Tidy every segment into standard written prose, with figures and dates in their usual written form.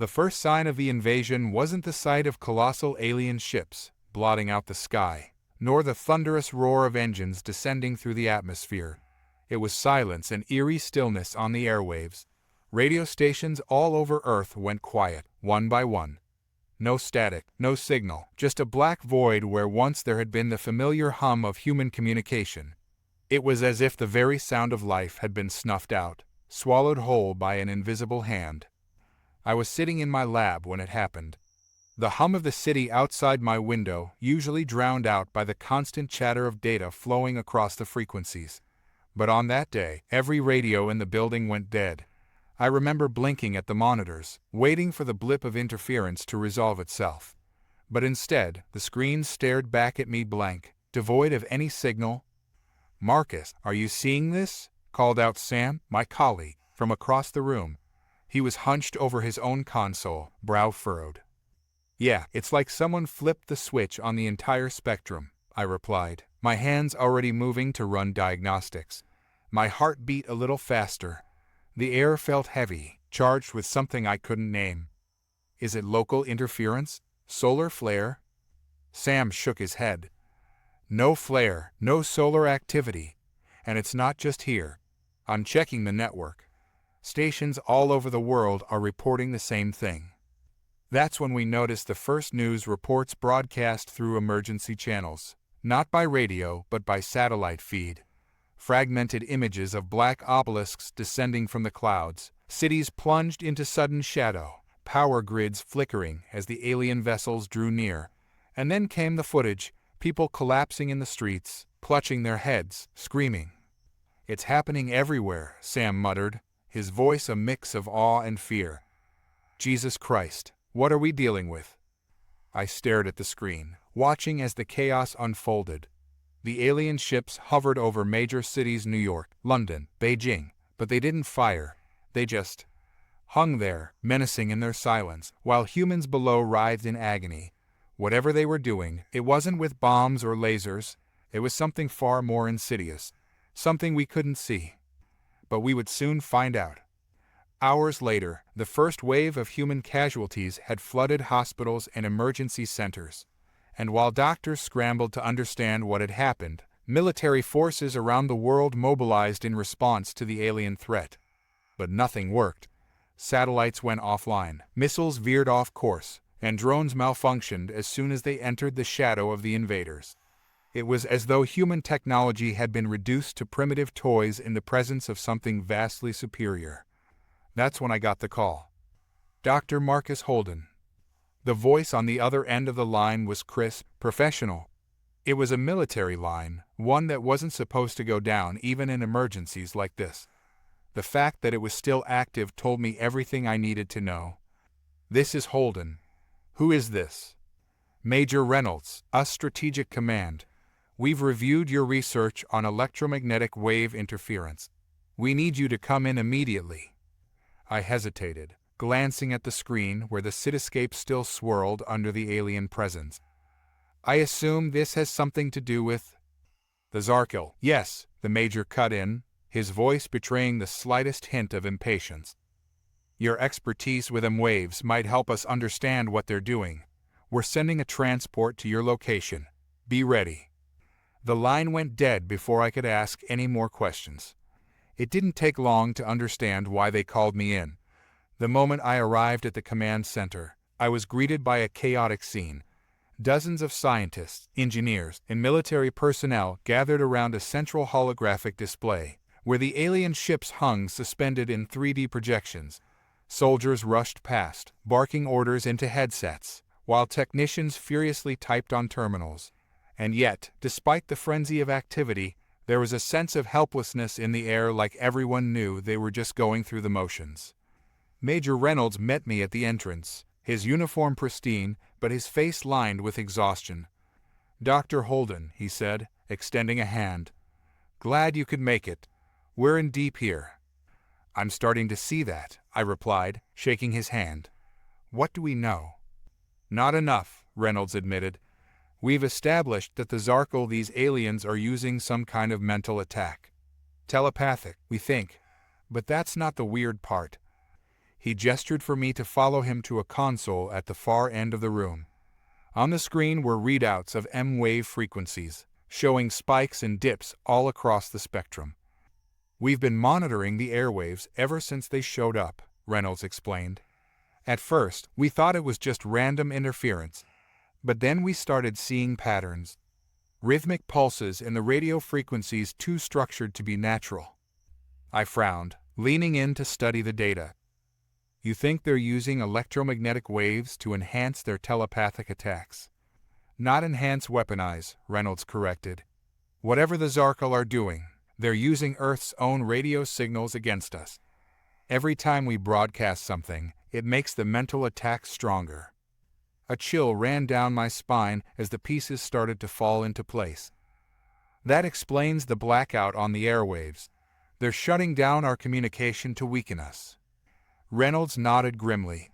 The first sign of the invasion wasn't the sight of colossal alien ships blotting out the sky, nor the thunderous roar of engines descending through the atmosphere. It was silence and eerie stillness on the airwaves. Radio stations all over Earth went quiet, one by one. No static, no signal, just a black void where once there had been the familiar hum of human communication. It was as if the very sound of life had been snuffed out, swallowed whole by an invisible hand. I was sitting in my lab when it happened. The hum of the city outside my window, usually drowned out by the constant chatter of data flowing across the frequencies. But on that day, every radio in the building went dead. I remember blinking at the monitors, waiting for the blip of interference to resolve itself. But instead, the screens stared back at me blank, devoid of any signal. "Marcus, are you seeing this?" called out Sam, my colleague, from across the room. He was hunched over his own console, brow furrowed. "Yeah, it's like someone flipped the switch on the entire spectrum," I replied, my hands already moving to run diagnostics. My heart beat a little faster. The air felt heavy, charged with something I couldn't name. "Is it local interference? Solar flare?" Sam shook his head. "No flare, no solar activity. And it's not just here. I'm checking the network. Stations all over the world are reporting the same thing." That's when we noticed the first news reports broadcast through emergency channels, not by radio but by satellite feed. Fragmented images of black obelisks descending from the clouds, cities plunged into sudden shadow, power grids flickering as the alien vessels drew near. And then came the footage, people collapsing in the streets, clutching their heads, screaming. "It's happening everywhere," Sam muttered, his voice a mix of awe and fear. "Jesus Christ, what are we dealing with?" I stared at the screen, watching as the chaos unfolded. The alien ships hovered over major cities: New York, London, Beijing, but they didn't fire. They just hung there, menacing in their silence, while humans below writhed in agony. Whatever they were doing, it wasn't with bombs or lasers. It was something far more insidious, something we couldn't see. But we would soon find out. Hours later, the first wave of human casualties had flooded hospitals and emergency centers. And while doctors scrambled to understand what had happened, military forces around the world mobilized in response to the alien threat. But nothing worked. Satellites went offline, missiles veered off course, and drones malfunctioned as soon as they entered the shadow of the invaders. It was as though human technology had been reduced to primitive toys in the presence of something vastly superior. That's when I got the call. "Dr. Marcus Holden." The voice on the other end of the line was crisp, professional. It was a military line, one that wasn't supposed to go down even in emergencies like this. The fact that it was still active told me everything I needed to know. "This is Holden." "Who is this?" "Major Reynolds, US Strategic Command. We've reviewed your research on electromagnetic wave interference. We need you to come in immediately." I hesitated, glancing at the screen where the cityscape still swirled under the alien presence. "I assume this has something to do with the Zarkil." "Yes," the major cut in, his voice betraying the slightest hint of impatience. "Your expertise with them waves might help us understand what they're doing. We're sending a transport to your location. Be ready." The line went dead before I could ask any more questions. It didn't take long to understand why they called me in. The moment I arrived at the command center, I was greeted by a chaotic scene. Dozens of scientists, engineers, and military personnel gathered around a central holographic display, where the alien ships hung suspended in 3D projections. Soldiers rushed past, barking orders into headsets, while technicians furiously typed on terminals. And yet, despite the frenzy of activity, there was a sense of helplessness in the air, like everyone knew they were just going through the motions. Major Reynolds met me at the entrance, his uniform pristine, but his face lined with exhaustion. "Dr. Holden," he said, extending a hand. "Glad you could make it. We're in deep here." "I'm starting to see that," I replied, shaking his hand. "What do we know?" "Not enough," Reynolds admitted. "We've established that the Zarkil, these aliens, are using some kind of mental attack. Telepathic, we think. But that's not the weird part." He gestured for me to follow him to a console at the far end of the room. On the screen were readouts of M-wave frequencies, showing spikes and dips all across the spectrum. "We've been monitoring the airwaves ever since they showed up," Reynolds explained. "At first, we thought it was just random interference, but then we started seeing patterns. Rhythmic pulses in the radio frequencies too structured to be natural." I frowned, leaning in to study the data. "You think they're using electromagnetic waves to enhance their telepathic attacks?" "Not enhance, weaponize," Reynolds corrected. "Whatever the Zarkal are doing, they're using Earth's own radio signals against us. Every time we broadcast something, it makes the mental attack stronger." A chill ran down my spine as the pieces started to fall into place. "That explains the blackout on the airwaves. They're shutting down our communication to weaken us." Reynolds nodded grimly.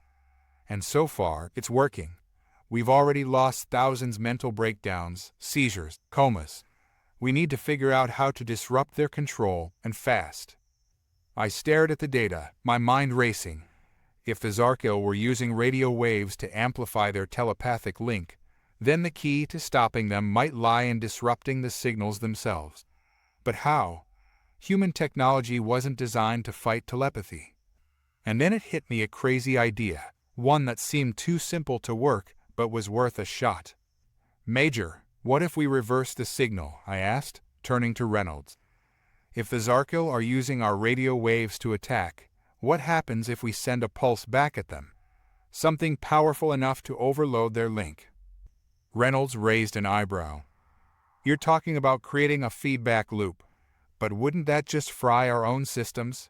"And so far, it's working. We've already lost thousands mental breakdowns, seizures, comas. We need to figure out how to disrupt their control, and fast." I stared at the data, my mind racing. If the Zarkal were using radio waves to amplify their telepathic link, then the key to stopping them might lie in disrupting the signals themselves. But how? Human technology wasn't designed to fight telepathy. And then it hit me, a crazy idea, one that seemed too simple to work but was worth a shot. "Major, what if we reverse the signal?" I asked, turning to Reynolds. "If the Zarkal are using our radio waves to attack, what happens if we send a pulse back at them? Something powerful enough to overload their link?" Reynolds raised an eyebrow. "You're talking about creating a feedback loop. But wouldn't that just fry our own systems?"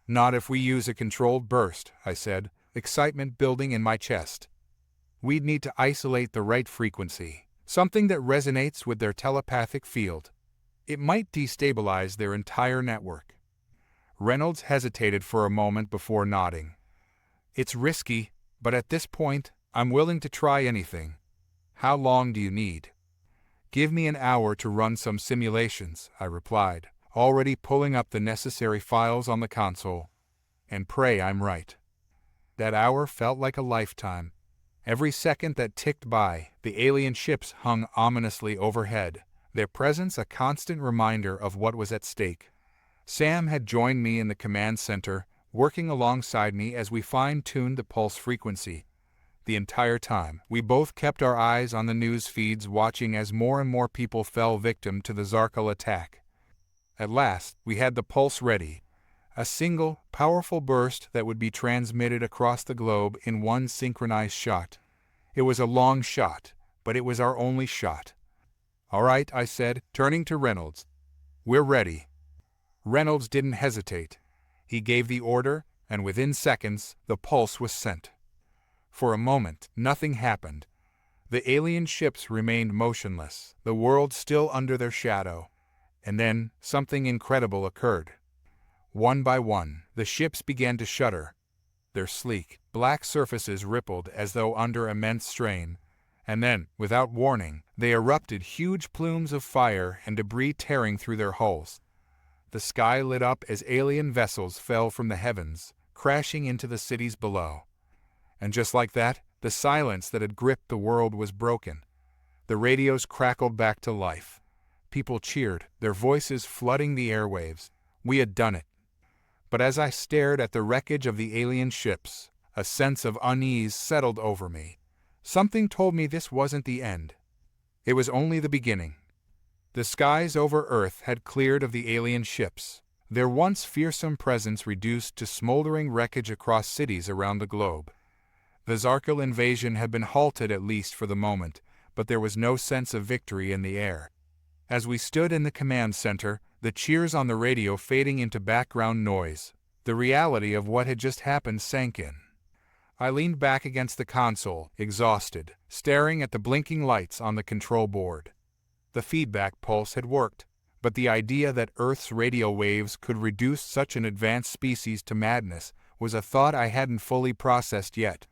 "Not if we use a controlled burst," I said, excitement building in my chest. "We'd need to isolate the right frequency, something that resonates with their telepathic field. It might destabilize their entire network." Reynolds hesitated for a moment before nodding. "It's risky, but at this point, I'm willing to try anything. How long do you need?" "Give me an hour to run some simulations," I replied, already pulling up the necessary files on the console. "And pray I'm right." That hour felt like a lifetime. Every second that ticked by, the alien ships hung ominously overhead, their presence a constant reminder of what was at stake. Sam had joined me in the command center, working alongside me as we fine-tuned the pulse frequency. The entire time, we both kept our eyes on the news feeds, watching as more and more people fell victim to the Zarkal attack. At last, we had the pulse ready. A single, powerful burst that would be transmitted across the globe in one synchronized shot. It was a long shot, but it was our only shot. "All right," I said, turning to Reynolds. "We're ready." Reynolds didn't hesitate. He gave the order, and within seconds, the pulse was sent. For a moment, nothing happened. The alien ships remained motionless, the world still under their shadow. And then, something incredible occurred. One by one, the ships began to shudder. Their sleek, black surfaces rippled as though under immense strain. And then, without warning, they erupted, huge plumes of fire and debris tearing through their hulls. The sky lit up as alien vessels fell from the heavens, crashing into the cities below. And just like that, the silence that had gripped the world was broken. The radios crackled back to life. People cheered, their voices flooding the airwaves. We had done it. But as I stared at the wreckage of the alien ships, a sense of unease settled over me. Something told me this wasn't the end. It was only the beginning. The skies over Earth had cleared of the alien ships, their once fearsome presence reduced to smoldering wreckage across cities around the globe. The Zarkal invasion had been halted, at least for the moment, but there was no sense of victory in the air. As we stood in the command center, the cheers on the radio fading into background noise, the reality of what had just happened sank in. I leaned back against the console, exhausted, staring at the blinking lights on the control board. The feedback pulse had worked, but the idea that Earth's radio waves could reduce such an advanced species to madness was a thought I hadn't fully processed yet.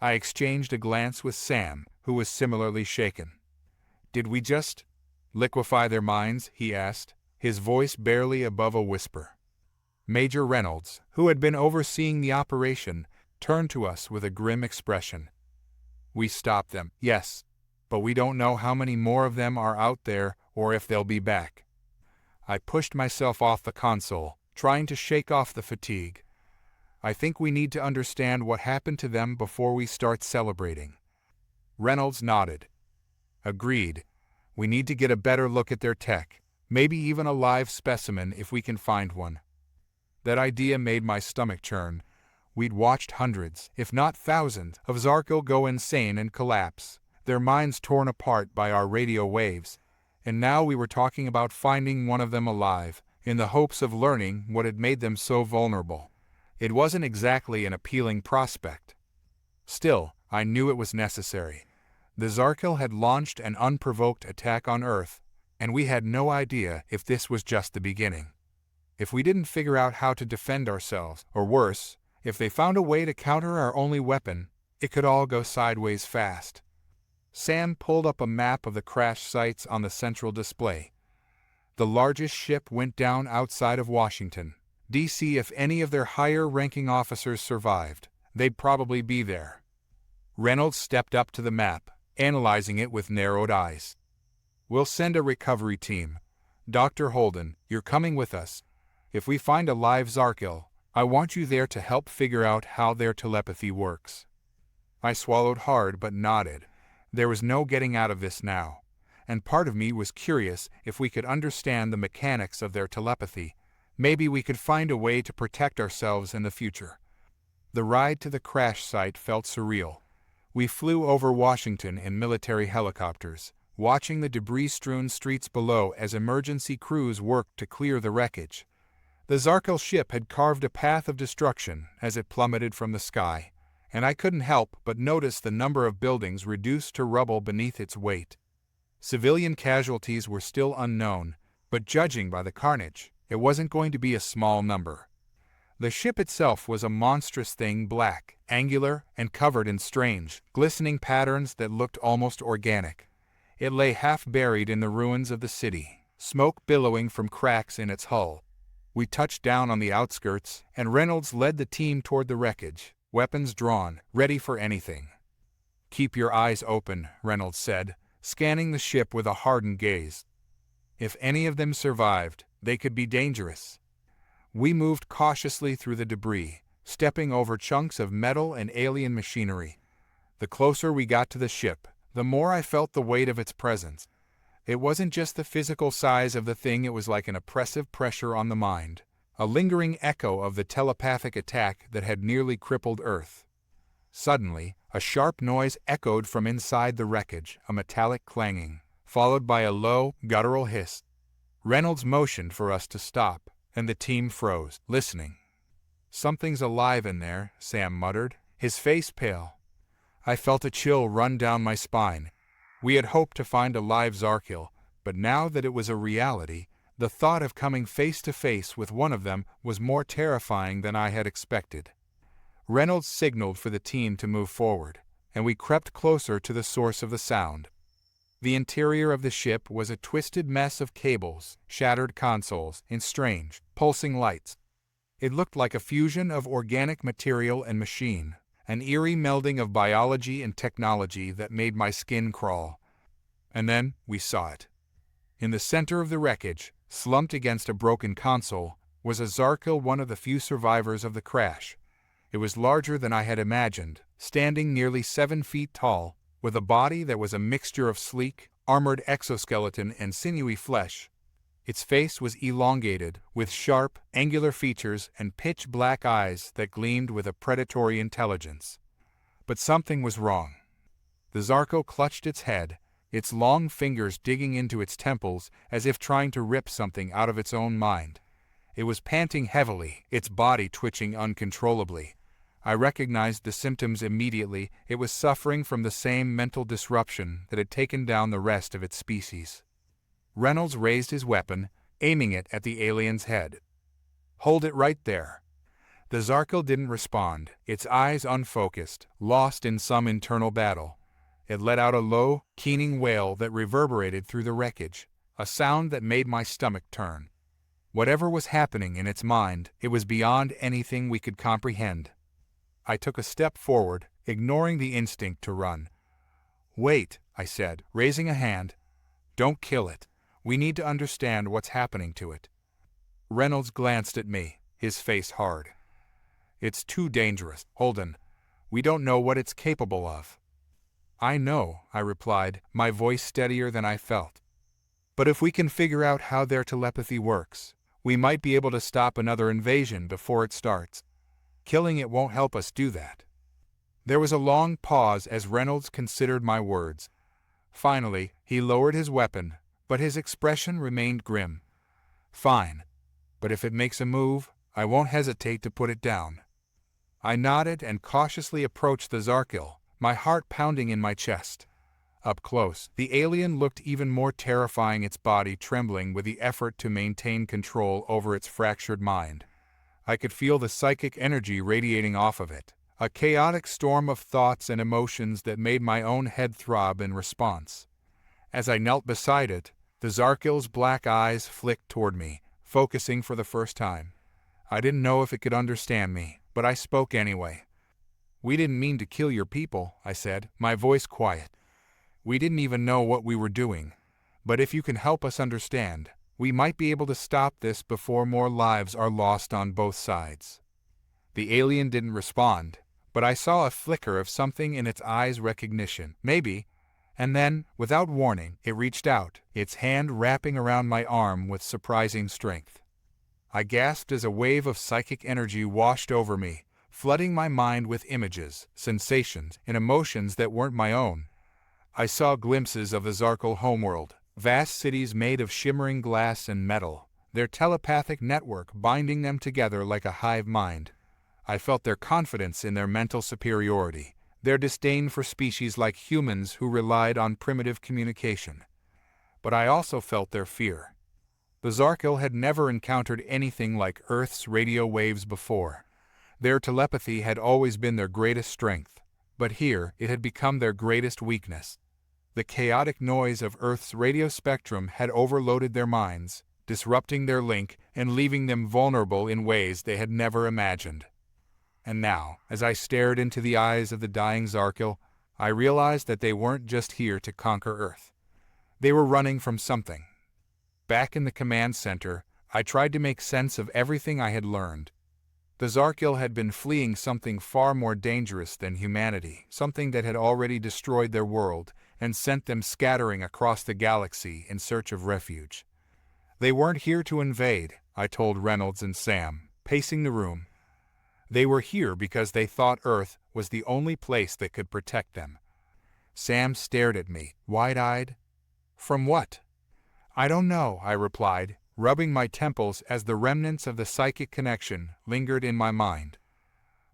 I exchanged a glance with Sam, who was similarly shaken. "Did we just liquefy their minds?" he asked, his voice barely above a whisper. Major Reynolds, who had been overseeing the operation, turned to us with a grim expression. "We stopped them, yes, but we don't know how many more of them are out there or if they'll be back." I pushed myself off the console, trying to shake off the fatigue. "I think we need to understand what happened to them before we start celebrating." Reynolds nodded. "Agreed. We need to get a better look at their tech, maybe even a live specimen if we can find one." That idea made my stomach churn. We'd watched hundreds, if not thousands, of Zarkil go insane and collapse, their minds torn apart by our radio waves, and now we were talking about finding one of them alive, in the hopes of learning what had made them so vulnerable. It wasn't exactly an appealing prospect. Still, I knew it was necessary. The Zarkil had launched an unprovoked attack on Earth, and we had no idea if this was just the beginning. If we didn't figure out how to defend ourselves, or worse, if they found a way to counter our only weapon, it could all go sideways fast. Sam pulled up a map of the crash sites on the central display. The largest ship went down outside of Washington, D.C. If any of their higher-ranking officers survived, they'd probably be there. Reynolds stepped up to the map, analyzing it with narrowed eyes. "We'll send a recovery team. Dr. Holden, you're coming with us. If we find a live Zarkil, I want you there to help figure out how their telepathy works." I swallowed hard but nodded. There was no getting out of this now, and part of me was curious if we could understand the mechanics of their telepathy. Maybe we could find a way to protect ourselves in the future. The ride to the crash site felt surreal. We flew over Washington in military helicopters, watching the debris-strewn streets below as emergency crews worked to clear the wreckage. The Zarkil ship had carved a path of destruction as it plummeted from the sky, and I couldn't help but notice the number of buildings reduced to rubble beneath its weight. Civilian casualties were still unknown, but judging by the carnage, it wasn't going to be a small number. The ship itself was a monstrous thing, black, angular, and covered in strange, glistening patterns that looked almost organic. It lay half buried in the ruins of the city, smoke billowing from cracks in its hull. We touched down on the outskirts, and Reynolds led the team toward the wreckage, weapons drawn, ready for anything. "Keep your eyes open," Reynolds said, scanning the ship with a hardened gaze. "If any of them survived, they could be dangerous." We moved cautiously through the debris, stepping over chunks of metal and alien machinery. The closer we got to the ship, the more I felt the weight of its presence. It wasn't just the physical size of the thing, it was like an oppressive pressure on the mind, a lingering echo of the telepathic attack that had nearly crippled Earth. Suddenly, a sharp noise echoed from inside the wreckage, a metallic clanging, followed by a low, guttural hiss. Reynolds motioned for us to stop, and the team froze, listening. "Something's alive in there," Sam muttered, his face pale. I felt a chill run down my spine. We had hoped to find a live Zarkil, but now that it was a reality, the thought of coming face to face with one of them was more terrifying than I had expected. Reynolds signaled for the team to move forward, and we crept closer to the source of the sound. The interior of the ship was a twisted mess of cables, shattered consoles, and strange, pulsing lights. It looked like a fusion of organic material and machine, an eerie melding of biology and technology that made my skin crawl. And then we saw it. In the center of the wreckage, slumped against a broken console, was a Zarkil, one of the few survivors of the crash. It was larger than I had imagined, standing nearly 7 feet tall, with a body that was a mixture of sleek, armored exoskeleton and sinewy flesh. Its face was elongated, with sharp, angular features and pitch-black eyes that gleamed with a predatory intelligence. But something was wrong. The Zarkil clutched its head, its long fingers digging into its temples as if trying to rip something out of its own mind. It was panting heavily, its body twitching uncontrollably. I recognized the symptoms immediately. It was suffering from the same mental disruption that had taken down the rest of its species. Reynolds raised his weapon, aiming it at the alien's head. "Hold it right there." The Zarkil didn't respond, its eyes unfocused, lost in some internal battle. It let out a low, keening wail that reverberated through the wreckage, a sound that made my stomach turn. Whatever was happening in its mind, it was beyond anything we could comprehend. I took a step forward, ignoring the instinct to run. "Wait," I said, raising a hand. "Don't kill it. We need to understand what's happening to it." Reynolds glanced at me, his face hard. "It's too dangerous, Holden. We don't know what it's capable of." "I know," I replied, my voice steadier than I felt. "But if we can figure out how their telepathy works, we might be able to stop another invasion before it starts. Killing it won't help us do that." There was a long pause as Reynolds considered my words. Finally, he lowered his weapon, but his expression remained grim. "Fine. But if it makes a move, I won't hesitate to put it down." I nodded and cautiously approached the Zarkil, my heart pounding in my chest. Up close, the alien looked even more terrifying, its body trembling with the effort to maintain control over its fractured mind. I could feel the psychic energy radiating off of it, a chaotic storm of thoughts and emotions that made my own head throb in response. As I knelt beside it, the Zarkil's black eyes flicked toward me, focusing for the first time. I didn't know if it could understand me, but I spoke anyway. "We didn't mean to kill your people," I said, my voice quiet. "We didn't even know what we were doing. But if you can help us understand, we might be able to stop this before more lives are lost on both sides." The alien didn't respond, but I saw a flicker of something in its eyes, recognition, maybe, and then, without warning, it reached out, its hand wrapping around my arm with surprising strength. I gasped as a wave of psychic energy washed over me, flooding my mind with images, sensations, and emotions that weren't my own. I saw glimpses of the Zarkil homeworld, vast cities made of shimmering glass and metal, their telepathic network binding them together like a hive mind. I felt their confidence in their mental superiority, their disdain for species like humans who relied on primitive communication. But I also felt their fear. The Zarkil had never encountered anything like Earth's radio waves before. Their telepathy had always been their greatest strength, but here it had become their greatest weakness. The chaotic noise of Earth's radio spectrum had overloaded their minds, disrupting their link and leaving them vulnerable in ways they had never imagined. And now, as I stared into the eyes of the dying Zarkil, I realized that they weren't just here to conquer Earth. They were running from something. Back in the command center, I tried to make sense of everything I had learned. The Zarkil had been fleeing something far more dangerous than humanity, something that had already destroyed their world and sent them scattering across the galaxy in search of refuge. They weren't here to invade, I told Reynolds and Sam, pacing the room. They were here because they thought Earth was the only place that could protect them. Sam stared at me, wide-eyed. "From what?" "I don't know," I replied, rubbing my temples as the remnants of the psychic connection lingered in my mind.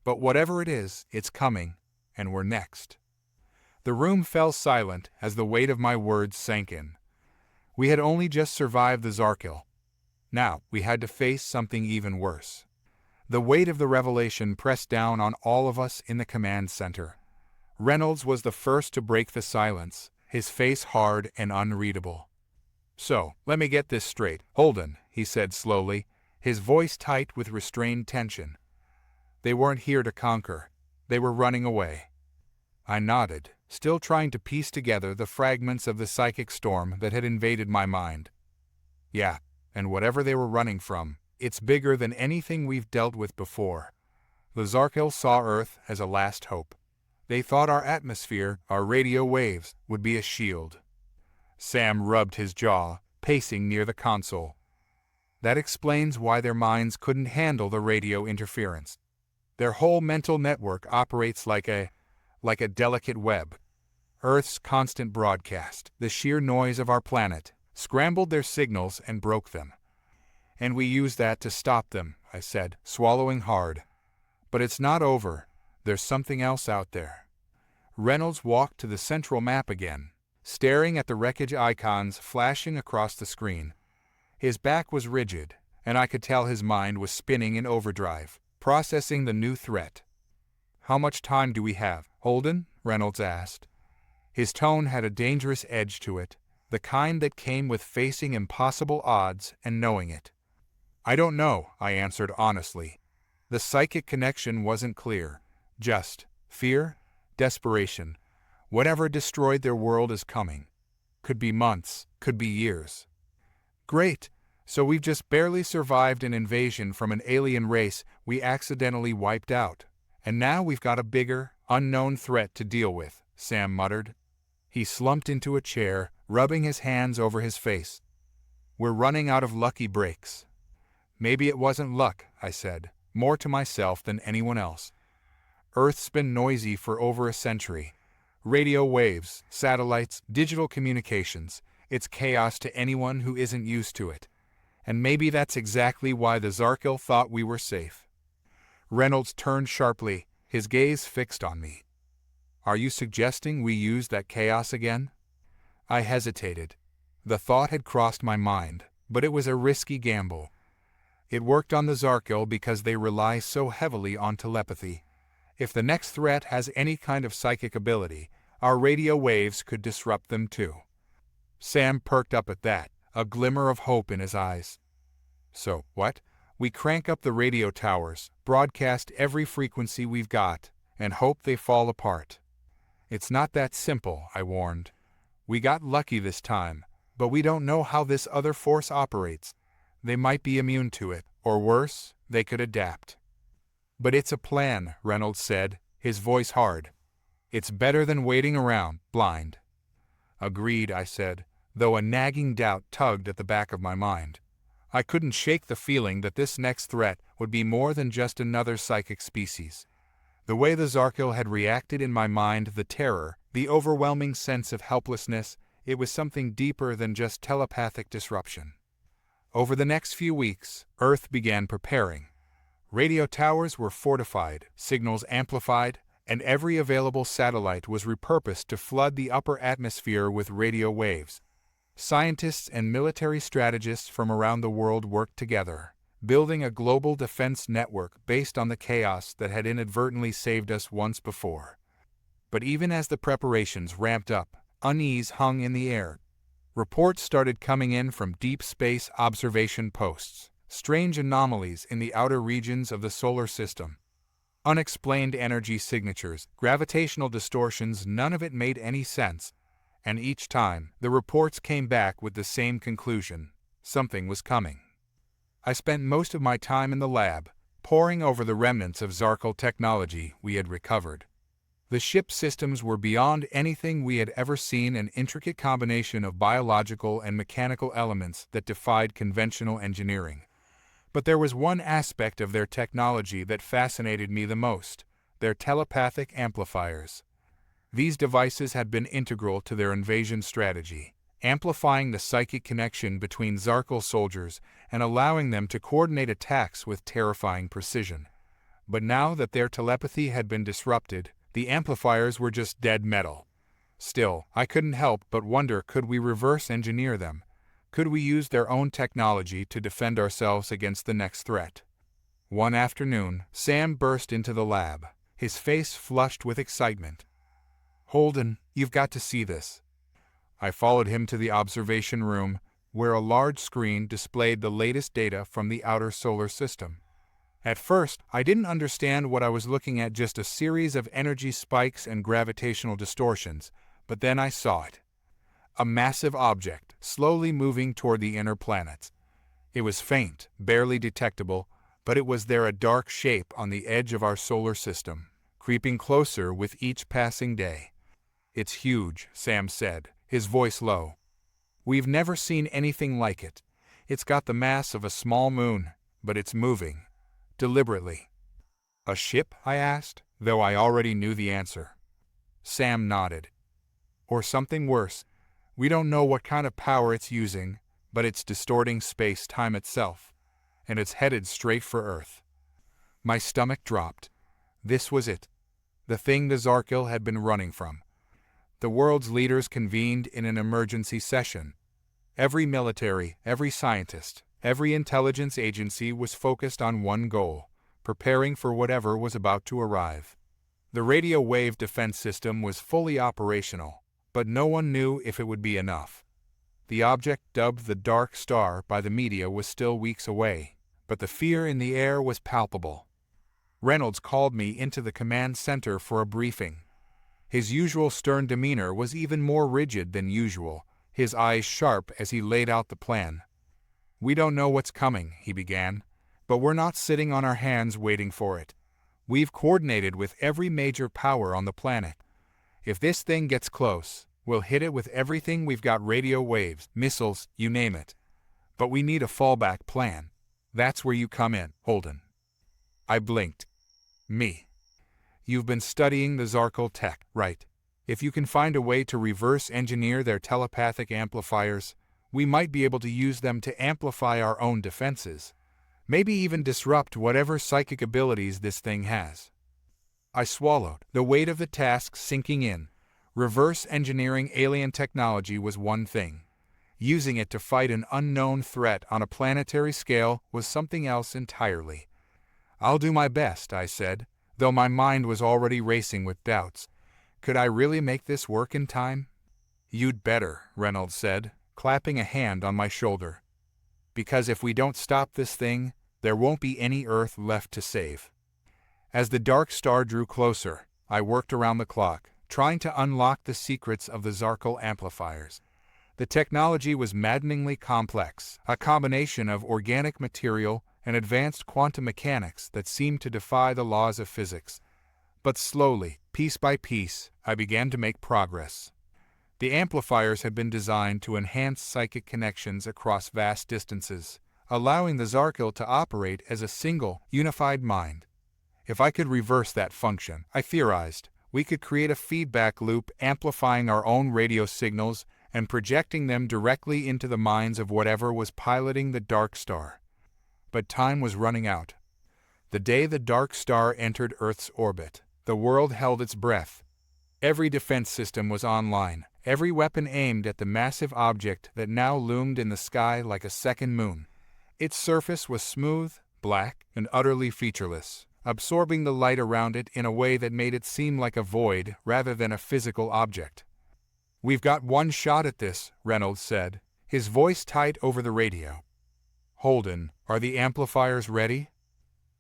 "But whatever it is, it's coming, and we're next." The room fell silent as the weight of my words sank in. We had only just survived the Zarkil. Now we had to face something even worse. The weight of the revelation pressed down on all of us in the command center. Reynolds was the first to break the silence, his face hard and unreadable. "So, let me get this straight, Holden," he said slowly, his voice tight with restrained tension. "They weren't here to conquer. They were running away." I nodded, still trying to piece together the fragments of the psychic storm that had invaded my mind. "Yeah, and whatever they were running from, it's bigger than anything we've dealt with before." The Zarkil saw Earth as a last hope. They thought our atmosphere, our radio waves, would be a shield. Sam rubbed his jaw, pacing near the console. "That explains why their minds couldn't handle the radio interference. Their whole mental network operates like a delicate web. Earth's constant broadcast, the sheer noise of our planet, scrambled their signals and broke them. And we used that to stop them," I said, swallowing hard. "But it's not over. There's something else out there." Reynolds walked to the central map again, staring at the wreckage icons flashing across the screen. His back was rigid, and I could tell his mind was spinning in overdrive, processing the new threat. "How much time do we have, Holden?" Reynolds asked. His tone had a dangerous edge to it, the kind that came with facing impossible odds and knowing it. I don't know, I answered honestly. The psychic connection wasn't clear. Just fear, desperation. Whatever destroyed their world is coming. Could be months, could be years. Great. So we've just barely survived an invasion from an alien race we accidentally wiped out. And now we've got a bigger, unknown threat to deal with, Sam muttered. He slumped into a chair, rubbing his hands over his face. We're running out of lucky breaks. Maybe it wasn't luck, I said, more to myself than anyone else. Earth's been noisy for over a century. Radio waves, satellites, digital communications. It's chaos to anyone who isn't used to it. And maybe that's exactly why the Zarkil thought we were safe. Reynolds turned sharply, his gaze fixed on me. Are you suggesting we use that chaos again? I hesitated. The thought had crossed my mind, but it was a risky gamble. It worked on the Zarkil because they rely so heavily on telepathy. If the next threat has any kind of psychic ability, our radio waves could disrupt them too. Sam perked up at that, a glimmer of hope in his eyes. So, what? We crank up the radio towers, broadcast every frequency we've got, and hope they fall apart. It's not that simple, I warned. We got lucky this time, but we don't know how this other force operates. They might be immune to it, or worse, they could adapt. But it's a plan, Reynolds said, his voice hard. It's better than waiting around, blind. Agreed, I said, though a nagging doubt tugged at the back of my mind. I couldn't shake the feeling that this next threat would be more than just another psychic species. The way the Zarkil had reacted in my mind, the terror, the overwhelming sense of helplessness, it was something deeper than just telepathic disruption. Over the next few weeks, Earth began preparing. Radio towers were fortified, signals amplified, and every available satellite was repurposed to flood the upper atmosphere with radio waves. Scientists and military strategists from around the world worked together, building a global defense network based on the chaos that had inadvertently saved us once before. But even as the preparations ramped up, unease hung in the air. Reports started coming in from deep space observation posts, strange anomalies in the outer regions of the solar system. Unexplained energy signatures, gravitational distortions, none of it made any sense. And each time, the reports came back with the same conclusion: something was coming. I spent most of my time in the lab, poring over the remnants of Zarkil technology we had recovered. The ship's systems were beyond anything we had ever seen, an intricate combination of biological and mechanical elements that defied conventional engineering. But there was one aspect of their technology that fascinated me the most: their telepathic amplifiers. These devices had been integral to their invasion strategy, amplifying the psychic connection between Zarkil soldiers and allowing them to coordinate attacks with terrifying precision. But now that their telepathy had been disrupted, the amplifiers were just dead metal. Still, I couldn't help but wonder, could we reverse engineer them? Could we use their own technology to defend ourselves against the next threat? One afternoon, Sam burst into the lab, his face flushed with excitement. Holden, you've got to see this. I followed him to the observation room, where a large screen displayed the latest data from the outer solar system. At first, I didn't understand what I was looking at, just a series of energy spikes and gravitational distortions, but then I saw it. A massive object, slowly moving toward the inner planets. It was faint, barely detectable, but it was there, a dark shape on the edge of our solar system, creeping closer with each passing day. It's huge, Sam said, his voice low. We've never seen anything like it. It's got the mass of a small moon, but it's moving. Deliberately. A ship? I asked, though I already knew the answer. Sam nodded. Or something worse. We don't know what kind of power it's using, but it's distorting space-time itself, and it's headed straight for Earth. My stomach dropped. This was it. The thing the Zarkil had been running from. The world's leaders convened in an emergency session. Every military, every scientist, every intelligence agency was focused on one goal: preparing for whatever was about to arrive. The radio wave defense system was fully operational, but no one knew if it would be enough. The object, dubbed the Dark Star by the media, was still weeks away, but the fear in the air was palpable. Reynolds called me into the command center for a briefing. His usual stern demeanor was even more rigid than usual, his eyes sharp as he laid out the plan. "We don't know what's coming," he began, "but we're not sitting on our hands waiting for it. We've coordinated with every major power on the planet. If this thing gets close, we'll hit it with everything we've got: radio waves, missiles, you name it. But we need a fallback plan. That's where you come in, Holden." I blinked. "Me? You've been studying the Zarkal tech, right? If you can find a way to reverse engineer their telepathic amplifiers, we might be able to use them to amplify our own defenses. Maybe even disrupt whatever psychic abilities this thing has." I swallowed, the weight of the task sinking in. Reverse engineering alien technology was one thing. Using it to fight an unknown threat on a planetary scale was something else entirely. "I'll do my best," I said, though my mind was already racing with doubts. Could I really make this work in time? "You'd better," Reynolds said, clapping a hand on my shoulder. "Because if we don't stop this thing, there won't be any Earth left to save." As the dark star drew closer, I worked around the clock, trying to unlock the secrets of the Zarkal amplifiers. The technology was maddeningly complex, a combination of organic material and advanced quantum mechanics that seemed to defy the laws of physics. But slowly, piece by piece, I began to make progress. The amplifiers had been designed to enhance psychic connections across vast distances, allowing the Zarkal to operate as a single, unified mind. If I could reverse that function, I theorized, we could create a feedback loop amplifying our own radio signals and projecting them directly into the minds of whatever was piloting the dark star. But time was running out. The day the dark star entered Earth's orbit, the world held its breath. Every defense system was online, every weapon aimed at the massive object that now loomed in the sky like a second moon. Its surface was smooth, black, and utterly featureless, absorbing the light around it in a way that made it seem like a void rather than a physical object. "We've got one shot at this," Reynolds said, his voice tight over the radio. "Holden, are the amplifiers ready?"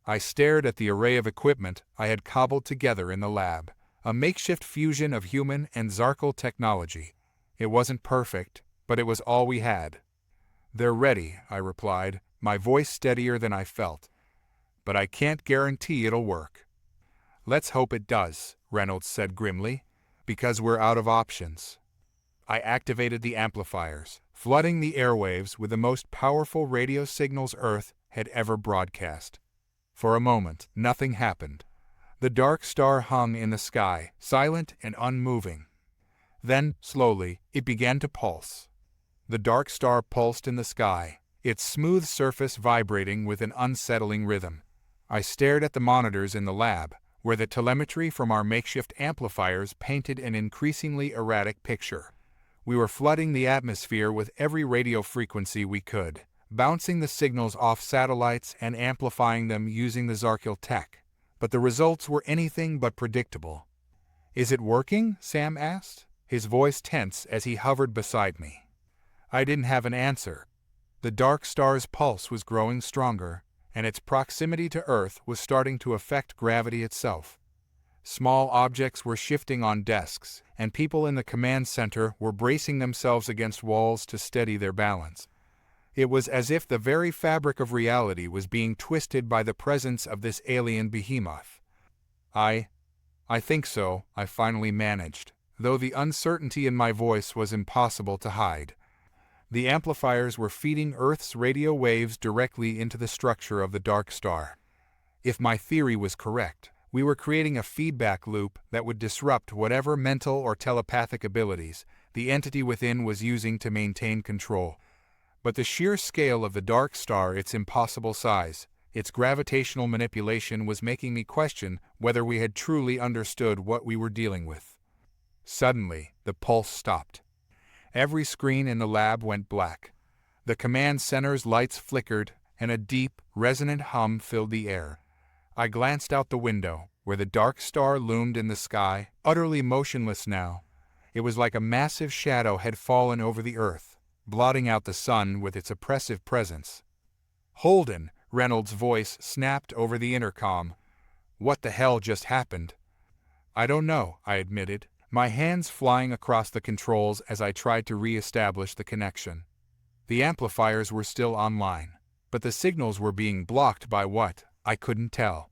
I stared at the array of equipment I had cobbled together in the lab, a makeshift fusion of human and Zarkal technology. It wasn't perfect, but it was all we had. "They're ready," I replied, my voice steadier than I felt. "But I can't guarantee it'll work." "Let's hope it does," Reynolds said grimly, "because we're out of options." I activated the amplifiers, flooding the airwaves with the most powerful radio signals Earth had ever broadcast. For a moment, nothing happened. The dark star hung in the sky, silent and unmoving. Then, slowly, it began to pulse. The dark star pulsed in the sky, its smooth surface vibrating with an unsettling rhythm. I stared at the monitors in the lab, where the telemetry from our makeshift amplifiers painted an increasingly erratic picture. We were flooding the atmosphere with every radio frequency we could, bouncing the signals off satellites and amplifying them using the Zarkal tech. But the results were anything but predictable. "Is it working?" Sam asked, his voice tense as he hovered beside me. I didn't have an answer. The dark star's pulse was growing stronger, and its proximity to Earth was starting to affect gravity itself. Small objects were shifting on desks, and people in the command center were bracing themselves against walls to steady their balance. It was as if the very fabric of reality was being twisted by the presence of this alien behemoth. I think so," I finally managed, though the uncertainty in my voice was impossible to hide. The amplifiers were feeding Earth's radio waves directly into the structure of the dark star. If my theory was correct, we were creating a feedback loop that would disrupt whatever mental or telepathic abilities the entity within was using to maintain control. But the sheer scale of the dark star, its impossible size, its gravitational manipulation was making me question whether we had truly understood what we were dealing with. Suddenly, the pulse stopped. Every screen in the lab went black. The command center's lights flickered, and a deep, resonant hum filled the air. I glanced out the window, where the dark star loomed in the sky, utterly motionless now. It was like a massive shadow had fallen over the Earth, blotting out the sun with its oppressive presence. "Holden," Reynolds' voice snapped over the intercom. What the hell just happened? I don't know, I admitted, my hands flying across the controls as I tried to re-establish the connection. The amplifiers were still online, but the signals were being blocked by what? I couldn't tell.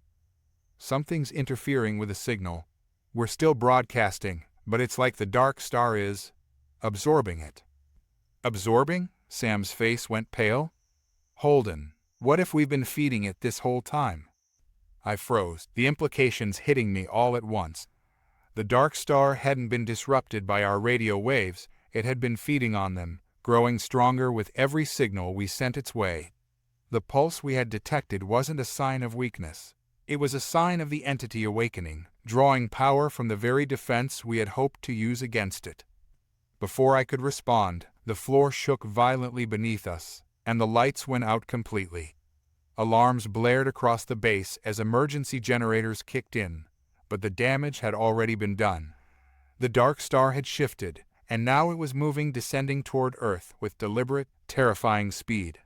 Something's interfering with the signal. We're still broadcasting, but it's like the dark star is absorbing it. Absorbing? Sam's face went pale. Holden, what if we've been feeding it this whole time? I froze, the implications hitting me all at once. The dark star hadn't been disrupted by our radio waves, it had been feeding on them, growing stronger with every signal we sent its way. The pulse we had detected wasn't a sign of weakness. It was a sign of the entity awakening, drawing power from the very defense we had hoped to use against it. Before I could respond, the floor shook violently beneath us, and the lights went out completely. Alarms blared across the base as emergency generators kicked in, but the damage had already been done. The dark star had shifted, and now it was descending toward Earth with deliberate, terrifying speed.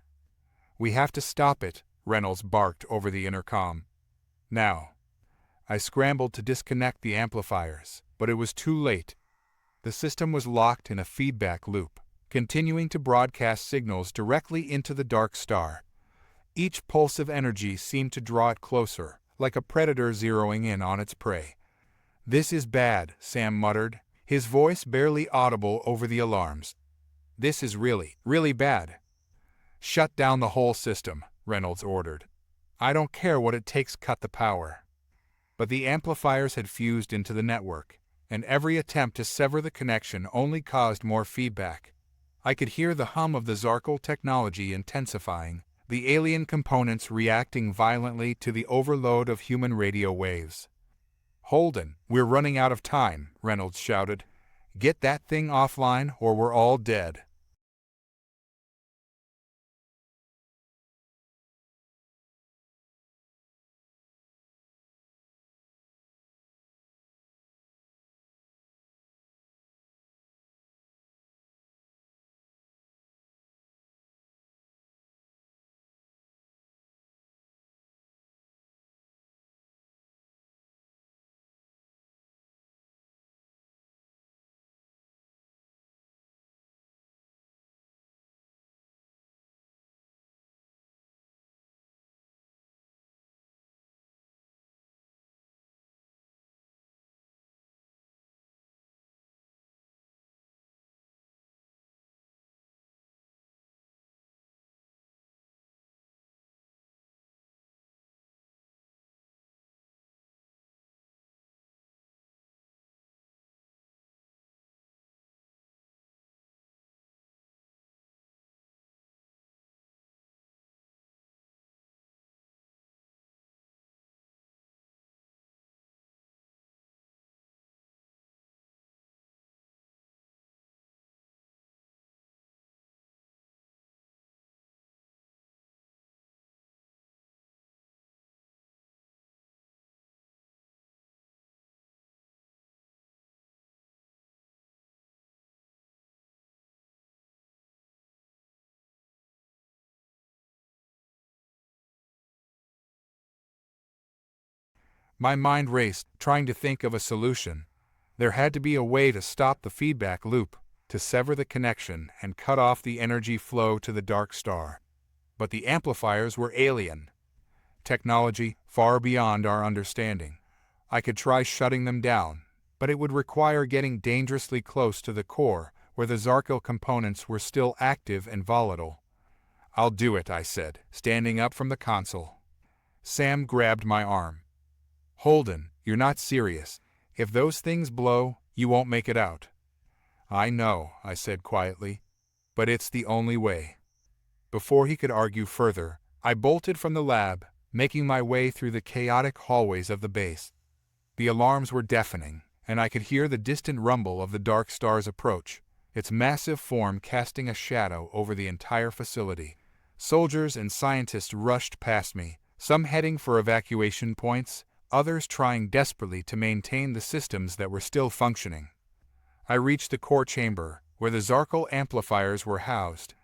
We have to stop it, Reynolds barked over the intercom. Now. I scrambled to disconnect the amplifiers, but it was too late. The system was locked in a feedback loop, continuing to broadcast signals directly into the dark star. Each pulse of energy seemed to draw it closer, like a predator zeroing in on its prey. This is bad, Sam muttered, his voice barely audible over the alarms. This is really, really bad. Shut down the whole system, Reynolds ordered. I don't care what it takes, cut the power. But the amplifiers had fused into the network, and every attempt to sever the connection only caused more feedback. I could hear the hum of the Zarkal technology intensifying, the alien components reacting violently to the overload of human radio waves. Holden, we're running out of time, Reynolds shouted. Get that thing offline or we're all dead. My mind raced, trying to think of a solution. There had to be a way to stop the feedback loop, to sever the connection and cut off the energy flow to the dark star. But the amplifiers were alien. Technology far beyond our understanding. I could try shutting them down, but it would require getting dangerously close to the core, where the Zarkal components were still active and volatile. I'll do it, I said, standing up from the console. Sam grabbed my arm. Holden, you're not serious. If those things blow, you won't make it out. I know, I said quietly, but it's the only way. Before he could argue further, I bolted from the lab, making my way through the chaotic hallways of the base. The alarms were deafening, and I could hear the distant rumble of the dark star's approach, its massive form casting a shadow over the entire facility. Soldiers and scientists rushed past me, some heading for evacuation points, others trying desperately to maintain the systems that were still functioning. I reached the core chamber, where the Zarkal amplifiers were housed.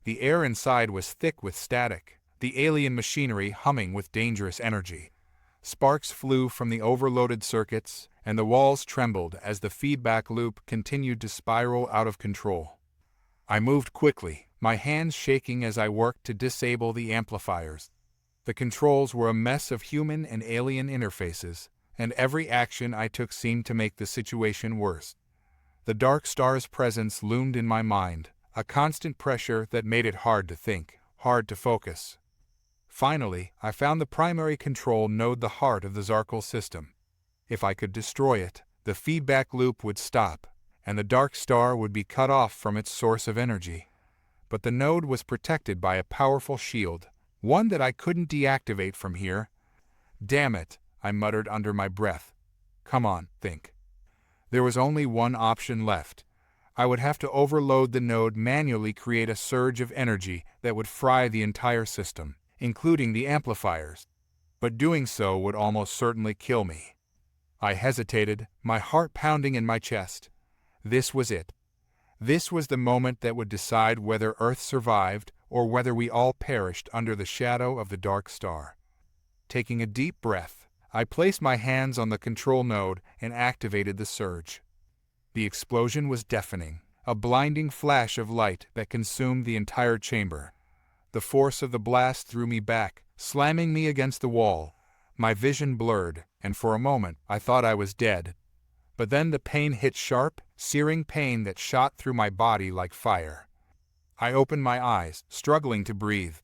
The air inside was thick with static, the alien machinery humming with dangerous energy. Sparks flew from the overloaded circuits, and the walls trembled as the feedback loop continued to spiral out of control. I moved quickly, my hands shaking as I worked to disable the amplifiers. The controls were a mess of human and alien interfaces, and every action I took seemed to make the situation worse. The Dark Star's presence loomed in my mind, a constant pressure that made it hard to think, hard to focus. Finally, I found the primary control node, the heart of the Zarkal system. If I could destroy it, the feedback loop would stop, and the Dark Star would be cut off from its source of energy. But the node was protected by a powerful shield, one that I couldn't deactivate from here. Damn it, I muttered under my breath. Come on, think. There was only one option left. I would have to overload the node, manually create a surge of energy that would fry the entire system, including the amplifiers. But doing so would almost certainly kill me. I hesitated, my heart pounding in my chest. This was it. This was the moment that would decide whether Earth survived or whether we all perished under the shadow of the Dark Star. Taking a deep breath, I placed my hands on the control node and activated the surge. The explosion was deafening, a blinding flash of light that consumed the entire chamber. The force of the blast threw me back, slamming me against the wall. My vision blurred, and for a moment I thought I was dead. But then the pain hit sharp, searing pain that shot through my body like fire. I opened my eyes, struggling to breathe.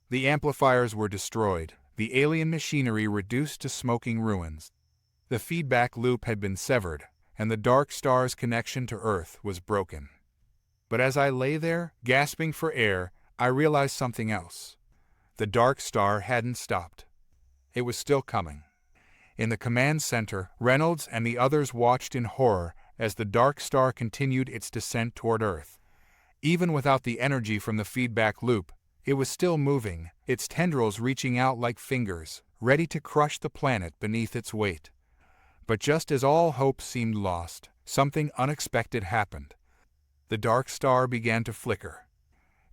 The amplifiers were destroyed, the alien machinery reduced to smoking ruins. The feedback loop had been severed, and the Dark Star's connection to Earth was broken. But as I lay there, gasping for air, I realized something else. The Dark Star hadn't stopped. It was still coming. In the command center, Reynolds and the others watched in horror as the Dark Star continued its descent toward Earth. Even without the energy from the feedback loop, it was still moving, its tendrils reaching out like fingers, ready to crush the planet beneath its weight. But just as all hope seemed lost, something unexpected happened. The Dark Star began to flicker.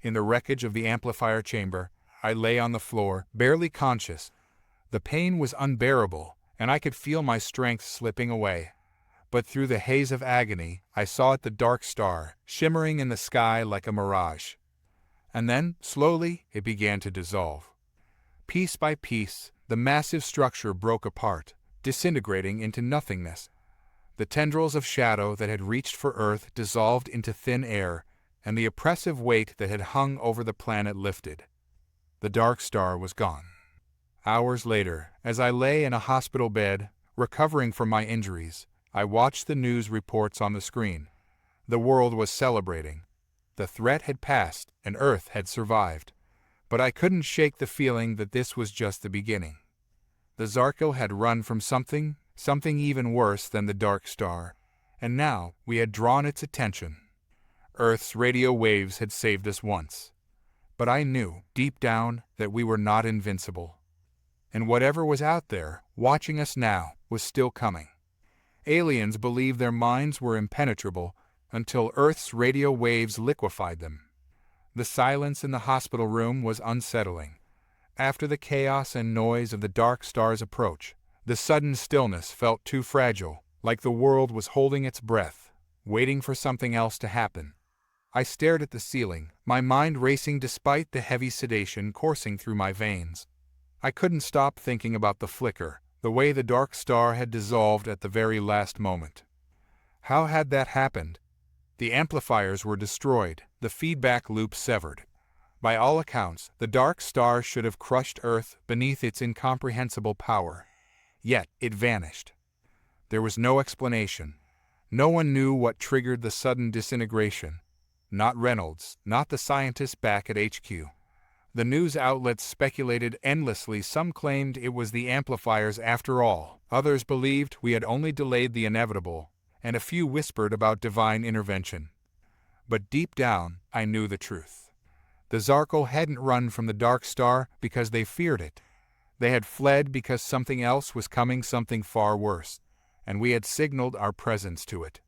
In the wreckage of the amplifier chamber, I lay on the floor, barely conscious. The pain was unbearable, and I could feel my strength slipping away. But through the haze of agony, I saw the Dark Star, shimmering in the sky like a mirage. And then, slowly, it began to dissolve. Piece by piece, the massive structure broke apart, disintegrating into nothingness. The tendrils of shadow that had reached for Earth dissolved into thin air, and the oppressive weight that had hung over the planet lifted. The Dark Star was gone. Hours later, as I lay in a hospital bed, recovering from my injuries, I watched the news reports on the screen. The world was celebrating. The threat had passed, and Earth had survived. But I couldn't shake the feeling that this was just the beginning. The Zarkal had run from something even worse than the Dark Star, and now we had drawn its attention. Earth's radio waves had saved us once. But I knew, deep down, that we were not invincible. And whatever was out there, watching us now, was still coming. Aliens believed their minds were impenetrable until Earth's radio waves liquefied them. The silence in the hospital room was unsettling. After the chaos and noise of the Dark Star's approach, the sudden stillness felt too fragile, like the world was holding its breath, waiting for something else to happen. I stared at the ceiling, my mind racing despite the heavy sedation coursing through my veins. I couldn't stop thinking about the flicker, the way the Dark Star had dissolved at the very last moment. How had that happened? The amplifiers were destroyed, the feedback loop severed. By all accounts, the Dark Star should have crushed Earth beneath its incomprehensible power. Yet it vanished. There was no explanation. No one knew what triggered the sudden disintegration. Not Reynolds, not the scientists back at HQ. The news outlets speculated endlessly. Some claimed it was the amplifiers after all. Others believed we had only delayed the inevitable, and a few whispered about divine intervention. But deep down, I knew the truth. The Zarkal hadn't run from the Dark Star because they feared it. They had fled because something else was coming, something far worse, and we had signaled our presence to it.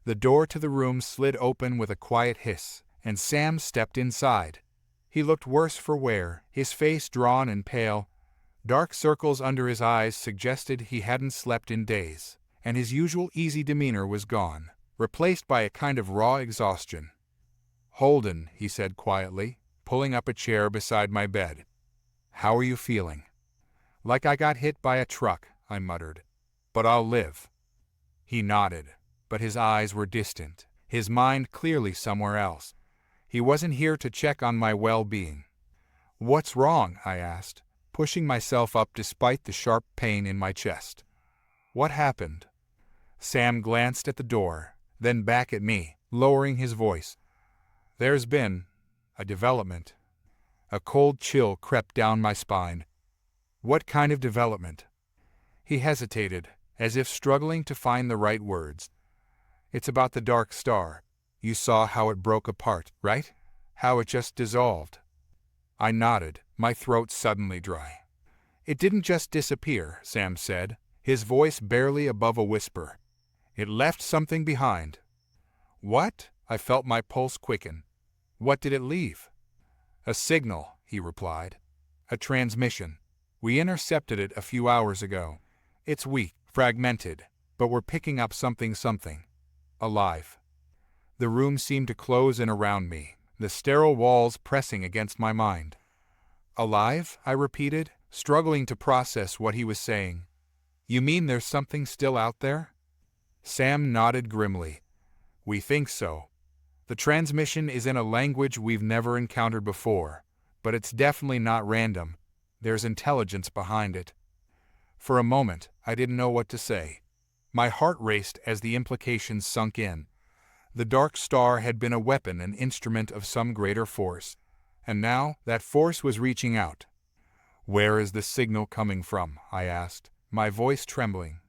The door to the room slid open with a quiet hiss, and Sam stepped inside. He looked worse for wear, his face drawn and pale. Dark circles under his eyes suggested he hadn't slept in days, and his usual easy demeanor was gone, replaced by a kind of raw exhaustion. "Holden," he said quietly, pulling up a chair beside my bed. "How are you feeling?" "Like I got hit by a truck," I muttered. "But I'll live." He nodded, but his eyes were distant, his mind clearly somewhere else. He wasn't here to check on my well-being. "What's wrong?" I asked, pushing myself up despite the sharp pain in my chest. "What happened?" Sam glanced at the door, then back at me, lowering his voice. "There's been a development." A cold chill crept down my spine. "What kind of development?" He hesitated, as if struggling to find the right words. "It's about the Dark Star. You saw how it broke apart, right? How it just dissolved." I nodded, my throat suddenly dry. "It didn't just disappear," Sam said, his voice barely above a whisper. "It left something behind." "What?" I felt my pulse quicken. "What did it leave?" "A signal," he replied. "A transmission. We intercepted it a few hours ago. It's weak, fragmented, but we're picking up something. Alive." The room seemed to close in around me, the sterile walls pressing against my mind. "Alive?" I repeated, struggling to process what he was saying. "You mean there's something still out there?" Sam nodded grimly. "We think so. The transmission is in a language we've never encountered before, but it's definitely not random. There's intelligence behind it." For a moment, I didn't know what to say. My heart raced as the implications sunk in. The Dark Star had been a weapon, an instrument of some greater force, and now that force was reaching out. "Where is the signal coming from?" I asked, my voice trembling.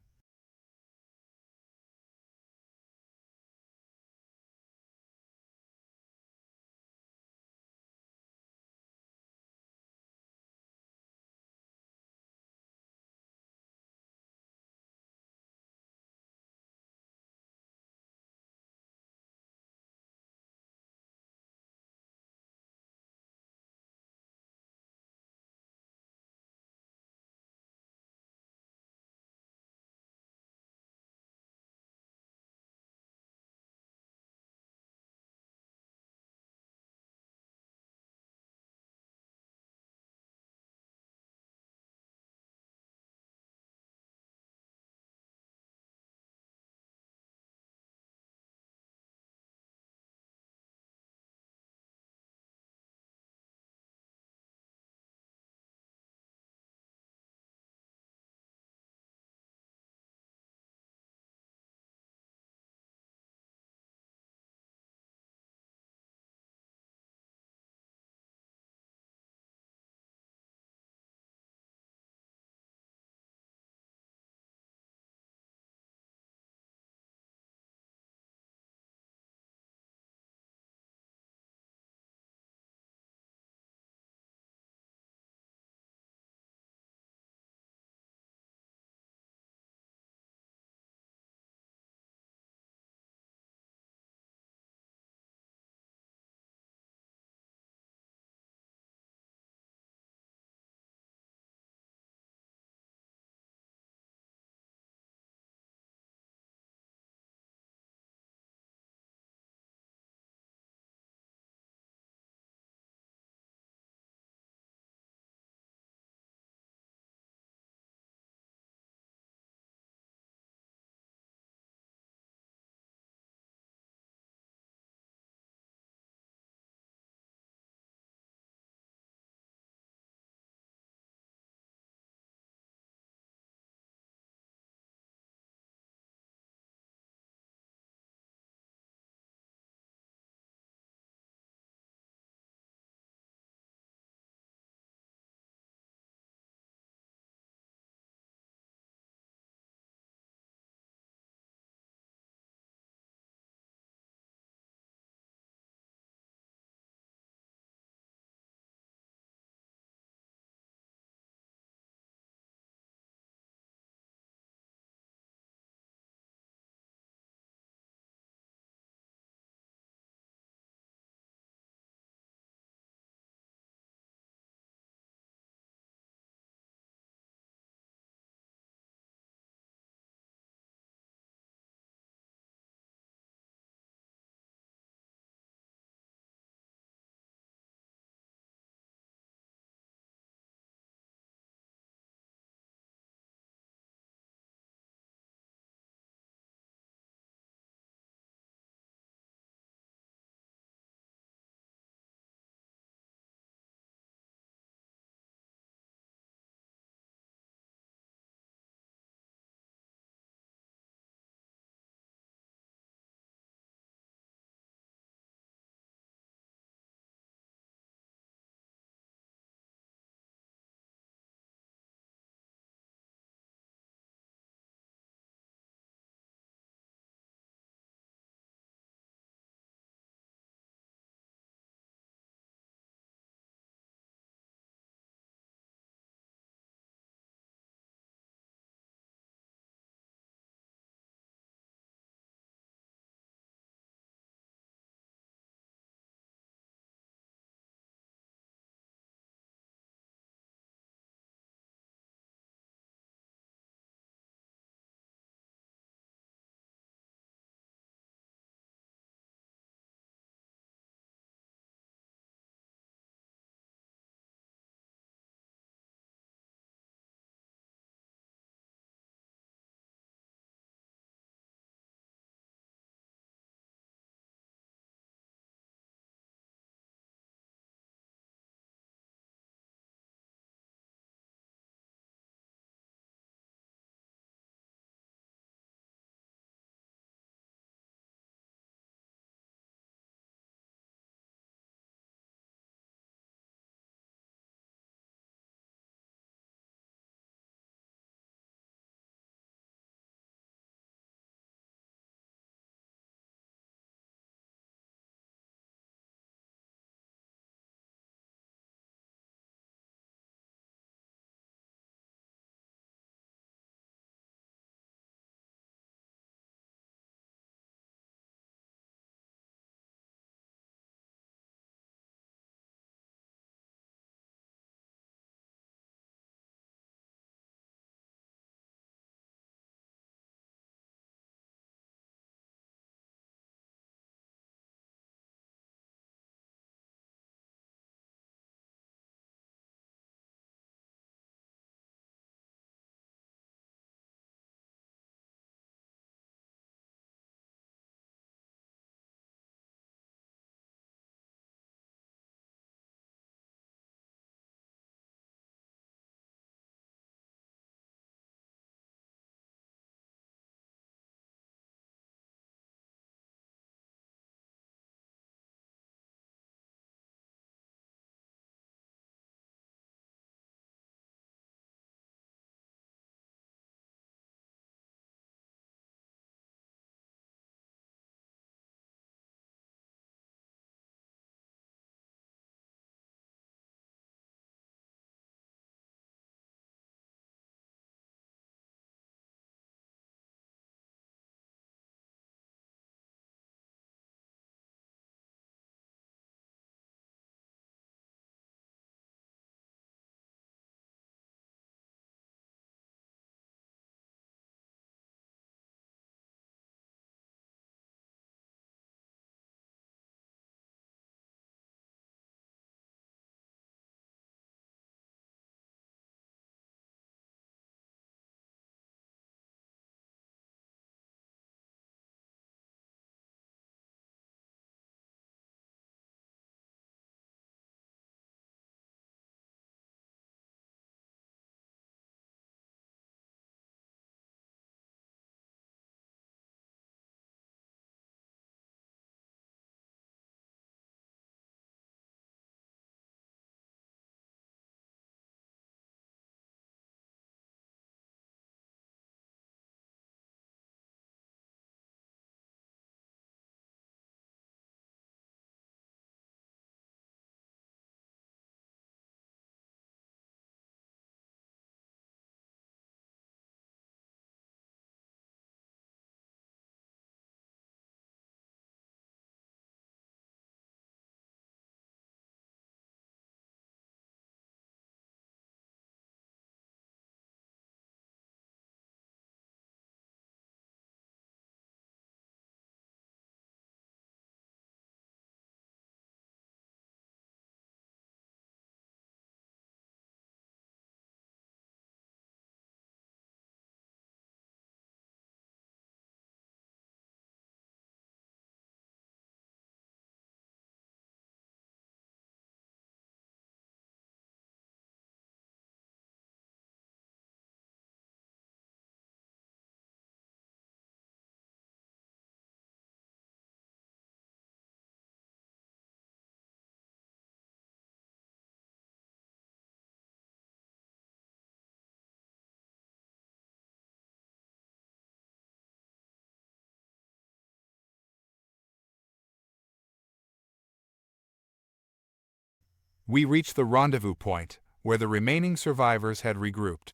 We reached the rendezvous point, where the remaining survivors had regrouped.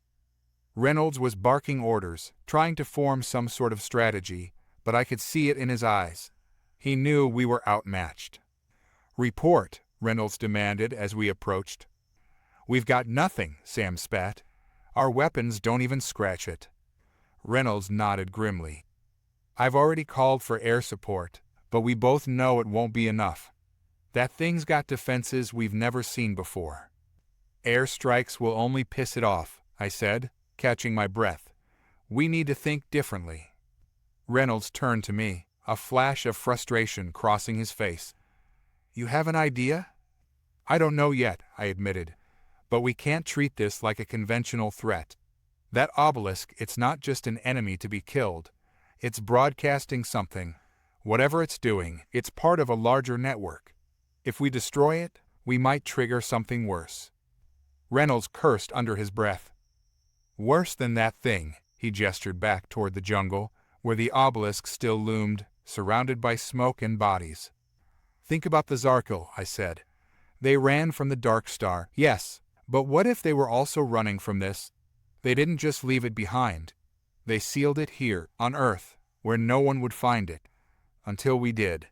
Reynolds was barking orders, trying to form some sort of strategy, but I could see it in his eyes. He knew we were outmatched. "Report," Reynolds demanded as we approached. "We've got nothing," Sam spat. "Our weapons don't even scratch it." Reynolds nodded grimly. "I've already called for air support, but we both know it won't be enough. That thing's got defenses we've never seen before." "Air strikes will only piss it off," I said, catching my breath. "We need to think differently." Reynolds turned to me, a flash of frustration crossing his face. "You have an idea?" "I don't know yet," I admitted, "but we can't treat this like a conventional threat. That obelisk, it's not just an enemy to be killed. It's broadcasting something. Whatever it's doing, it's part of a larger network. If we destroy it, we might trigger something worse." Reynolds cursed under his breath. "Worse than that thing," he gestured back toward the jungle, where the obelisk still loomed, surrounded by smoke and bodies. "Think about the Zarkil," I said. "They ran from the Dark Star, yes, but what if they were also running from this? They didn't just leave it behind. They sealed it here, on Earth, where no one would find it. Until we did."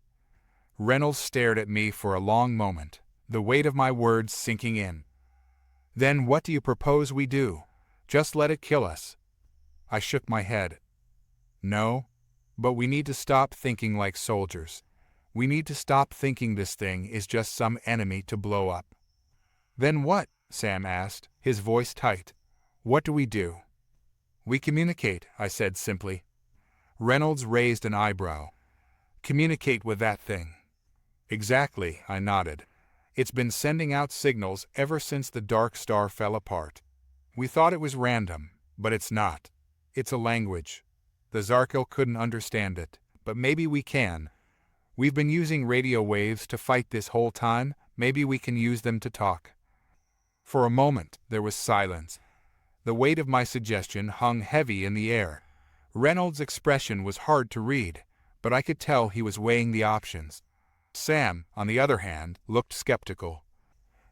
Reynolds stared at me for a long moment, the weight of my words sinking in. "Then what do you propose we do? Just let it kill us?" I shook my head. "No, but we need to stop thinking like soldiers. We need to stop thinking this thing is just some enemy to blow up." "Then what?" Sam asked, his voice tight. "What do we do?" "We communicate," I said simply. Reynolds raised an eyebrow. "Communicate with that thing." "Exactly," I nodded. "It's been sending out signals ever since the Dark Star fell apart. We thought it was random, but it's not. It's a language. The Zarkil couldn't understand it, but maybe we can. We've been using radio waves to fight this whole time, maybe we can use them to talk." For a moment, there was silence. The weight of my suggestion hung heavy in the air. Reynolds' expression was hard to read, but I could tell he was weighing the options. Sam, on the other hand, looked skeptical.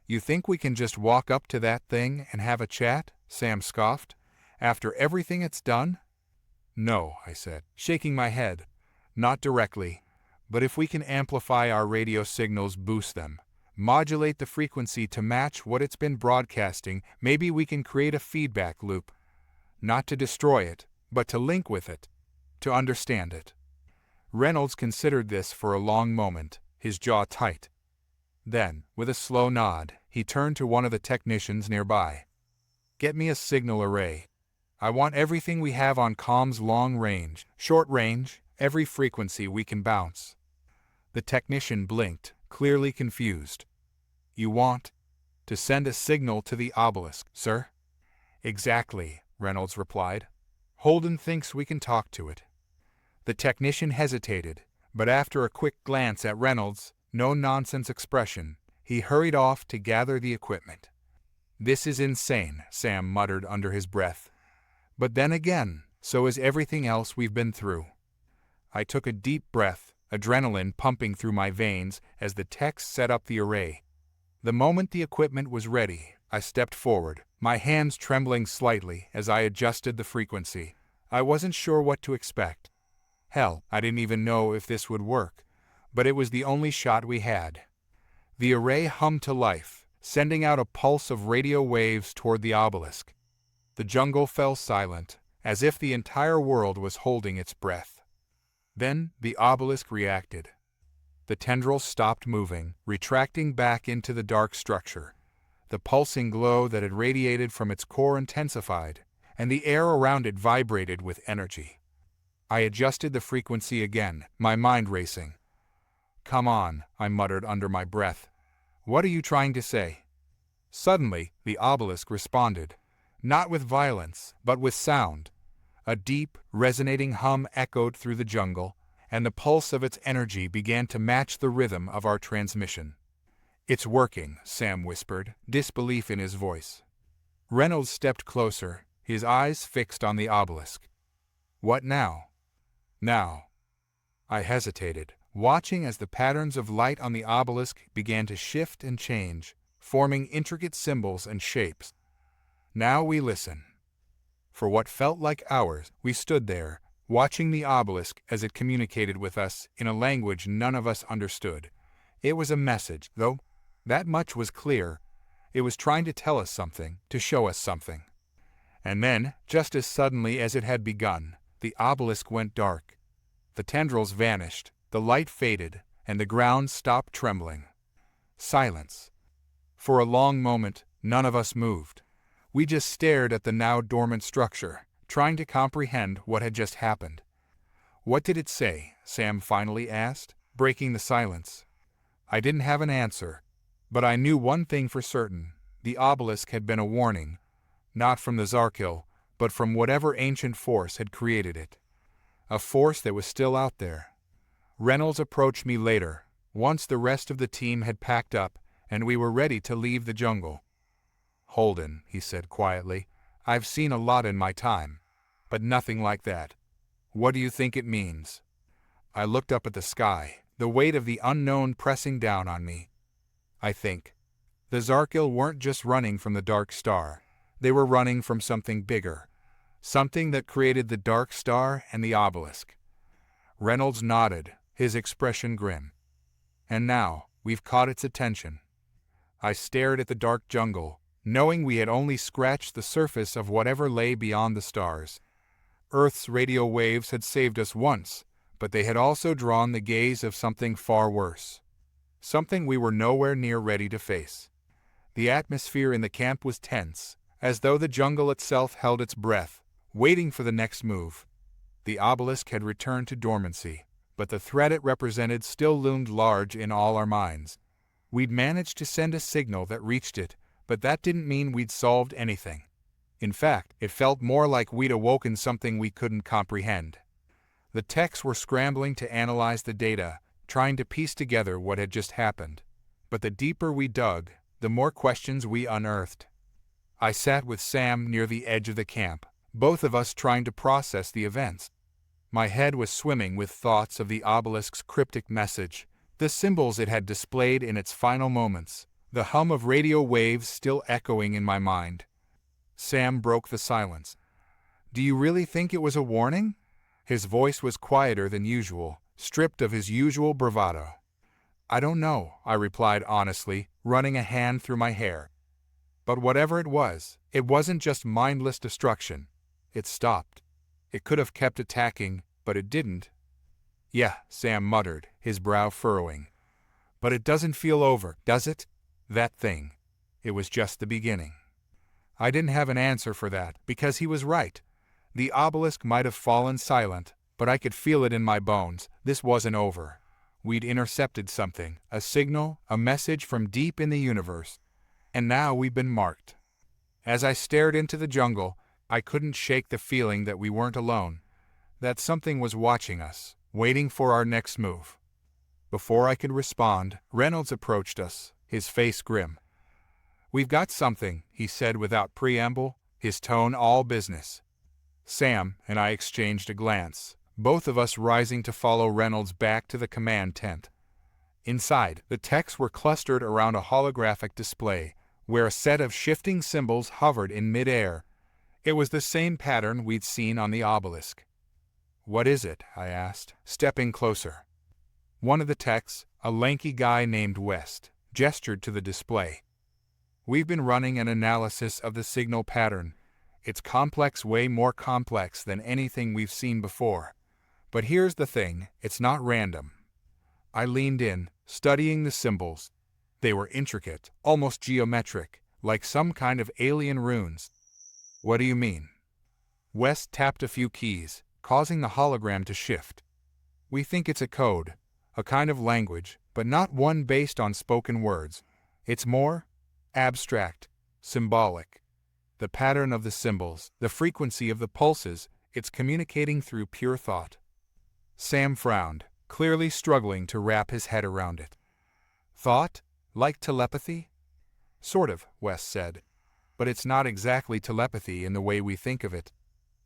"You think we can just walk up to that thing and have a chat?" Sam scoffed. "After everything it's done?" "No," I said, shaking my head. "Not directly. But if we can amplify our radio signals, boost them, modulate the frequency to match what it's been broadcasting, maybe we can create a feedback loop. Not to destroy it, but to link with it, to understand it." Reynolds considered this for a long moment, his jaw tight. Then, with a slow nod, he turned to one of the technicians nearby. "Get me a signal array. I want everything we have on comms, long range, short range, every frequency we can bounce." The technician blinked, clearly confused. "You want to send a signal to the obelisk, sir?" "Exactly," Reynolds replied. "Holden thinks we can talk to it." The technician hesitated, but after a quick glance at Reynolds' no-nonsense expression, he hurried off to gather the equipment. "This is insane," Sam muttered under his breath. "But then again, so is everything else we've been through." I took a deep breath, adrenaline pumping through my veins as the techs set up the array. The moment the equipment was ready, I stepped forward, my hands trembling slightly as I adjusted the frequency. I wasn't sure what to expect. Hell, I didn't even know if this would work, but it was the only shot we had. The array hummed to life, sending out a pulse of radio waves toward the obelisk. The jungle fell silent, as if the entire world was holding its breath. Then the obelisk reacted. The tendrils stopped moving, retracting back into the dark structure. The pulsing glow that had radiated from its core intensified, and the air around it vibrated with energy. I adjusted the frequency again, my mind racing. "Come on," I muttered under my breath. "What are you trying to say?" Suddenly, the obelisk responded, not with violence, but with sound. A deep, resonating hum echoed through the jungle, and the pulse of its energy began to match the rhythm of our transmission. "It's working," Sam whispered, disbelief in his voice. Reynolds stepped closer, his eyes fixed on the obelisk. "What now?" "Now." I hesitated, watching as the patterns of light on the obelisk began to shift and change. forming intricate symbols and shapes. Now we listen. For what felt like hours, we stood there, watching the obelisk as it communicated with us in a language none of us understood. It was a message, though. That much was clear. It was trying to tell us something, to show us something. And then, just as suddenly as it had begun, the obelisk went dark. The tendrils vanished, the light faded, and the ground stopped trembling. Silence. For a long moment, none of us moved. We just stared at the now dormant structure, trying to comprehend what had just happened. "What did it say?" Sam finally asked, breaking the silence. I didn't have an answer, but I knew one thing for certain. The obelisk had been a warning, not from the Zarkil, but from whatever ancient force had created it. A force that was still out there. Reynolds approached me later, once the rest of the team had packed up and we were ready to leave the jungle. "Holden," he said quietly, "I've seen a lot in my time, but nothing like that. What do you think it means?" I looked up at the sky, the weight of the unknown pressing down on me. I think the Zarkil weren't just running from the Dark Star. They were running from something bigger. Something that created the Dark Star and the obelisk. Reynolds nodded, his expression grim. "And now, we've caught its attention." I stared at the dark jungle, knowing we had only scratched the surface of whatever lay beyond the stars. Earth's radio waves had saved us once, but they had also drawn the gaze of something far worse. Something we were nowhere near ready to face. The atmosphere in the camp was tense, as though the jungle itself held its breath, waiting for the next move. The obelisk had returned to dormancy, but the threat it represented still loomed large in all our minds. We'd managed to send a signal that reached it, but that didn't mean we'd solved anything. In fact, it felt more like we'd awoken something we couldn't comprehend. The techs were scrambling to analyze the data, trying to piece together what had just happened. But the deeper we dug, the more questions we unearthed. I sat with Sam near the edge of the camp, both of us trying to process the events. My head was swimming with thoughts of the obelisk's cryptic message, the symbols it had displayed in its final moments, the hum of radio waves still echoing in my mind. Sam broke the silence. "Do you really think it was a warning?" His voice was quieter than usual, stripped of his usual bravado. "I don't know," I replied honestly, running a hand through my hair. "But whatever it wasn't just mindless destruction. It stopped. It could have kept attacking, but it didn't." "Yeah," Sam muttered, his brow furrowing. "But it doesn't feel over, does it? That thing. It was just the beginning." I didn't have an answer for that, because he was right. The obelisk might have fallen silent, but I could feel it in my bones. This wasn't over. We'd intercepted something, a signal, a message from deep in the universe. And now we'd been marked. As I stared into the jungle, I couldn't shake the feeling that we weren't alone, that something was watching us, waiting for our next move. Before I could respond, Reynolds approached us, his face grim. "We've got something," he said without preamble, his tone all business. Sam and I exchanged a glance, both of us rising to follow Reynolds back to the command tent. Inside, the techs were clustered around a holographic display, where a set of shifting symbols hovered in mid-air. It was the same pattern we'd seen on the obelisk. "What is it?" I asked, stepping closer. One of the techs, a lanky guy named West, gestured to the display. "We've been running an analysis of the signal pattern. It's complex, way more complex than anything we've seen before. But here's the thing, it's not random." I leaned in, studying the symbols. They were intricate, almost geometric, like some kind of alien runes. "What do you mean?" West tapped a few keys, causing the hologram to shift. "We think it's a code, a kind of language, but not one based on spoken words. It's more abstract, symbolic. The pattern of the symbols, the frequency of the pulses, it's communicating through pure thought." Sam frowned, clearly struggling to wrap his head around it. "Thought? Like telepathy?" "Sort of," Wes said. "But it's not exactly telepathy in the way we think of it.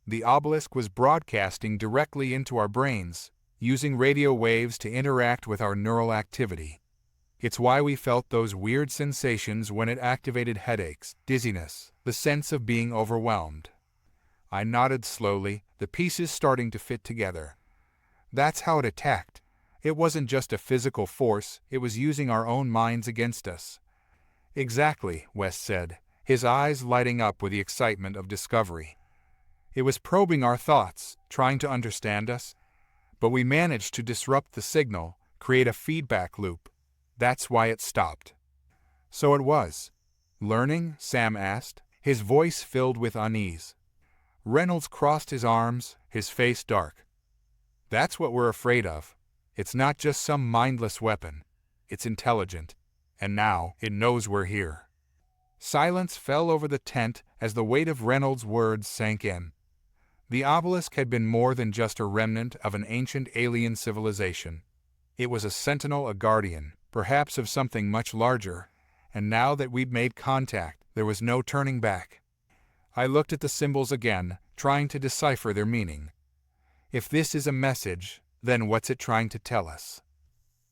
The obelisk was broadcasting directly into our brains, using radio waves to interact with our neural activity. It's why we felt those weird sensations when it activated headaches, dizziness, the sense of being overwhelmed. I nodded slowly, the pieces starting to fit together. That's how it attacked. It wasn't just a physical force, it was using our own minds against us. Exactly, West said, his eyes lighting up with the excitement of discovery. It was probing our thoughts, trying to understand us. But we managed to disrupt the signal, create a feedback loop. That's why it stopped. So it was. Learning? Sam asked, his voice filled with unease. Reynolds crossed his arms, his face dark. That's what we're afraid of. It's not just some mindless weapon. It's intelligent. And now, it knows we're here. Silence fell over the tent as the weight of Reynolds' words sank in. The obelisk had been more than just a remnant of an ancient alien civilization. It was a sentinel, a guardian, perhaps of something much larger, and now that we'd made contact, there was no turning back. I looked at the symbols again, trying to decipher their meaning. If this is a message, then what's it trying to tell us?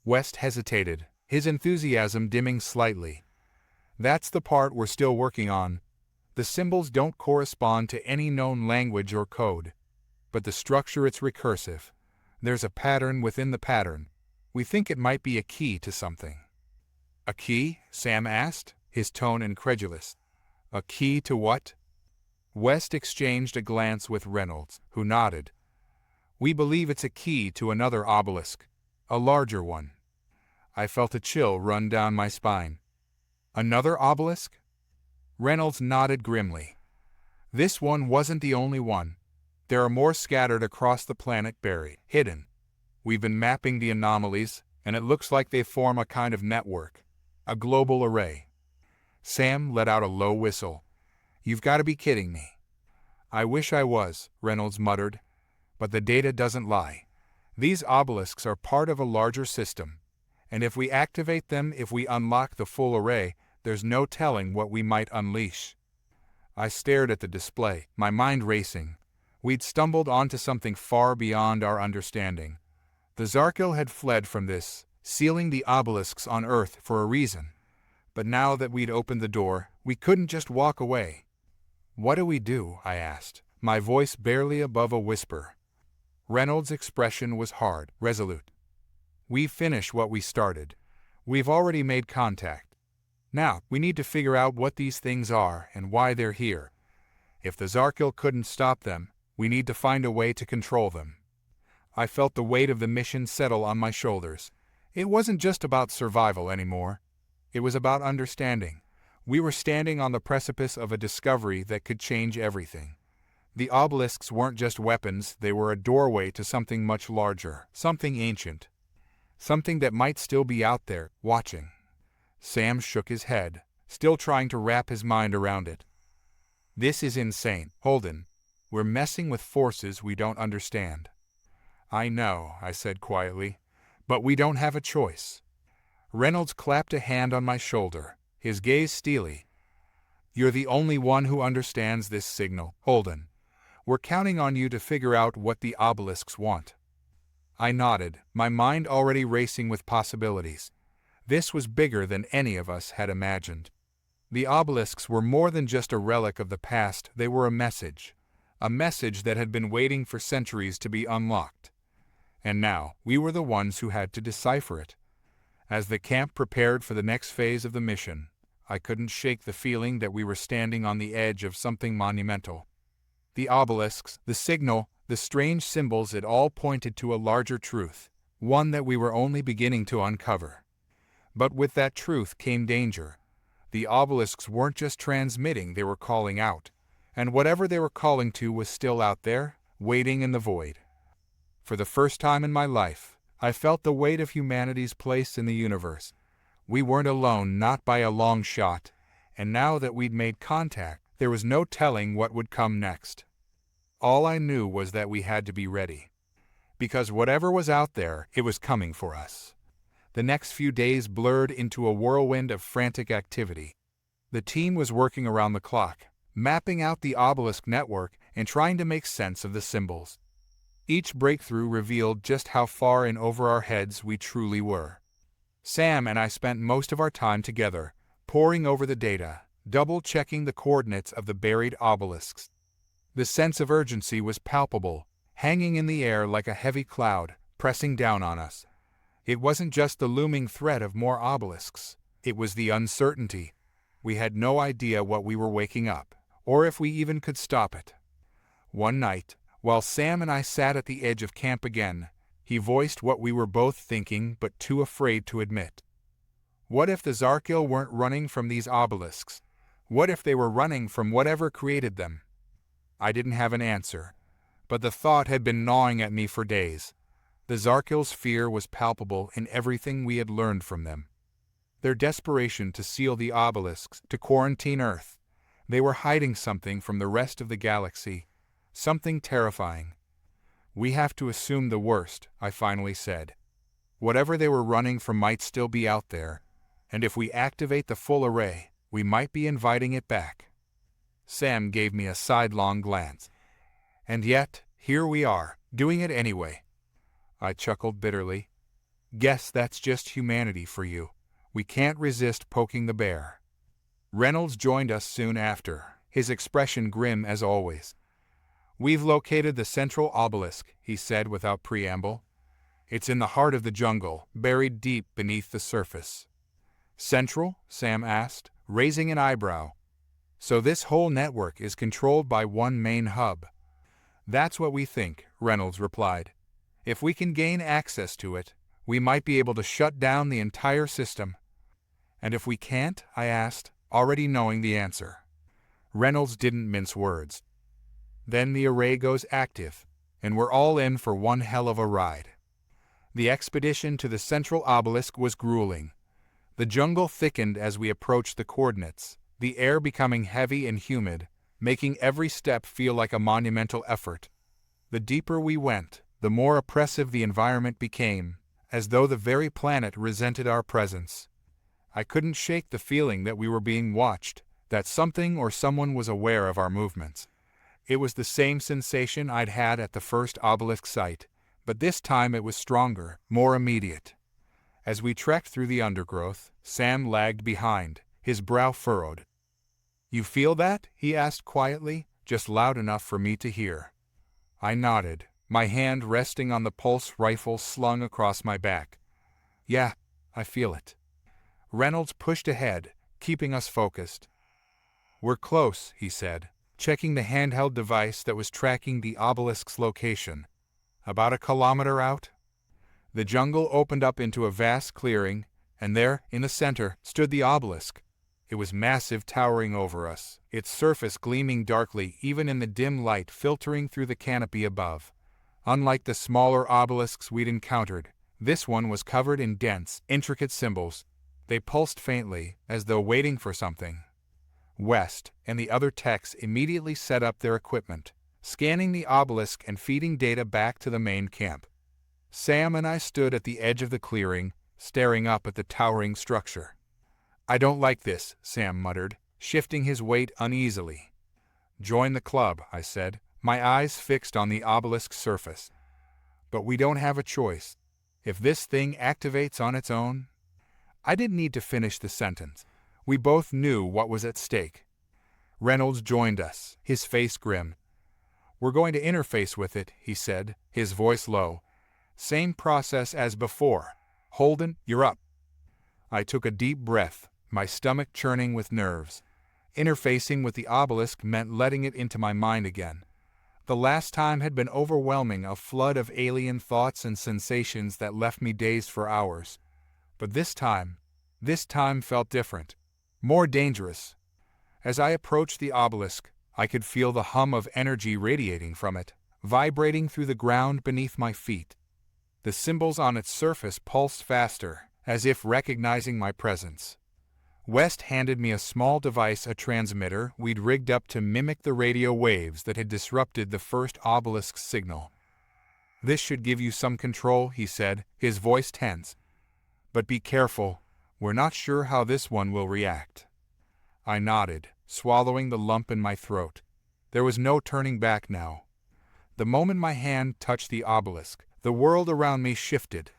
West hesitated, his enthusiasm dimming slightly. That's the part we're still working on. The symbols don't correspond to any known language or code, but the structure it's recursive. There's a pattern within the pattern. We think it might be a key to something. A key? Sam asked, his tone incredulous. A key to what? West exchanged a glance with Reynolds, who nodded. We believe it's a key to another obelisk, a larger one. I felt a chill run down my spine. Another obelisk? Reynolds nodded grimly. This one wasn't the only one. There are more scattered across the planet, buried, hidden. We've been mapping the anomalies, and it looks like they form a kind of network, a global array. Sam let out a low whistle. You've got to be kidding me. I wish I was, Reynolds muttered, but the data doesn't lie. These obelisks are part of a larger system, and if we activate them, if we unlock the full array, there's no telling what we might unleash. I stared at the display, my mind racing. We'd stumbled onto something far beyond our understanding. The Zarkil had fled from this, sealing the obelisks on Earth for a reason. But now that we'd opened the door, we couldn't just walk away. What do we do? I asked, my voice barely above a whisper. Reynolds' expression was hard, resolute. We finish what we started. We've already made contact. Now, we need to figure out what these things are and why they're here. If the Zarkil couldn't stop them, we need to find a way to control them. I felt the weight of the mission settle on my shoulders. It wasn't just about survival anymore. It was about understanding. We were standing on the precipice of a discovery that could change everything. The obelisks weren't just weapons, they were a doorway to something much larger, something ancient. Something that might still be out there, watching. Sam shook his head, still trying to wrap his mind around it. This is insane, Holden. We're messing with forces we don't understand. I know, I said quietly, but we don't have a choice. Reynolds clapped a hand on my shoulder, his gaze steely. You're the only one who understands this signal, Holden. We're counting on you to figure out what the obelisks want. I nodded, my mind already racing with possibilities. This was bigger than any of us had imagined. The obelisks were more than just a relic of the past, they were a message that had been waiting for centuries to be unlocked. And now, we were the ones who had to decipher it. As the camp prepared for the next phase of the mission, I couldn't shake the feeling that we were standing on the edge of something monumental. The obelisks, the signal, the strange symbols, it all pointed to a larger truth, one that we were only beginning to uncover. But with that truth came danger. The obelisks weren't just transmitting, they were calling out. And whatever they were calling to was still out there, waiting in the void. For the first time in my life, I felt the weight of humanity's place in the universe. We weren't alone, not by a long shot, and now that we'd made contact, there was no telling what would come next. All I knew was that we had to be ready. Because whatever was out there, it was coming for us. The next few days blurred into a whirlwind of frantic activity. The team was working around the clock, mapping out the obelisk network and trying to make sense of the symbols. Each breakthrough revealed just how far in over our heads we truly were. Sam and I spent most of our time together, poring over the data, double-checking the coordinates of the buried obelisks. The sense of urgency was palpable, hanging in the air like a heavy cloud, pressing down on us. It wasn't just the looming threat of more obelisks. It was the uncertainty. We had no idea what we were waking up, or if we even could stop it. One night, while Sam and I sat at the edge of camp again, he voiced what we were both thinking but too afraid to admit. What if the Zarkil weren't running from these obelisks? What if they were running from whatever created them? I didn't have an answer, but the thought had been gnawing at me for days. The Zarkil's fear was palpable in everything we had learned from them. Their desperation to seal the obelisks, to quarantine Earth. They were hiding something from the rest of the galaxy, something terrifying. We have to assume the worst, I finally said. Whatever they were running from might still be out there, and if we activate the full array, we might be inviting it back. Sam gave me a sidelong glance. And yet, here we are, doing it anyway. I chuckled bitterly. Guess that's just humanity for you. We can't resist poking the bear. Reynolds joined us soon after, his expression grim as always. We've located the central obelisk, he said without preamble. It's in the heart of the jungle, buried deep beneath the surface. Central? Sam asked, raising an eyebrow. So this whole network is controlled by one main hub. That's what we think, Reynolds replied. If we can gain access to it, we might be able to shut down the entire system. And if we can't? I asked, already knowing the answer. Reynolds didn't mince words. Then the array goes active, and we're all in for one hell of a ride. The expedition to the central obelisk was grueling. The jungle thickened as we approached the coordinates, the air becoming heavy and humid, making every step feel like a monumental effort. The deeper we went, the more oppressive the environment became, as though the very planet resented our presence. I couldn't shake the feeling that we were being watched, that something or someone was aware of our movements. It was the same sensation I'd had at the first obelisk site, but this time it was stronger, more immediate. As we trekked through the undergrowth, Sam lagged behind, his brow furrowed. You feel that? He asked quietly, just loud enough for me to hear. I nodded, my hand resting on the pulse rifle slung across my back. Yeah, I feel it. Reynolds pushed ahead, keeping us focused. We're close, he said, checking the handheld device that was tracking the obelisk's location. About a kilometer out? The jungle opened up into a vast clearing, and there, in the center, stood the obelisk. It was massive, towering over us, its surface gleaming darkly even in the dim light filtering through the canopy above. Unlike the smaller obelisks we'd encountered, this one was covered in dense, intricate symbols. They pulsed faintly, as though waiting for something. West and the other techs immediately set up their equipment, scanning the obelisk and feeding data back to the main camp. Sam and I stood at the edge of the clearing, staring up at the towering structure. I don't like this, Sam muttered, shifting his weight uneasily. Join the club, I said, my eyes fixed on the obelisk's surface. But we don't have a choice. If this thing activates on its own... I didn't need to finish the sentence. We both knew what was at stake. Reynolds joined us, his face grim. We're going to interface with it, he said, his voice low. Same process as before. Holden, you're up. I took a deep breath, my stomach churning with nerves. Interfacing with the obelisk meant letting it into my mind again. The last time had been overwhelming, a flood of alien thoughts and sensations that left me dazed for hours. But this time felt different, more dangerous. As I approached the obelisk, I could feel the hum of energy radiating from it, vibrating through the ground beneath my feet. The symbols on its surface pulsed faster, as if recognizing my presence. West handed me a small device, a transmitter we'd rigged up to mimic the radio waves that had disrupted the first obelisk's signal. This should give you some control, he said, his voice tense. But be careful, we're not sure how this one will react. I nodded, swallowing the lump in my throat. There was no turning back now. The moment my hand touched the obelisk, the world around me shifted.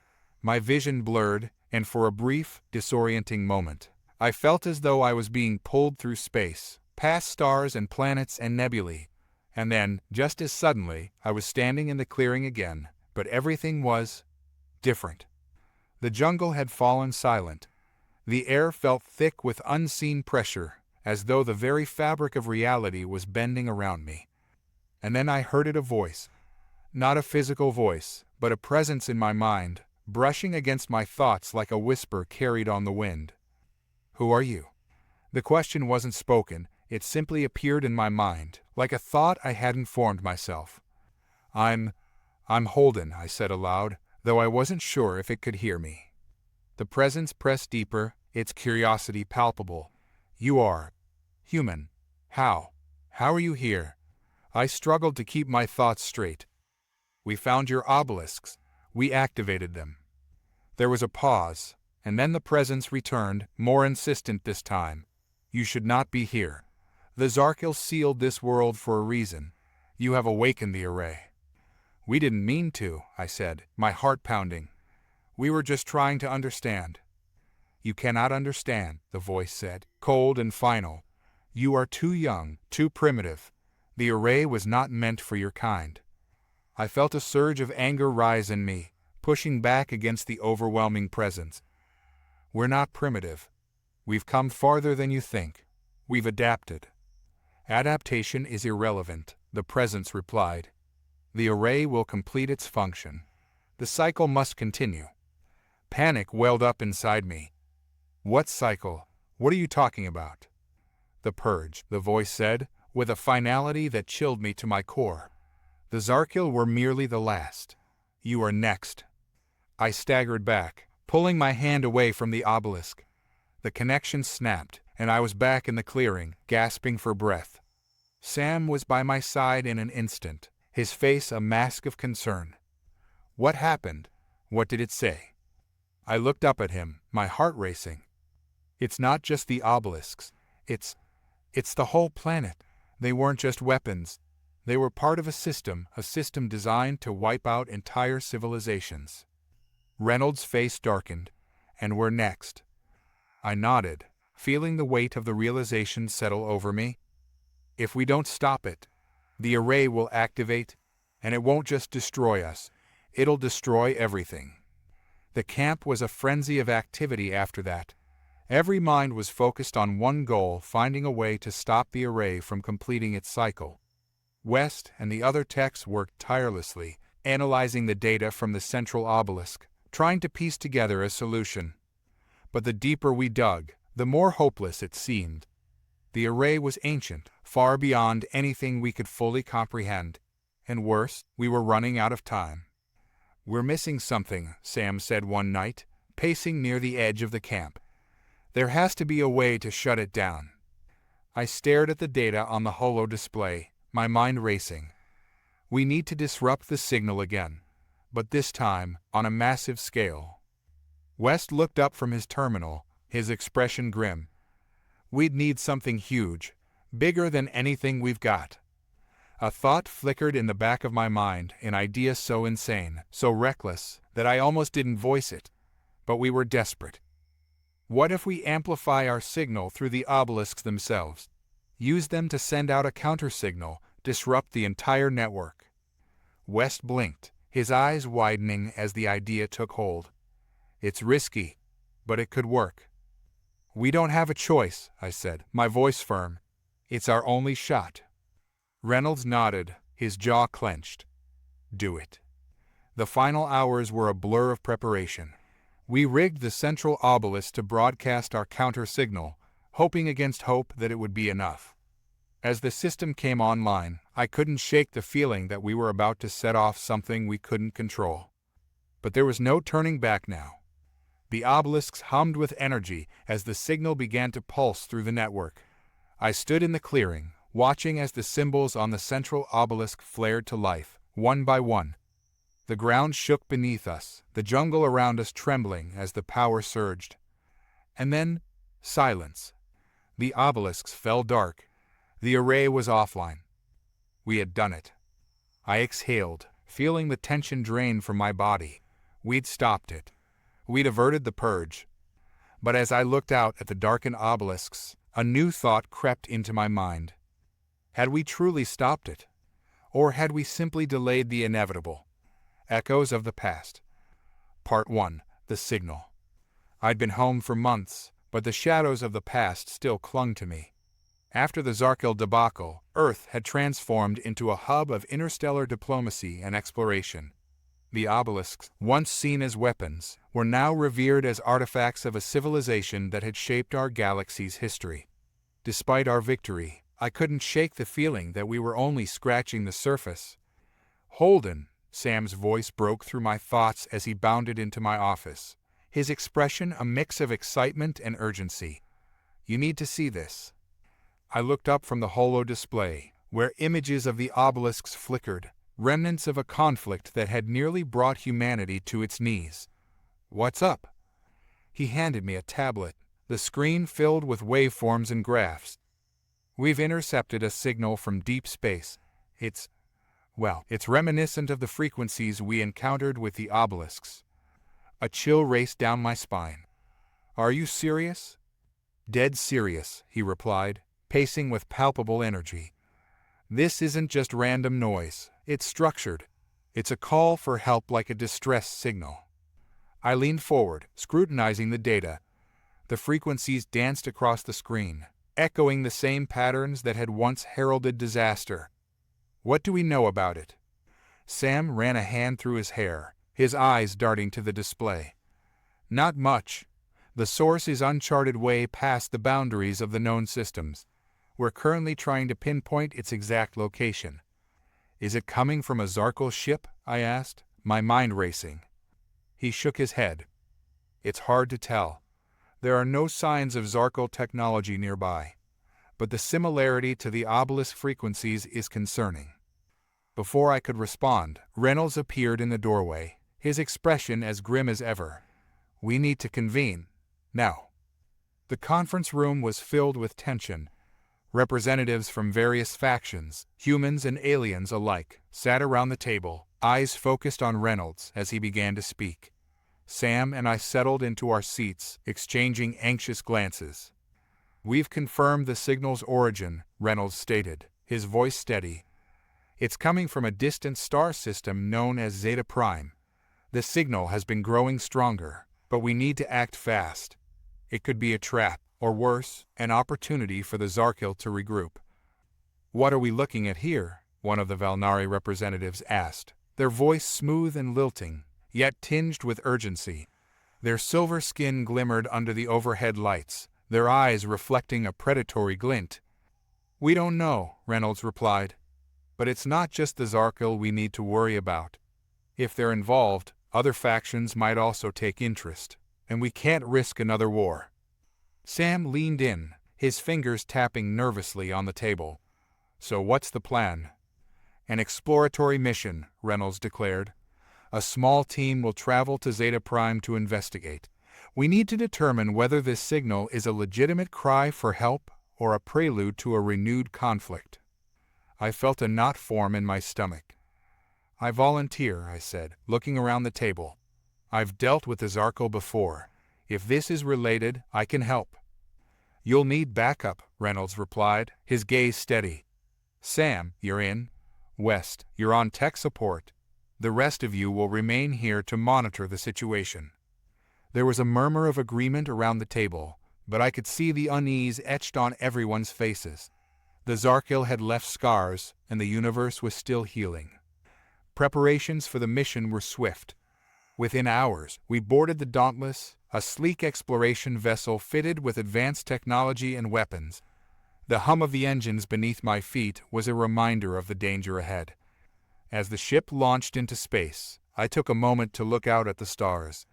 My vision blurred, and for a brief, disorienting moment, I felt as though I was being pulled through space, past stars and planets and nebulae. And then, just as suddenly, I was standing in the clearing again, but everything was different. The jungle had fallen silent. The air felt thick with unseen pressure, as though the very fabric of reality was bending around me. And then I heard a voice. Not a physical voice, but a presence in my mind, brushing against my thoughts like a whisper carried on the wind. "Who are you?" The question wasn't spoken, it simply appeared in my mind, like a thought I hadn't formed myself. I'm Holden," I said aloud, though I wasn't sure if it could hear me. The presence pressed deeper, its curiosity palpable. "You are human. How are you here?" I struggled to keep my thoughts straight. "We found your obelisks. We activated them." There was a pause, and then the presence returned, more insistent this time. "You should not be here. The Zarkil sealed this world for a reason. You have awakened the array." "We didn't mean to," I said, my heart pounding. "We were just trying to understand." "You cannot understand," the voice said, cold and final. "You are too young, too primitive. The array was not meant for your kind." I felt a surge of anger rise in me, pushing back against the overwhelming presence. "We're not primitive. We've come farther than you think. We've adapted." "Adaptation is irrelevant," the presence replied. "The array will complete its function. The cycle must continue." Panic welled up inside me. "What cycle? What are you talking about?" "The purge," the voice said, with a finality that chilled me to my core. "The Zarkil were merely the last. You are next." I staggered back, pulling my hand away from the obelisk. The connection snapped, and I was back in the clearing, gasping for breath. Sam was by my side in an instant, his face a mask of concern. "What happened? What did it say?" I looked up at him, my heart racing. "It's not just the obelisks. It's the whole planet. They weren't just weapons. They were part of a system designed to wipe out entire civilizations." Reynolds' face darkened. "And we're next." I nodded, feeling the weight of the realization settle over me. "If we don't stop it, the array will activate, and it won't just destroy us, it'll destroy everything." The camp was a frenzy of activity after that. Every mind was focused on one goal, finding a way to stop the array from completing its cycle. West and the other techs worked tirelessly, analyzing the data from the central obelisk, trying to piece together a solution. But the deeper we dug, the more hopeless it seemed. The array was ancient, far beyond anything we could fully comprehend. And worse, we were running out of time. "We're missing something," Sam said one night, pacing near the edge of the camp. "There has to be a way to shut it down." I stared at the data on the holo display, my mind racing. "We need to disrupt the signal again, but this time on a massive scale." West looked up from his terminal, his expression grim. "We'd need something huge, bigger than anything we've got." A thought flickered in the back of my mind, an idea so insane, so reckless, that I almost didn't voice it. But we were desperate. "What if we amplify our signal through the obelisks themselves? Use them to send out a counter-signal, disrupt the entire network?" West blinked, his eyes widening as the idea took hold. "It's risky, but it could work." "We don't have a choice," I said, my voice firm. "It's our only shot." Reynolds nodded, his jaw clenched. "Do it." The final hours were a blur of preparation. We rigged the central obelisk to broadcast our counter-signal, hoping against hope that it would be enough. As the system came online, I couldn't shake the feeling that we were about to set off something we couldn't control. But there was no turning back now. The obelisks hummed with energy as the signal began to pulse through the network. I stood in the clearing, watching as the symbols on the central obelisk flared to life, one by one. The ground shook beneath us, the jungle around us trembling as the power surged. And then, silence. The obelisks fell dark. The array was offline. We had done it. I exhaled, feeling the tension drain from my body. We'd stopped it. We'd averted the purge. But as I looked out at the darkened obelisks, a new thought crept into my mind. Had we truly stopped it? Or had we simply delayed the inevitable? Echoes of the Past. Part 1. The Signal. I'd been home for months, but the shadows of the past still clung to me. After the Zarkil debacle, Earth had transformed into a hub of interstellar diplomacy and exploration. The obelisks, once seen as weapons, were now revered as artifacts of a civilization that had shaped our galaxy's history. Despite our victory, I couldn't shake the feeling that we were only scratching the surface. "Holden," Sam's voice broke through my thoughts as he bounded into my office, his expression a mix of excitement and urgency. "You need to see this." I looked up from the holo display, where images of the obelisks flickered, remnants of a conflict that had nearly brought humanity to its knees. "What's up?" He handed me a tablet, the screen filled with waveforms and graphs. "We've intercepted a signal from deep space. It's reminiscent of the frequencies we encountered with the obelisks." A chill raced down my spine. "Are you serious?" "Dead serious," he replied, pacing with palpable energy. "This isn't just random noise. It's structured. It's a call for help like a distress signal." I leaned forward, scrutinizing the data. The frequencies danced across the screen, echoing the same patterns that had once heralded disaster. "What do we know about it?" Sam ran a hand through his hair, his eyes darting to the display. "Not much. The source is uncharted way past the boundaries of the known systems. We're currently trying to pinpoint its exact location." "Is it coming from a Zarkil ship?" I asked, my mind racing. He shook his head. "It's hard to tell. There are no signs of Zarkil technology nearby, but the similarity to the obelisk frequencies is concerning." Before I could respond, Reynolds appeared in the doorway, his expression as grim as ever. "We need to convene. Now." The conference room was filled with tension. Representatives from various factions, humans and aliens alike, sat around the table, eyes focused on Reynolds as he began to speak. Sam and I settled into our seats, exchanging anxious glances. "We've confirmed the signal's origin," Reynolds stated, his voice steady. "It's coming from a distant star system known as Zeta Prime. The signal has been growing stronger, but we need to act fast. It could be a trap, or worse, an opportunity for the Zarkil to regroup." "What are we looking at here?" one of the Valnari representatives asked, their voice smooth and lilting, yet tinged with urgency. Their silver skin glimmered under the overhead lights, their eyes reflecting a predatory glint. "We don't know," Reynolds replied. "But it's not just the Zarkil we need to worry about. If they're involved, other factions might also take interest, and we can't risk another war." Sam leaned in, his fingers tapping nervously on the table. "So what's the plan?" "An exploratory mission," Reynolds declared. "A small team will travel to Zeta Prime to investigate. We need to determine whether this signal is a legitimate cry for help or a prelude to a renewed conflict." I felt a knot form in my stomach. "I volunteer," I said, looking around the table. "I've dealt with the Zarkil before. If this is related, I can help." "You'll need backup," Reynolds replied, his gaze steady. "Sam, you're in. West, you're on tech support. The rest of you will remain here to monitor the situation." There was a murmur of agreement around the table, but I could see the unease etched on everyone's faces. The Zarkil had left scars, and the universe was still healing. Preparations for the mission were swift. Within hours, we boarded the Dauntless, a sleek exploration vessel fitted with advanced technology and weapons. The hum of the engines beneath my feet was a reminder of the danger ahead. As the ship launched into space, I took a moment to look out at the stars.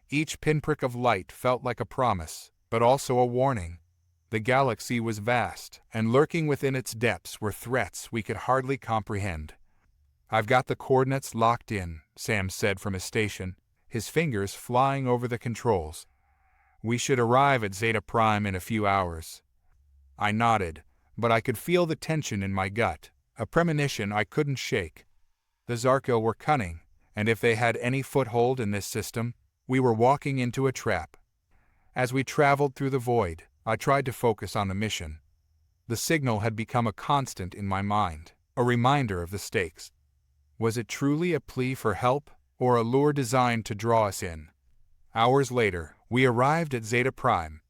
Each pinprick of light felt like a promise, but also a warning. The galaxy was vast, and lurking within its depths were threats we could hardly comprehend. "I've got the coordinates locked in," Sam said from his station, his fingers flying over the controls. "We should arrive at Zeta Prime in a few hours." I nodded, but I could feel the tension in my gut, a premonition I couldn't shake. The Zarkil were cunning, and if they had any foothold in this system, We were walking into a trap. As we traveled through the void, I tried to focus on the mission. The signal had become a constant in my mind, a reminder of the stakes. Was it truly a plea for help, or a lure designed to draw us in? Hours later, we arrived at Zeta Prime.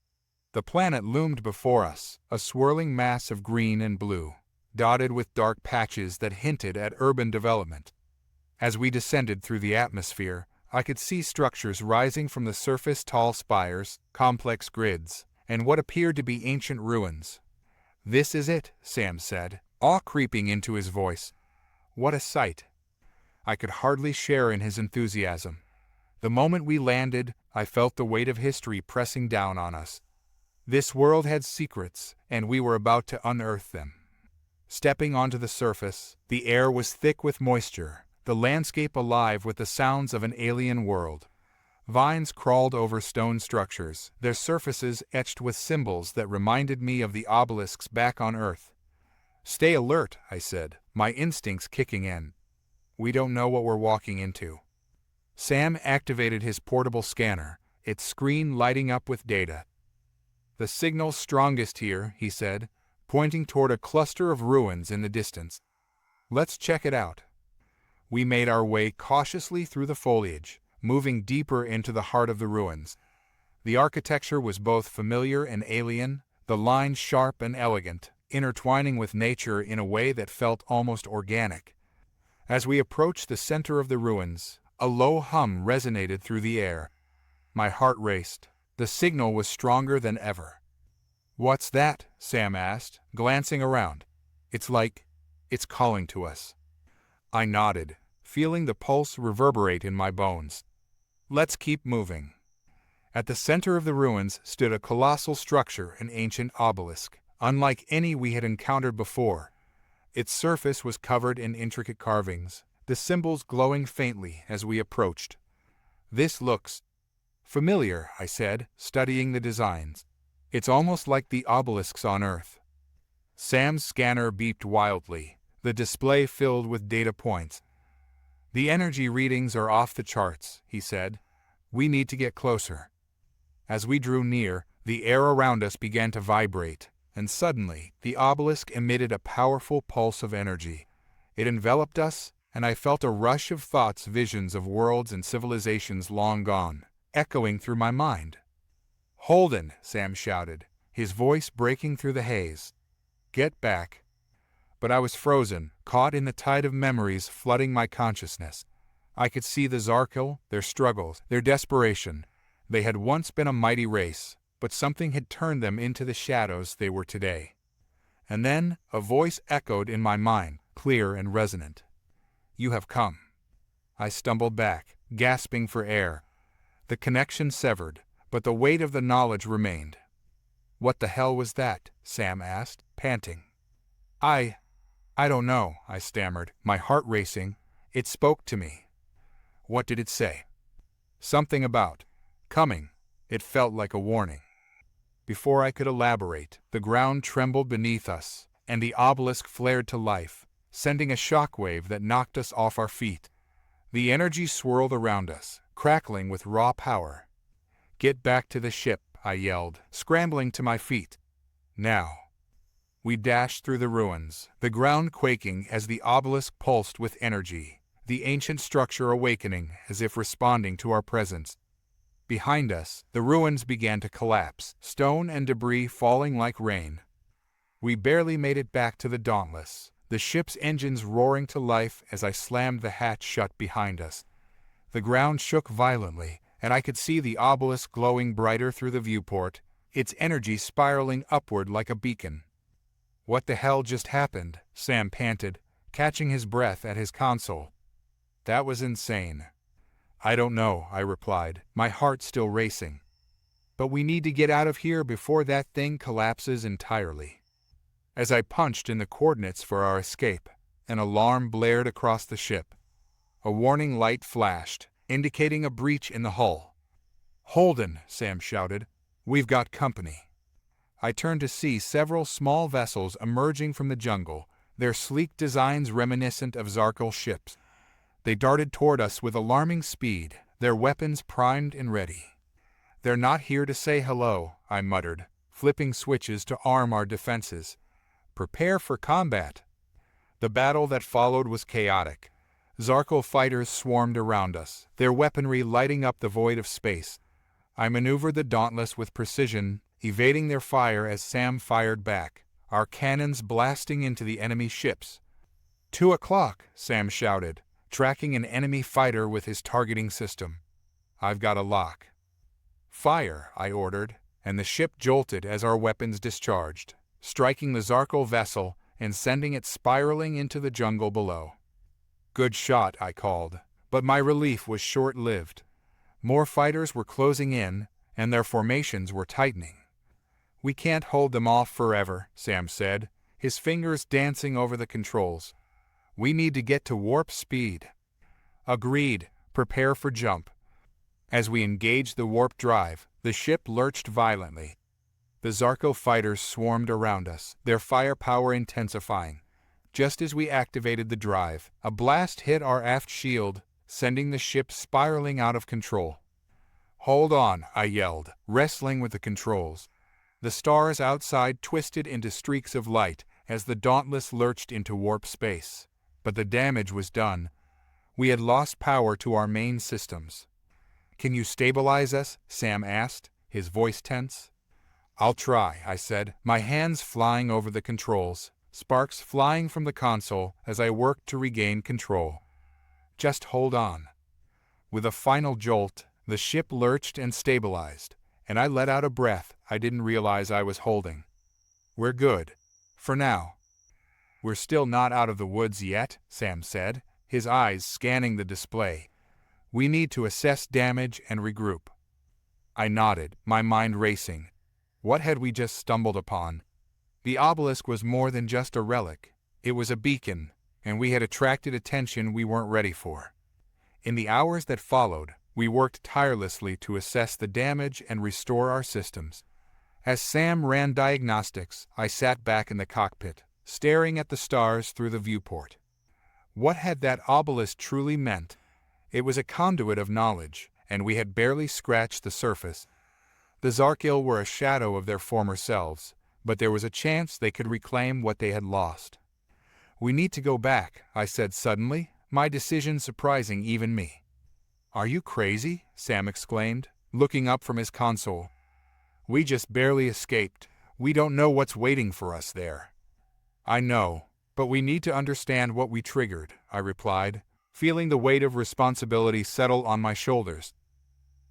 The planet loomed before us, a swirling mass of green and blue, dotted with dark patches that hinted at urban development. As we descended through the atmosphere, I could see structures rising from the surface, tall spires, complex grids, and what appeared to be ancient ruins. "This is it," Sam said, awe creeping into his voice. What a sight! I could hardly share in his enthusiasm. The moment we landed, I felt the weight of history pressing down on us. This world had secrets, and we were about to unearth them. Stepping onto the surface, the air was thick with moisture, the landscape alive with the sounds of an alien world. Vines crawled over stone structures, their surfaces etched with symbols that reminded me of the obelisks back on Earth. "Stay alert," I said, my instincts kicking in. We don't know what we're walking into. Sam activated his portable scanner, its screen lighting up with data. "The signal's strongest here," he said, pointing toward a cluster of ruins in the distance. "Let's check it out." We made our way cautiously through the foliage, moving deeper into the heart of the ruins. The architecture was both familiar and alien, the lines sharp and elegant, intertwining with nature in a way that felt almost organic. As we approached the center of the ruins, a low hum resonated through the air. My heart raced. The signal was stronger than ever. "What's that?" Sam asked, glancing around. It's calling to us." I nodded, feeling the pulse reverberate in my bones. "Let's keep moving." At the center of the ruins stood a colossal structure, an ancient obelisk, unlike any we had encountered before. Its surface was covered in intricate carvings, the symbols glowing faintly as we approached. "This looks familiar," I said, studying the designs. "It's almost like the obelisks on Earth." Sam's scanner beeped wildly, the display filled with data points. "The energy readings are off the charts," he said. "We need to get closer." As we drew near, the air around us began to vibrate, and suddenly the obelisk emitted a powerful pulse of energy. It enveloped us, and I felt a rush of thoughts, visions of worlds and civilizations long gone, echoing through my mind. "Holden!" Sam shouted, his voice breaking through the haze. "Get back!" But I was frozen, caught in the tide of memories flooding my consciousness. I could see the Zarkil, their struggles, their desperation. They had once been a mighty race, but something had turned them into the shadows they were today. And then a voice echoed in my mind, clear and resonant. "You have come." I stumbled back, gasping for air. The connection severed, but the weight of the knowledge remained. "What the hell was that?" Sam asked, panting. I don't know," I stammered, my heart racing. "It spoke to me." "What did it say?" "Something about coming." It felt like a warning. Before I could elaborate, the ground trembled beneath us, and the obelisk flared to life, sending a shockwave that knocked us off our feet. The energy swirled around us, crackling with raw power. "Get back to the ship," I yelled, scrambling to my feet. "Now." We dashed through the ruins, the ground quaking as the obelisk pulsed with energy, the ancient structure awakening as if responding to our presence. Behind us, the ruins began to collapse, stone and debris falling like rain. We barely made it back to the Dauntless, the ship's engines roaring to life as I slammed the hatch shut behind us. The ground shook violently, and I could see the obelisk glowing brighter through the viewport, its energy spiraling upward like a beacon. "What the hell just happened?" Sam panted, catching his breath at his console. "That was insane." "I don't know," I replied, my heart still racing. "But we need to get out of here before that thing collapses entirely." As I punched in the coordinates for our escape, an alarm blared across the ship. A warning light flashed, indicating a breach in the hull. "Holden!" Sam shouted. "We've got company." I turned to see several small vessels emerging from the jungle, their sleek designs reminiscent of Zarkil ships. They darted toward us with alarming speed, their weapons primed and ready. "They're not here to say hello," I muttered, flipping switches to arm our defenses. "Prepare for combat." The battle that followed was chaotic. Zarkal fighters swarmed around us, their weaponry lighting up the void of space. I maneuvered the Dauntless with precision, evading their fire as Sam fired back, our cannons blasting into the enemy ships. "2 o'clock," Sam shouted, tracking an enemy fighter with his targeting system. "I've got a lock." "Fire," I ordered, and the ship jolted as our weapons discharged, striking the Zarkal vessel and sending it spiraling into the jungle below. "Good shot," I called, but my relief was short-lived. More fighters were closing in, and their formations were tightening. "We can't hold them off forever," Sam said, his fingers dancing over the controls. "We need to get to warp speed." "Agreed. Prepare for jump." As we engaged the warp drive, the ship lurched violently. The Zarko fighters swarmed around us, their firepower intensifying. Just as we activated the drive, a blast hit our aft shield, sending the ship spiraling out of control. "Hold on," I yelled, wrestling with the controls. The stars outside twisted into streaks of light as the Dauntless lurched into warp space. But the damage was done. We had lost power to our main systems. "Can you stabilize us?" Sam asked, his voice tense. "I'll try," I said, my hands flying over the controls, sparks flying from the console as I worked to regain control. "Just hold on." With a final jolt, the ship lurched and stabilized, and I let out a breath I didn't realize I was holding. "We're good. For now." "We're still not out of the woods yet," Sam said, his eyes scanning the display. "We need to assess damage and regroup." I nodded, my mind racing. What had we just stumbled upon? The obelisk was more than just a relic. It was a beacon, and we had attracted attention we weren't ready for. In the hours that followed, we worked tirelessly to assess the damage and restore our systems. As Sam ran diagnostics, I sat back in the cockpit, staring at the stars through the viewport. What had that obelisk truly meant? It was a conduit of knowledge, and we had barely scratched the surface. The Zarkil were a shadow of their former selves, but there was a chance they could reclaim what they had lost. "We need to go back," I said suddenly, my decision surprising even me. "Are you crazy?" Sam exclaimed, looking up from his console. "We just barely escaped. We don't know what's waiting for us there." "I know, but we need to understand what we triggered," I replied, feeling the weight of responsibility settle on my shoulders.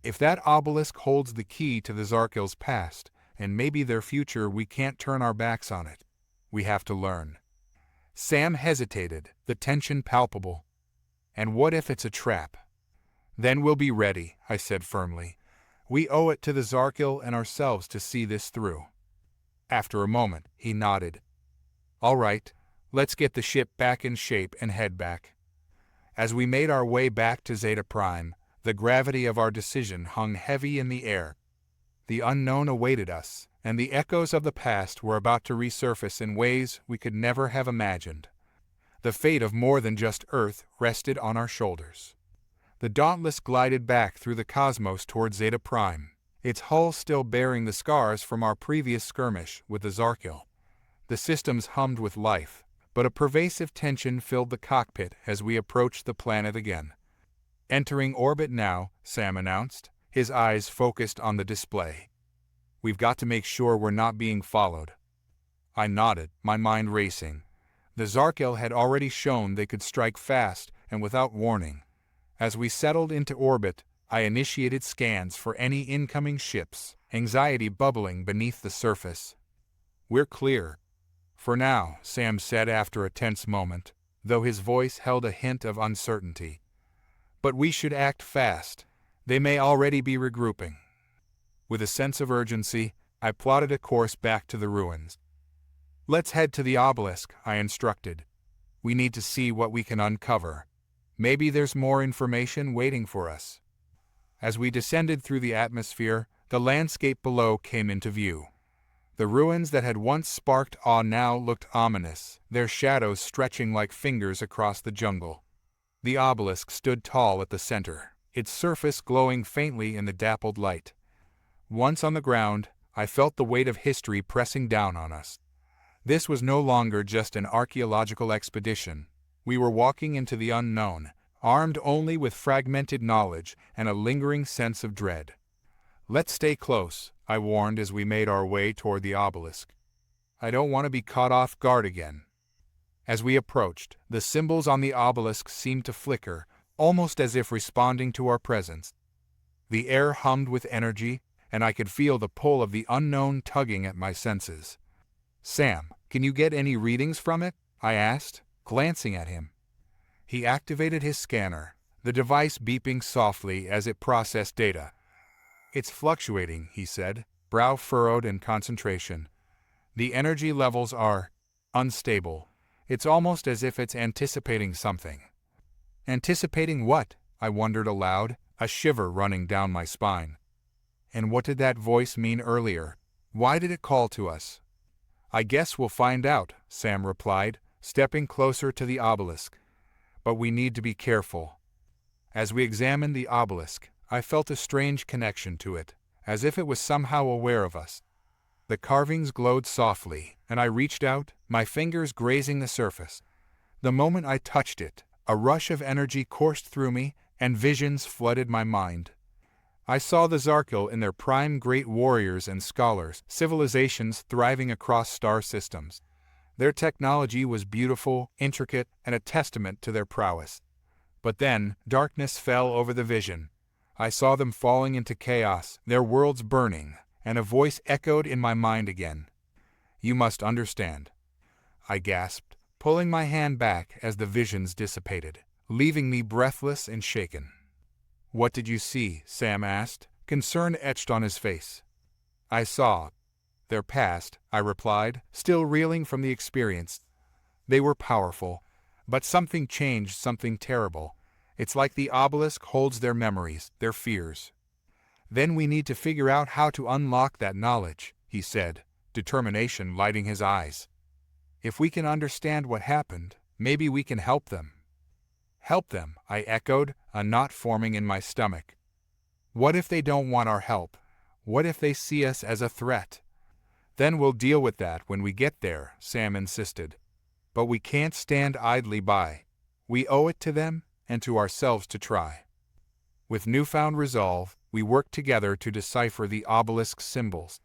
"If that obelisk holds the key to the Zarkil's past, and maybe their future, we can't turn our backs on it. We have to learn." Sam hesitated, the tension palpable. "And what if it's a trap?" "Then we'll be ready," I said firmly. "We owe it to the Zarkil and ourselves to see this through." After a moment, he nodded. "All right, let's get the ship back in shape and head back." As we made our way back to Zeta Prime, the gravity of our decision hung heavy in the air. The unknown awaited us, and the echoes of the past were about to resurface in ways we could never have imagined. The fate of more than just Earth rested on our shoulders. The Dauntless glided back through the cosmos toward Zeta Prime, its hull still bearing the scars from our previous skirmish with the Zarkil. The systems hummed with life, but a pervasive tension filled the cockpit as we approached the planet again. "Entering orbit now," Sam announced, his eyes focused on the display. "We've got to make sure we're not being followed." I nodded, my mind racing. The Zarkil had already shown they could strike fast and without warning. As we settled into orbit, I initiated scans for any incoming ships, anxiety bubbling beneath the surface. "We're clear." "For now," Sam said after a tense moment, though his voice held a hint of uncertainty. "But we should act fast. They may already be regrouping." With a sense of urgency, I plotted a course back to the ruins. "Let's head to the obelisk," I instructed. "We need to see what we can uncover. Maybe there's more information waiting for us." As we descended through the atmosphere, the landscape below came into view. The ruins that had once sparked awe now looked ominous, their shadows stretching like fingers across the jungle. The obelisk stood tall at the center, its surface glowing faintly in the dappled light. Once on the ground, I felt the weight of history pressing down on us. This was no longer just an archaeological expedition. We were walking into the unknown, armed only with fragmented knowledge and a lingering sense of dread. "Let's stay close," I warned as we made our way toward the obelisk. "I don't want to be caught off guard again." As we approached, the symbols on the obelisk seemed to flicker, almost as if responding to our presence. The air hummed with energy, and I could feel the pull of the unknown tugging at my senses. "Sam, can you get any readings from it?" I asked, glancing at him. He activated his scanner, the device beeping softly as it processed data. "It's fluctuating," he said, brow furrowed in concentration. "The energy levels are unstable. It's almost as if it's anticipating something." Anticipating what? I wondered aloud, a shiver running down my spine. And what did that voice mean earlier? Why did it call to us? "I guess we'll find out," Sam replied, stepping closer to the obelisk. "But we need to be careful." As we examined the obelisk, I felt a strange connection to it, as if it was somehow aware of us. The carvings glowed softly, and I reached out, my fingers grazing the surface. The moment I touched it, a rush of energy coursed through me, and visions flooded my mind. I saw the Zarkil in their prime, great warriors and scholars, civilizations thriving across star systems. Their technology was beautiful, intricate, and a testament to their prowess. But then, darkness fell over the vision. I saw them falling into chaos, their worlds burning, and a voice echoed in my mind again. "You must understand," I gasped, pulling my hand back as the visions dissipated, leaving me breathless and shaken. "What did you see?" Sam asked, concern etched on his face. "I saw their past," I replied, still reeling from the experience. "They were powerful, but something changed, something terrible. It's like the obelisk holds their memories, their fears." "Then we need to figure out how to unlock that knowledge," he said, determination lighting his eyes. "If we can understand what happened, maybe we can help them." "Help them," I echoed, a knot forming in my stomach. "What if they don't want our help? What if they see us as a threat?" "Then we'll deal with that when we get there," Sam insisted. "But we can't stand idly by. We owe it to them and to ourselves to try." With newfound resolve, we worked together to decipher the obelisk's symbols.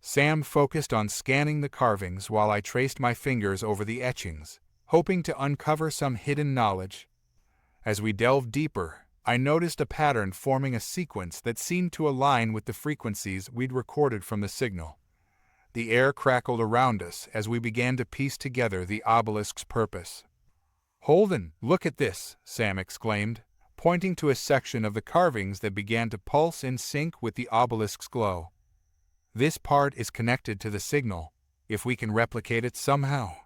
Sam focused on scanning the carvings while I traced my fingers over the etchings, hoping to uncover some hidden knowledge. As we delved deeper, I noticed a pattern forming a sequence that seemed to align with the frequencies we'd recorded from the signal. The air crackled around us as we began to piece together the obelisk's purpose. "Holden, look at this," Sam exclaimed, pointing to a section of the carvings that began to pulse in sync with the obelisk's glow. "This part is connected to the signal. If we can replicate it somehow,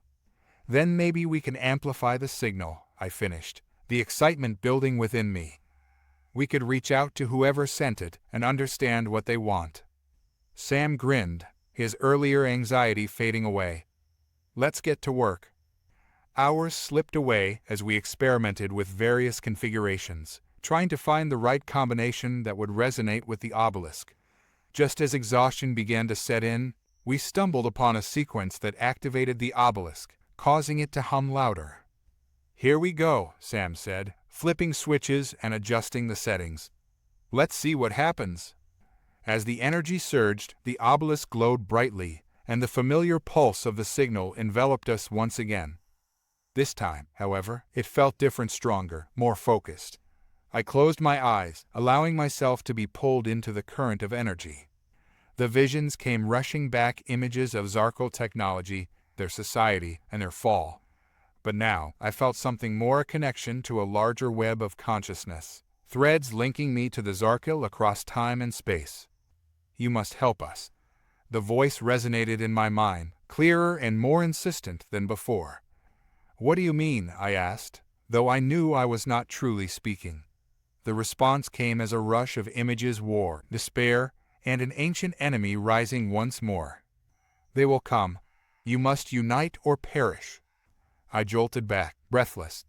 then maybe we can amplify the signal," I finished, the excitement building within me. "We could reach out to whoever sent it and understand what they want." Sam grinned, his earlier anxiety fading away. "Let's get to work." Hours slipped away as we experimented with various configurations, trying to find the right combination that would resonate with the obelisk. Just as exhaustion began to set in, we stumbled upon a sequence that activated the obelisk, causing it to hum louder. "Here we go," Sam said, flipping switches and adjusting the settings. "Let's see what happens." As the energy surged, the obelisk glowed brightly, and the familiar pulse of the signal enveloped us once again. This time, however, it felt different, stronger, more focused. I closed my eyes, allowing myself to be pulled into the current of energy. The visions came rushing back, images of Zarkil technology, their society, and their fall. But now, I felt something more, a connection to a larger web of consciousness, threads linking me to the Zarkil across time and space. "You must help us." The voice resonated in my mind, clearer and more insistent than before. "What do you mean?" I asked, though I knew I was not truly speaking. The response came as a rush of images: war, despair, and an ancient enemy rising once more. "They will come. You must unite or perish." I jolted back, breathless.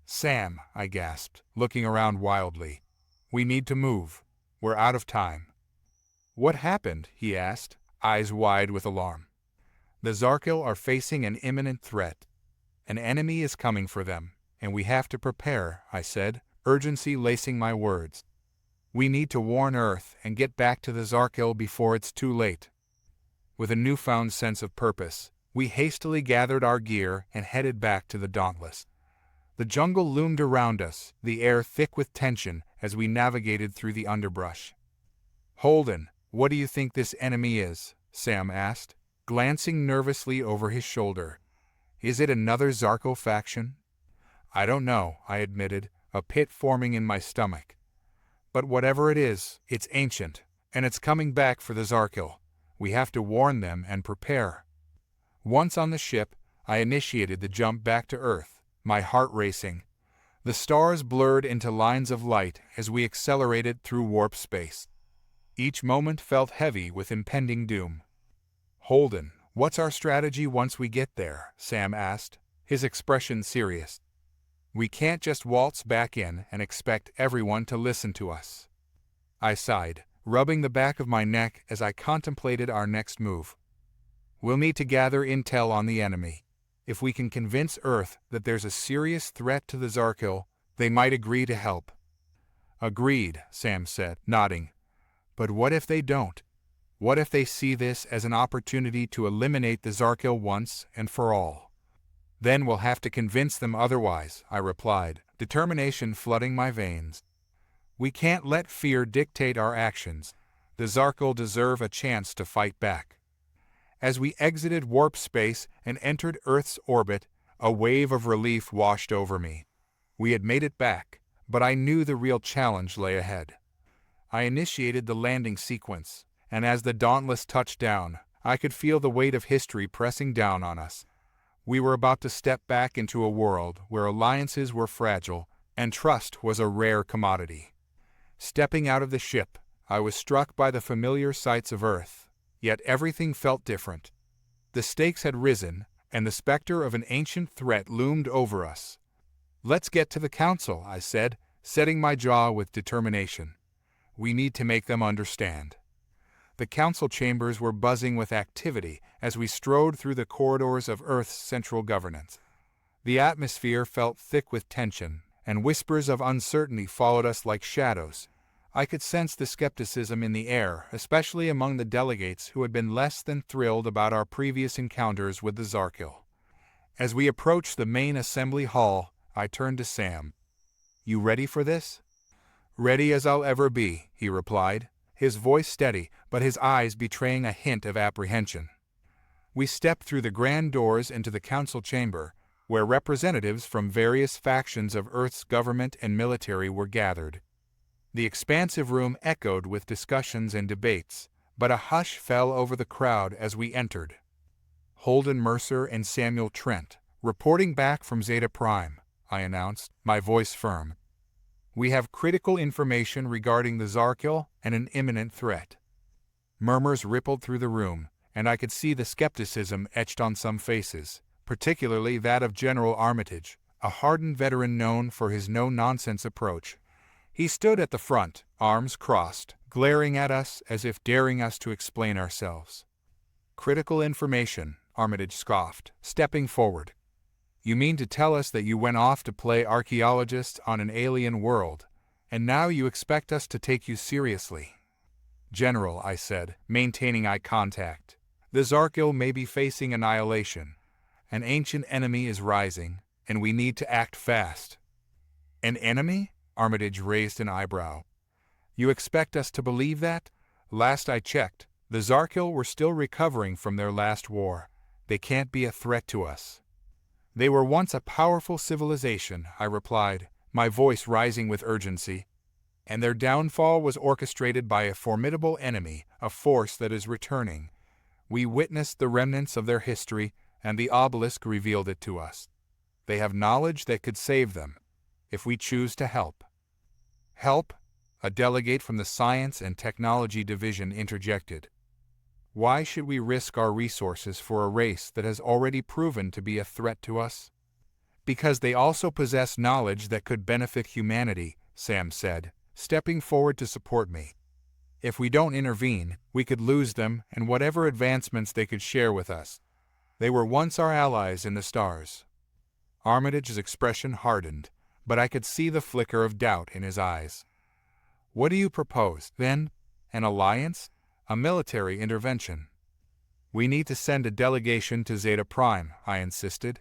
"Sam," I gasped, looking around wildly. We need to move. We're out of time. What happened? He asked, eyes wide with alarm. The Zarkil are facing an imminent threat. An enemy is coming for them, and we have to prepare, I said, urgency lacing my words. We need to warn Earth and get back to the Zarkil before it's too late. With a newfound sense of purpose, we hastily gathered our gear and headed back to the Dauntless. The jungle loomed around us, the air thick with tension as we navigated through the underbrush. Holden, what do you think this enemy is? Sam asked, glancing nervously over his shoulder. Is it another Zarkil faction? I don't know, I admitted, a pit forming in my stomach. But whatever it is, it's ancient, and it's coming back for the Zarkil. We have to warn them and prepare. Once on the ship, I initiated the jump back to Earth, my heart racing. The stars blurred into lines of light as we accelerated through warp space. Each moment felt heavy with impending doom. Holden, what's our strategy once we get there? Sam asked, his expression serious. We can't just waltz back in and expect everyone to listen to us. I sighed, rubbing the back of my neck as I contemplated our next move. We'll need to gather intel on the enemy. If we can convince Earth that there's a serious threat to the Zarkil, they might agree to help. Agreed, Sam said, nodding. But what if they don't? What if they see this as an opportunity to eliminate the Zarkil once and for all? Then we'll have to convince them otherwise, I replied, determination flooding my veins. We can't let fear dictate our actions. The Zarkil deserve a chance to fight back. As we exited warp space and entered Earth's orbit, a wave of relief washed over me. We had made it back, but I knew the real challenge lay ahead. I initiated the landing sequence, and as the Dauntless touched down, I could feel the weight of history pressing down on us. We were about to step back into a world where alliances were fragile and trust was a rare commodity. Stepping out of the ship, I was struck by the familiar sights of Earth, yet everything felt different. The stakes had risen, and the specter of an ancient threat loomed over us. Let's get to the council, I said, setting my jaw with determination. We need to make them understand. The council chambers were buzzing with activity as we strode through the corridors of Earth's central governance. The atmosphere felt thick with tension, and whispers of uncertainty followed us like shadows. I could sense the skepticism in the air, especially among the delegates who had been less than thrilled about our previous encounters with the Zarkil. As we approached the main assembly hall, I turned to Sam. You ready for this? Ready as I'll ever be, he replied, his voice steady, but his eyes betraying a hint of apprehension. We stepped through the grand doors into the council chamber, where representatives from various factions of Earth's government and military were gathered. The expansive room echoed with discussions and debates, but a hush fell over the crowd as we entered. Holden Mercer and Samuel Trent, reporting back from Zeta Prime, I announced, my voice firm. We have critical information regarding the Zarkil and an imminent threat. Murmurs rippled through the room, and I could see the skepticism etched on some faces, particularly that of General Armitage, a hardened veteran known for his no-nonsense approach. He stood at the front, arms crossed, glaring at us as if daring us to explain ourselves. Critical information, Armitage scoffed, stepping forward. You mean to tell us that you went off to play archaeologist on an alien world, and now you expect us to take you seriously? General, I said, maintaining eye contact, the Zarkil may be facing annihilation. An ancient enemy is rising, and we need to act fast. An enemy? Armitage raised an eyebrow. You expect us to believe that? Last I checked, the Zarkil were still recovering from their last war. They can't be a threat to us. They were once a powerful civilization, I replied, my voice rising with urgency. And their downfall was orchestrated by a formidable enemy, a force that is returning. We witnessed the remnants of their history, and the obelisk revealed it to us. They have knowledge that could save them, if we choose to help. Help? A delegate from the Science and Technology Division interjected. Why should we risk our resources for a race that has already proven to be a threat to us? Because they also possess knowledge that could benefit humanity, Sam said, stepping forward to support me. If we don't intervene, we could lose them and whatever advancements they could share with us. They were once our allies in the stars. Armitage's expression hardened, but I could see the flicker of doubt in his eyes. What do you propose, then? An alliance? A military intervention? We need to send a delegation to Zeta Prime, I insisted.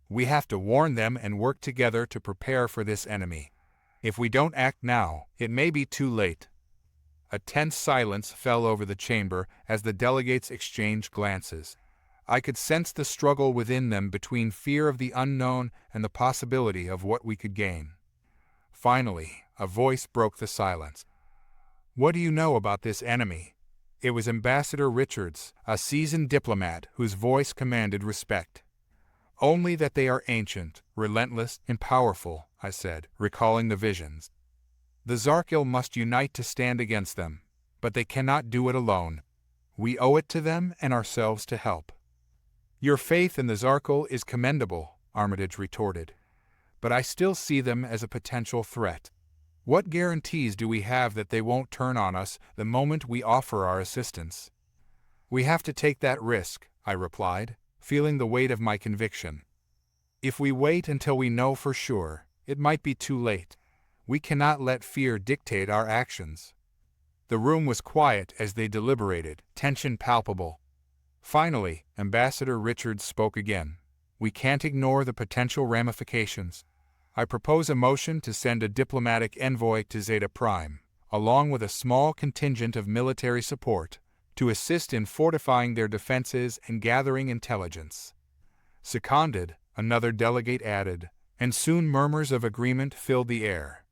We have to warn them and work together to prepare for this enemy. If we don't act now, it may be too late. A tense silence fell over the chamber as the delegates exchanged glances. I could sense the struggle within them between fear of the unknown and the possibility of what we could gain. Finally, a voice broke the silence. What do you know about this enemy? It was Ambassador Richards, a seasoned diplomat whose voice commanded respect. Only that they are ancient, relentless, and powerful, I said, recalling the visions. The Zarkil must unite to stand against them, but they cannot do it alone. We owe it to them and ourselves to help. Your faith in the Zarkil is commendable, Armitage retorted, but I still see them as a potential threat. What guarantees do we have that they won't turn on us the moment we offer our assistance? We have to take that risk, I replied, feeling the weight of my conviction. If we wait until we know for sure, it might be too late. We cannot let fear dictate our actions. The room was quiet as they deliberated, tension palpable. Finally, Ambassador Richards spoke again. We can't ignore the potential ramifications. I propose a motion to send a diplomatic envoy to Zeta Prime, along with a small contingent of military support, to assist in fortifying their defenses and gathering intelligence. Seconded, another delegate added, and soon murmurs of agreement filled the air.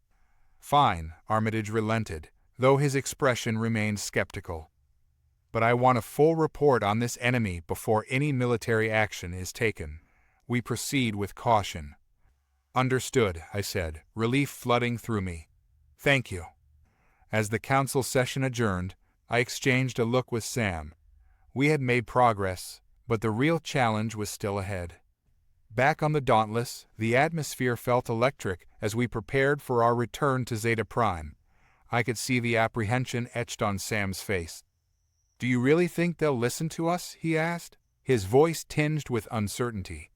Fine, Armitage relented, though his expression remained skeptical. But I want a full report on this enemy before any military action is taken. We proceed with caution. Understood, I said, relief flooding through me. Thank you. As the council session adjourned, I exchanged a look with Sam. We had made progress, but the real challenge was still ahead. Back on the Dauntless, the atmosphere felt electric as we prepared for our return to Zeta Prime. I could see the apprehension etched on Sam's face. Do you really think they'll listen to us? He asked, his voice tinged with uncertainty.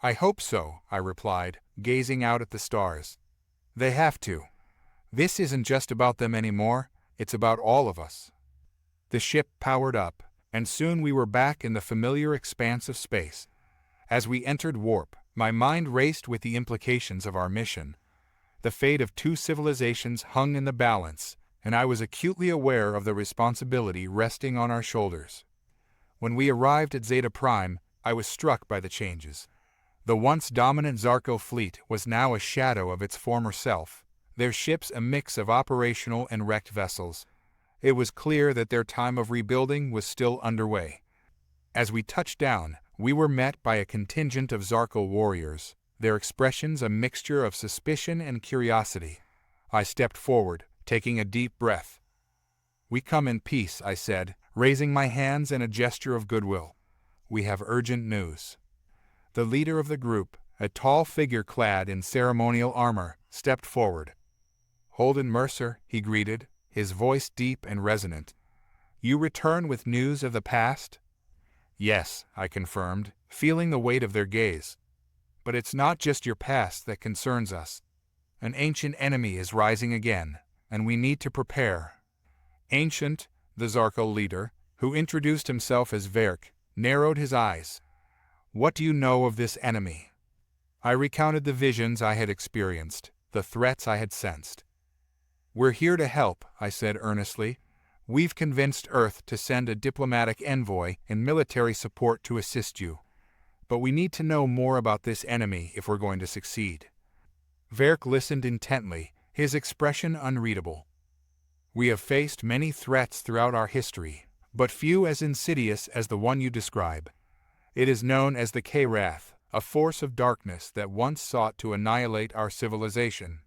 I hope so, I replied, gazing out at the stars. They have to. This isn't just about them anymore, it's about all of us. The ship powered up, and soon we were back in the familiar expanse of space. As we entered warp, my mind raced with the implications of our mission. The fate of two civilizations hung in the balance, and I was acutely aware of the responsibility resting on our shoulders. When we arrived at Zeta Prime, I was struck by the changes. The once dominant Zarko fleet was now a shadow of its former self, their ships a mix of operational and wrecked vessels. It was clear that their time of rebuilding was still underway. As we touched down, we were met by a contingent of Zarko warriors, their expressions a mixture of suspicion and curiosity. I stepped forward, taking a deep breath. We come in peace, I said, raising my hands in a gesture of goodwill. We have urgent news. The leader of the group, a tall figure clad in ceremonial armor, stepped forward. Holden Mercer, he greeted, his voice deep and resonant. You return with news of the past? Yes, I confirmed, feeling the weight of their gaze. But it's not just your past that concerns us. An ancient enemy is rising again, and we need to prepare. Ancient, the Zarko leader, who introduced himself as Verk, narrowed his eyes. What do you know of this enemy? I recounted the visions I had experienced, the threats I had sensed. We're here to help, I said earnestly. We've convinced Earth to send a diplomatic envoy and military support to assist you. But we need to know more about this enemy if we're going to succeed. Verk listened intently, his expression unreadable. We have faced many threats throughout our history, but few as insidious as the one you describe. It is known as the K-Wrath, a force of darkness that once sought to annihilate our civilization.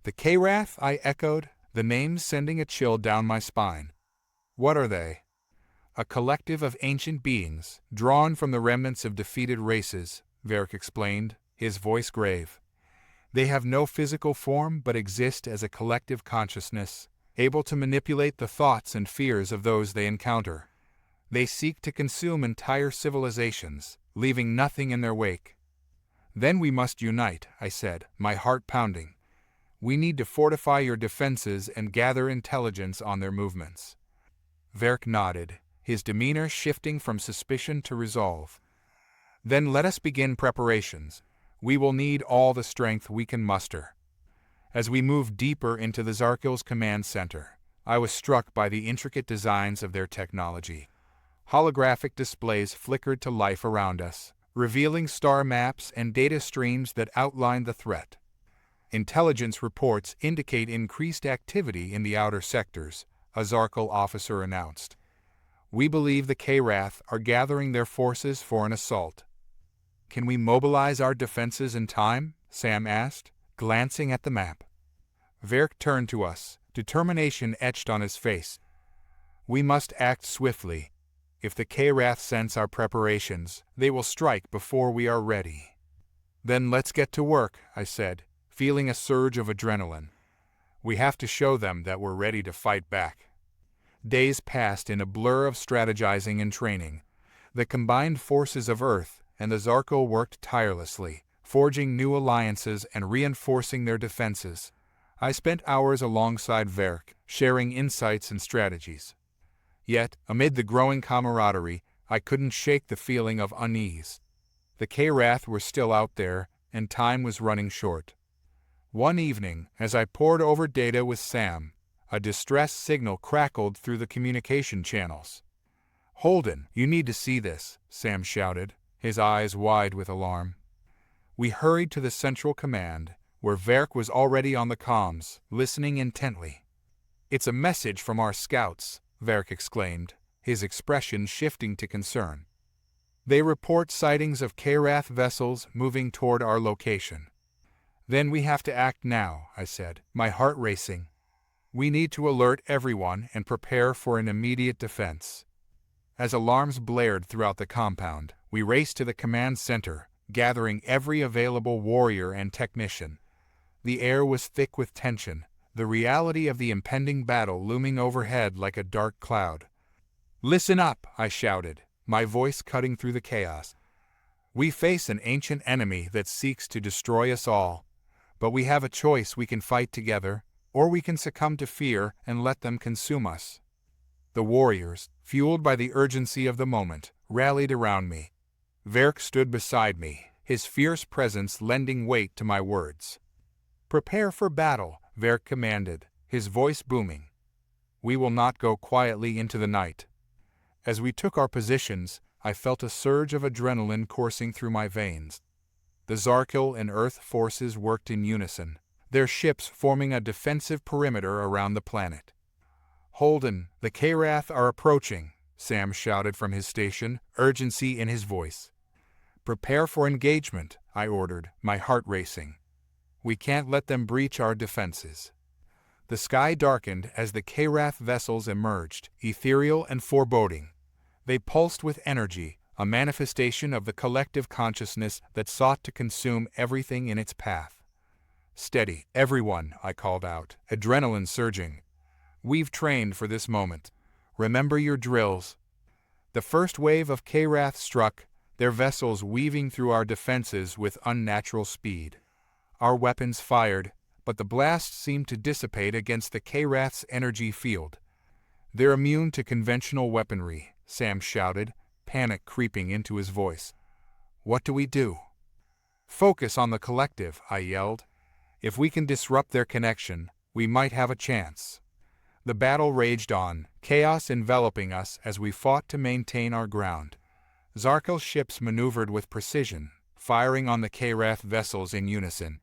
The K-Wrath, I echoed, the name sending a chill down my spine. What are they? A collective of ancient beings, drawn from the remnants of defeated races, Verk explained, his voice grave. They have no physical form but exist as a collective consciousness, able to manipulate the thoughts and fears of those they encounter. They seek to consume entire civilizations, leaving nothing in their wake. Then we must unite, I said, my heart pounding. We need to fortify your defenses and gather intelligence on their movements. Verk nodded, his demeanor shifting from suspicion to resolve. Then let us begin preparations. We will need all the strength we can muster. As we moved deeper into the Zarkil's command center, I was struck by the intricate designs of their technology. Holographic displays flickered to life around us, revealing star maps and data streams that outlined the threat. Intelligence reports indicate increased activity in the outer sectors, a Zarkil officer announced. We believe the K-Wrath are gathering their forces for an assault. Can we mobilize our defenses in time? Sam asked, glancing at the map. Verk turned to us, determination etched on his face. We must act swiftly. If the K-Wrath sense our preparations, they will strike before we are ready. Then let's get to work, I said, feeling a surge of adrenaline. We have to show them that we're ready to fight back. Days passed in a blur of strategizing and training. The combined forces of Earth and the Zarkil worked tirelessly, forging new alliances and reinforcing their defenses. I spent hours alongside Verk, sharing insights and strategies. Yet, amid the growing camaraderie, I couldn't shake the feeling of unease. The K-Wrath were still out there, and time was running short. One evening, as I pored over data with Sam, a distress signal crackled through the communication channels. "Holden, you need to see this," Sam shouted, his eyes wide with alarm. We hurried to the central command, where Verk was already on the comms, listening intently. "It's a message from our scouts," Verk exclaimed, his expression shifting to concern. "They report sightings of K-Wrath vessels moving toward our location." "Then we have to act now," I said, my heart racing. "We need to alert everyone and prepare for an immediate defense." As alarms blared throughout the compound, we raced to the command center, gathering every available warrior and technician. The air was thick with tension, the reality of the impending battle looming overhead like a dark cloud. "Listen up," I shouted, my voice cutting through the chaos. "We face an ancient enemy that seeks to destroy us all. But we have a choice: we can fight together, or we can succumb to fear and let them consume us." The warriors, fueled by the urgency of the moment, rallied around me. Verk stood beside me, his fierce presence lending weight to my words. "Prepare for battle," Verk commanded, his voice booming. "We will not go quietly into the night." As we took our positions, I felt a surge of adrenaline coursing through my veins. The Zarkil and Earth forces worked in unison, their ships forming a defensive perimeter around the planet. "Holden, the K-Wrath are approaching," Sam shouted from his station, urgency in his voice. "Prepare for engagement," I ordered, my heart racing. "We can't let them breach our defenses." The sky darkened as the K-Wrath vessels emerged, ethereal and foreboding. They pulsed with energy, a manifestation of the collective consciousness that sought to consume everything in its path. "Steady, everyone," I called out, adrenaline surging. "We've trained for this moment. Remember your drills." The first wave of K-Wrath struck, their vessels weaving through our defenses with unnatural speed. Our weapons fired, but the blast seemed to dissipate against the K-Wrath's energy field. "They're immune to conventional weaponry," Sam shouted, panic creeping into his voice. "What do we do?" "Focus on the collective," I yelled. "If we can disrupt their connection, we might have a chance." The battle raged on, chaos enveloping us as we fought to maintain our ground. Zarkil ships maneuvered with precision, firing on the K-Wrath vessels in unison.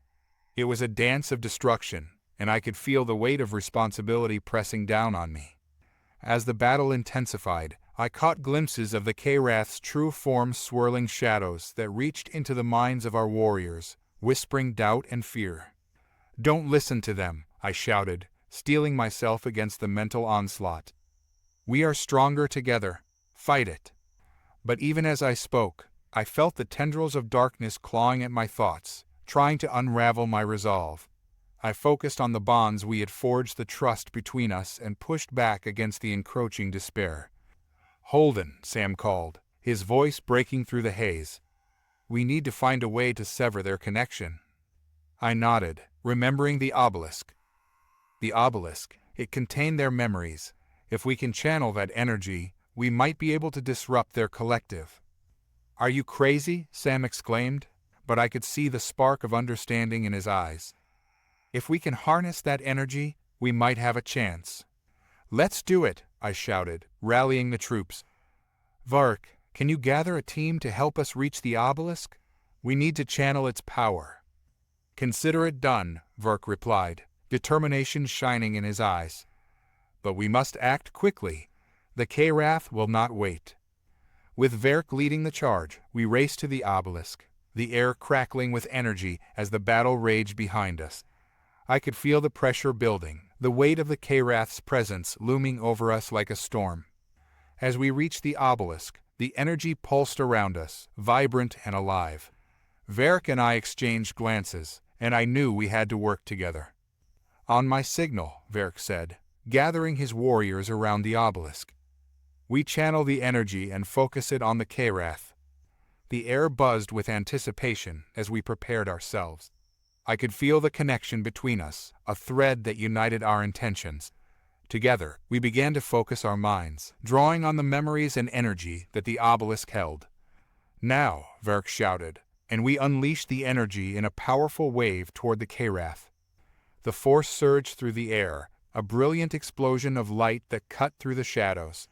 It was a dance of destruction, and I could feel the weight of responsibility pressing down on me. As the battle intensified, I caught glimpses of the K-Wrath's true form, swirling shadows that reached into the minds of our warriors, whispering doubt and fear. "Don't listen to them," I shouted, steeling myself against the mental onslaught. "We are stronger together. Fight it." But even as I spoke, I felt the tendrils of darkness clawing at my thoughts, trying to unravel my resolve. I focused on the bonds we had forged, the trust between us, and pushed back against the encroaching despair. "Holden," Sam called, his voice breaking through the haze. "We need to find a way to sever their connection." I nodded, remembering the obelisk. The obelisk, it contained their memories. If we can channel that energy, we might be able to disrupt their collective. "Are you crazy?" Sam exclaimed, but I could see the spark of understanding in his eyes. "If we can harness that energy, we might have a chance." "Let's do it," I shouted, rallying the troops. "Vark, can you gather a team to help us reach the obelisk? We need to channel its power." "Consider it done," Vark replied, determination shining in his eyes. "But we must act quickly. The K-Wrath will not wait." With Vark leading the charge, we raced to the obelisk, the air crackling with energy as the battle raged behind us. I could feel the pressure building, the weight of the K-Wrath's presence looming over us like a storm. As we reached the obelisk, the energy pulsed around us, vibrant and alive. Vark and I exchanged glances, and I knew we had to work together. "On my signal," Vark said, gathering his warriors around the obelisk. We channel the energy and focus it on the K-Wrath. The air buzzed with anticipation as we prepared ourselves. I could feel the connection between us, a thread that united our intentions. Together, we began to focus our minds, drawing on the memories and energy that the obelisk held. "Now," Vark shouted, and we unleashed the energy in a powerful wave toward the K-Wrath. The force surged through the air, a brilliant explosion of light that cut through the shadows.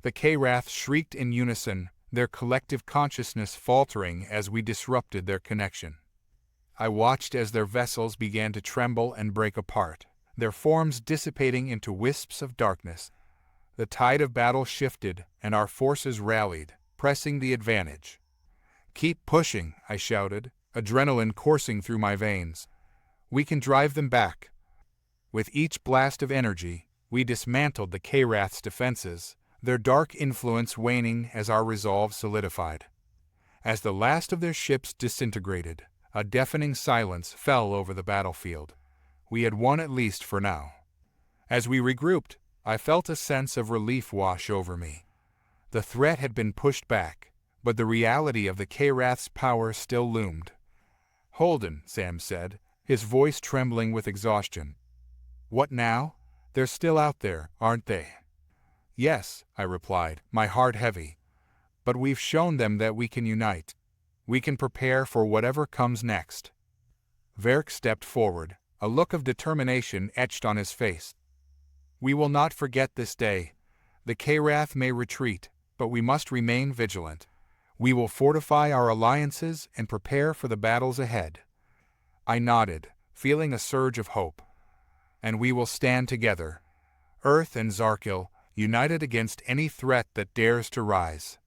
The K-Wrath shrieked in unison, their collective consciousness faltering as we disrupted their connection. I watched as their vessels began to tremble and break apart, their forms dissipating into wisps of darkness. The tide of battle shifted, and our forces rallied, pressing the advantage. "Keep pushing," I shouted, adrenaline coursing through my veins. "We can drive them back." With each blast of energy, we dismantled the K-Wrath's defenses, their dark influence waning as our resolve solidified. As the last of their ships disintegrated, a deafening silence fell over the battlefield. We had won, at least for now. As we regrouped, I felt a sense of relief wash over me. The threat had been pushed back, but the reality of the K-Wrath's power still loomed. "Holden," Sam said, his voice trembling with exhaustion. "What now? They're still out there, aren't they?" "Yes," I replied, my heart heavy. "But we've shown them that we can unite. We can prepare for whatever comes next." Vark stepped forward, a look of determination etched on his face. "We will not forget this day. The K-Wrath may retreat, but we must remain vigilant. We will fortify our alliances and prepare for the battles ahead." I nodded, feeling a surge of hope. "And we will stand together, Earth and Zarkil, united against any threat that dares to rise."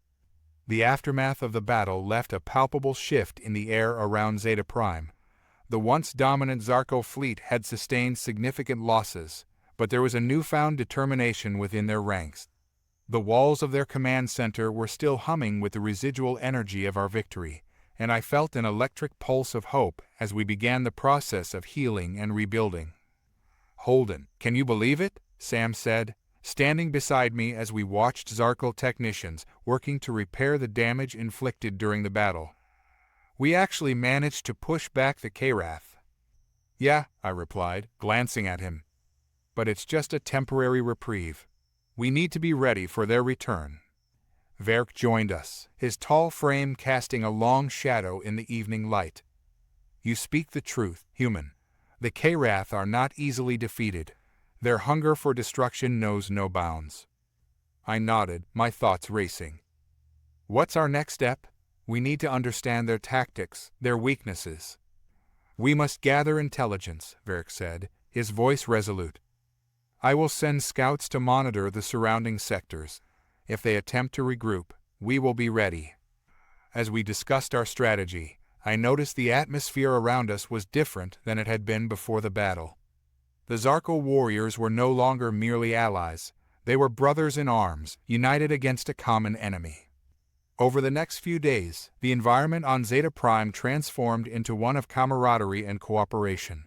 The aftermath of the battle left a palpable shift in the air around Zeta Prime. The once dominant Zarko fleet had sustained significant losses, but there was a newfound determination within their ranks. The walls of their command center were still humming with the residual energy of our victory, and I felt an electric pulse of hope as we began the process of healing and rebuilding. "Holden, can you believe it?" Sam said, standing beside me as we watched Zarkil technicians working to repair the damage inflicted during the battle. "We actually managed to push back the K-Wrath." "Yeah," I replied, glancing at him. "But it's just a temporary reprieve. We need to be ready for their return." Vark joined us, his tall frame casting a long shadow in the evening light. "You speak the truth, human. The K-Wrath are not easily defeated. Their hunger for destruction knows no bounds." I nodded, my thoughts racing. "What's our next step? We need to understand their tactics, their weaknesses." "We must gather intelligence," Vark said, his voice resolute. "I will send scouts to monitor the surrounding sectors. If they attempt to regroup, we will be ready." As we discussed our strategy, I noticed the atmosphere around us was different than it had been before the battle. The Zarko warriors were no longer merely allies. They were brothers in arms, united against a common enemy. Over the next few days, the environment on Zeta Prime transformed into one of camaraderie and cooperation.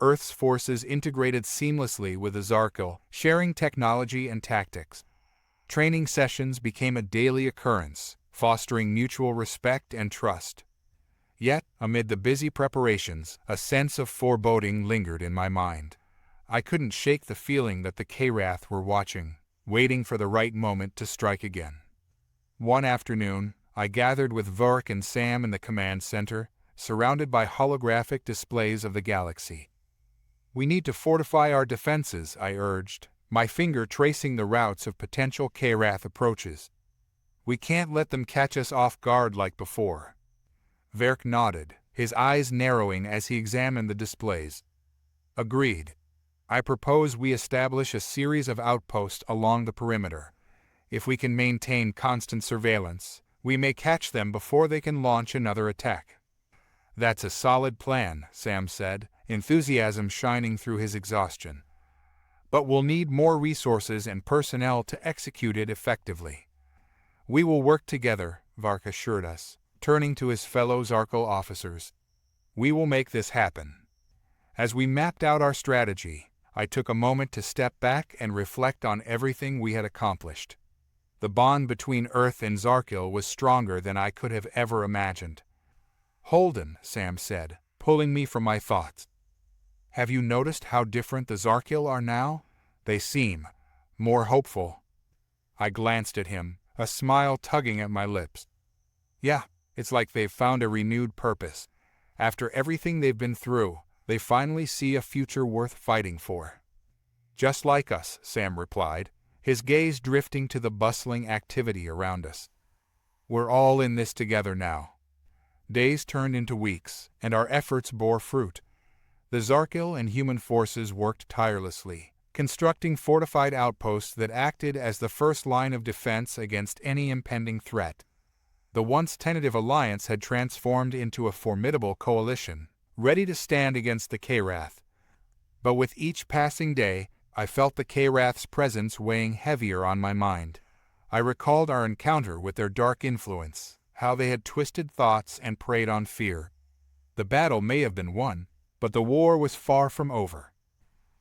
Earth's forces integrated seamlessly with the Zarkil, sharing technology and tactics. Training sessions became a daily occurrence, fostering mutual respect and trust. Yet, amid the busy preparations, a sense of foreboding lingered in my mind. I couldn't shake the feeling that the Karath were watching, waiting for the right moment to strike again. One afternoon, I gathered with Vork and Sam in the command center, surrounded by holographic displays of the galaxy. "We need to fortify our defenses," I urged, my finger tracing the routes of potential Karath approaches. "We can't let them catch us off guard like before." Verk nodded, his eyes narrowing as he examined the displays. "Agreed. I propose we establish a series of outposts along the perimeter. If we can maintain constant surveillance, we may catch them before they can launch another attack." "That's a solid plan," Sam said, enthusiasm shining through his exhaustion. "But we'll need more resources and personnel to execute it effectively." "We will work together," Vark assured us, turning to his fellow Zarkil officers. "We will make this happen." As we mapped out our strategy, I took a moment to step back and reflect on everything we had accomplished. The bond between Earth and Zarkil was stronger than I could have ever imagined. "Holden," Sam said, pulling me from my thoughts. "Have you noticed how different the Zarkil are now? They seem more hopeful." I glanced at him, a smile tugging at my lips. "Yeah, it's like they've found a renewed purpose. After everything they've been through, they finally see a future worth fighting for." "Just like us," Sam replied, his gaze drifting to the bustling activity around us. "We're all in this together now." Days turned into weeks, and our efforts bore fruit. The Zarkil and human forces worked tirelessly, constructing fortified outposts that acted as the first line of defense against any impending threat. The once tentative alliance had transformed into a formidable coalition, ready to stand against the Karath. But with each passing day, I felt the Karath's presence weighing heavier on my mind. I recalled our encounter with their dark influence, how they had twisted thoughts and preyed on fear. The battle may have been won, but the war was far from over.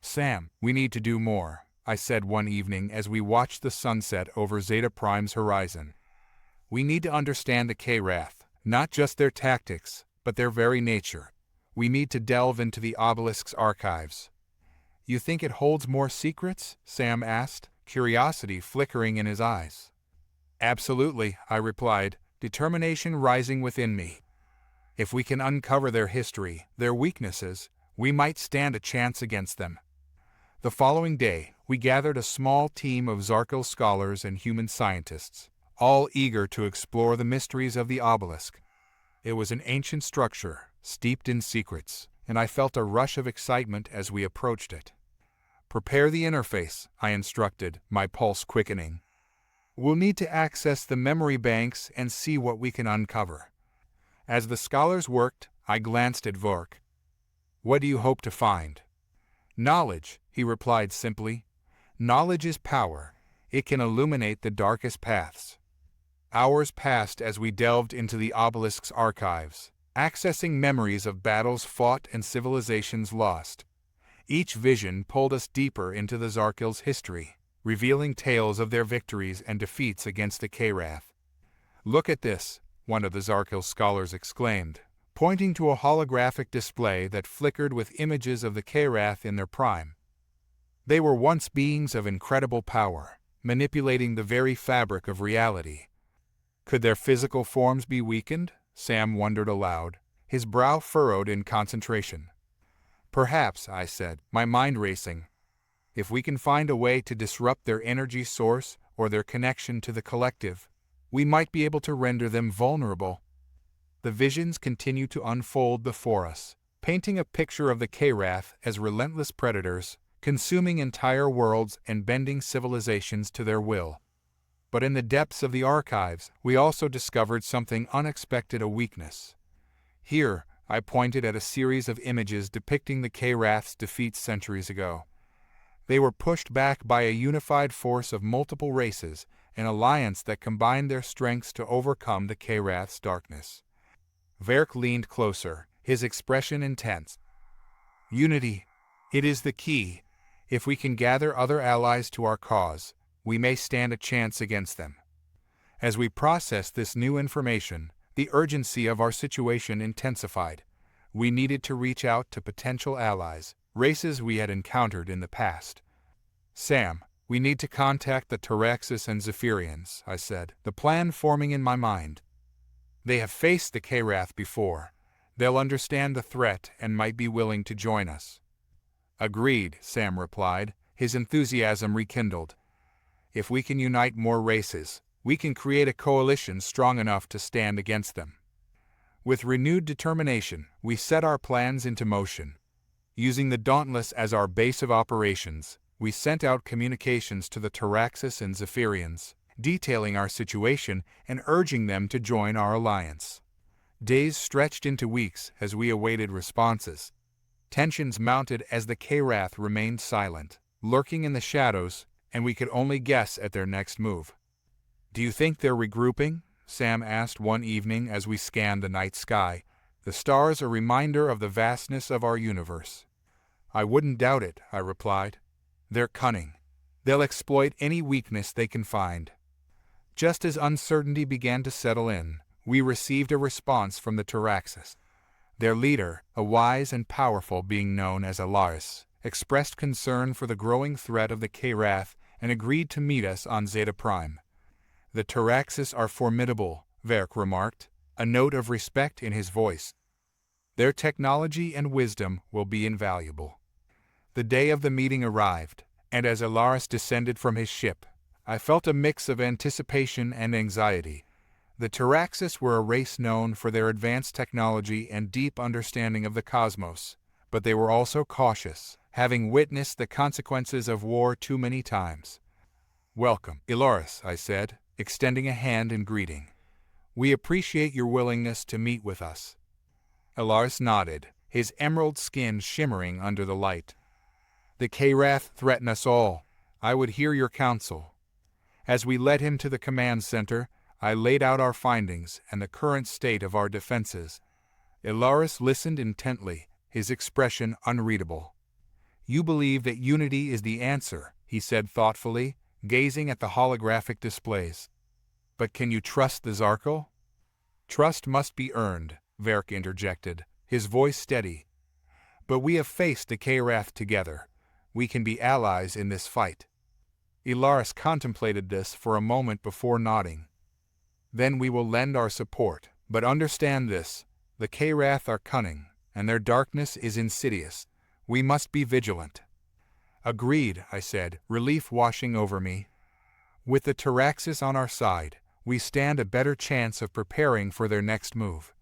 "Sam, we need to do more," I said one evening as we watched the sunset over Zeta Prime's horizon. "We need to understand the Karath, not just their tactics, but their very nature. We need to delve into the obelisk's archives." "You think it holds more secrets?" Sam asked, curiosity flickering in his eyes. "Absolutely," I replied, determination rising within me. "If we can uncover their history, their weaknesses, we might stand a chance against them." The following day, we gathered a small team of Zarkil scholars and human scientists, all eager to explore the mysteries of the obelisk. It was an ancient structure, steeped in secrets, and I felt a rush of excitement as we approached it. "Prepare the interface," I instructed, my pulse quickening. "We'll need to access the memory banks and see what we can uncover." As the scholars worked, I glanced at Vork. "What do you hope to find?" "Knowledge," he replied simply. "Knowledge is power. It can illuminate the darkest paths." Hours passed as we delved into the obelisk's archives, accessing memories of battles fought and civilizations lost. Each vision pulled us deeper into the Zarkil's history, revealing tales of their victories and defeats against the Karath. "Look at this," one of the Zarkil scholars exclaimed, pointing to a holographic display that flickered with images of the Karath in their prime. They were once beings of incredible power, manipulating the very fabric of reality. Could their physical forms be weakened? Sam wondered aloud, his brow furrowed in concentration. "Perhaps," I said, my mind racing. "If we can find a way to disrupt their energy source or their connection to the collective, we might be able to render them vulnerable." The visions continued to unfold before us, painting a picture of the Karath as relentless predators, consuming entire worlds and bending civilizations to their will. But in the depths of the archives, we also discovered something unexpected: a weakness. Here, I pointed at a series of images depicting the Karath's defeat centuries ago. They were pushed back by a unified force of multiple races, an alliance that combined their strengths to overcome the K-Wrath's darkness. Verk leaned closer, his expression intense. Unity. It is the key. If we can gather other allies to our cause, we may stand a chance against them. As we processed this new information, the urgency of our situation intensified. We needed to reach out to potential allies, races we had encountered in the past. Sam, we need to contact the Taraxis and Zephyrians, I said, the plan forming in my mind. They have faced the K-Wrath before. They'll understand the threat and might be willing to join us. Agreed, Sam replied, his enthusiasm rekindled. If we can unite more races, we can create a coalition strong enough to stand against them. With renewed determination, we set our plans into motion. Using the Dauntless as our base of operations, we sent out communications to the Taraxis and Zephyrians, detailing our situation and urging them to join our alliance. Days stretched into weeks as we awaited responses. Tensions mounted as the K-Wrath remained silent, lurking in the shadows, and we could only guess at their next move. "Do you think they're regrouping?" Sam asked one evening as we scanned the night sky, the stars a reminder of the vastness of our universe. "I wouldn't doubt it," I replied. "They're cunning. They'll exploit any weakness they can find." Just as uncertainty began to settle in, we received a response from the Taraxis. Their leader, a wise and powerful being known as Alaris, expressed concern for the growing threat of the K-Wrath and agreed to meet us on Zeta Prime. "The Taraxis are formidable," Verk remarked, a note of respect in his voice. "Their technology and wisdom will be invaluable." The day of the meeting arrived, and as Alaris descended from his ship, I felt a mix of anticipation and anxiety. The Taraxis were a race known for their advanced technology and deep understanding of the cosmos, but they were also cautious, having witnessed the consequences of war too many times. "Welcome, Alaris," I said, extending a hand in greeting. "We appreciate your willingness to meet with us." Alaris nodded, his emerald skin shimmering under the light. "The K-Wrath threaten us all. I would hear your counsel." As we led him to the command center, I laid out our findings and the current state of our defenses. Alaris listened intently, his expression unreadable. "You believe that unity is the answer," he said thoughtfully, gazing at the holographic displays. "But can you trust the Zarkal?" "Trust must be earned," Verk interjected, his voice steady. "But we have faced the K-Wrath together. We can be allies in this fight." Alaris contemplated this for a moment before nodding. "Then we will lend our support, but understand this, the K-Wrath are cunning, and their darkness is insidious. We must be vigilant." "Agreed," I said, relief washing over me. "With the Taraxis on our side, we stand a better chance of preparing for their next move."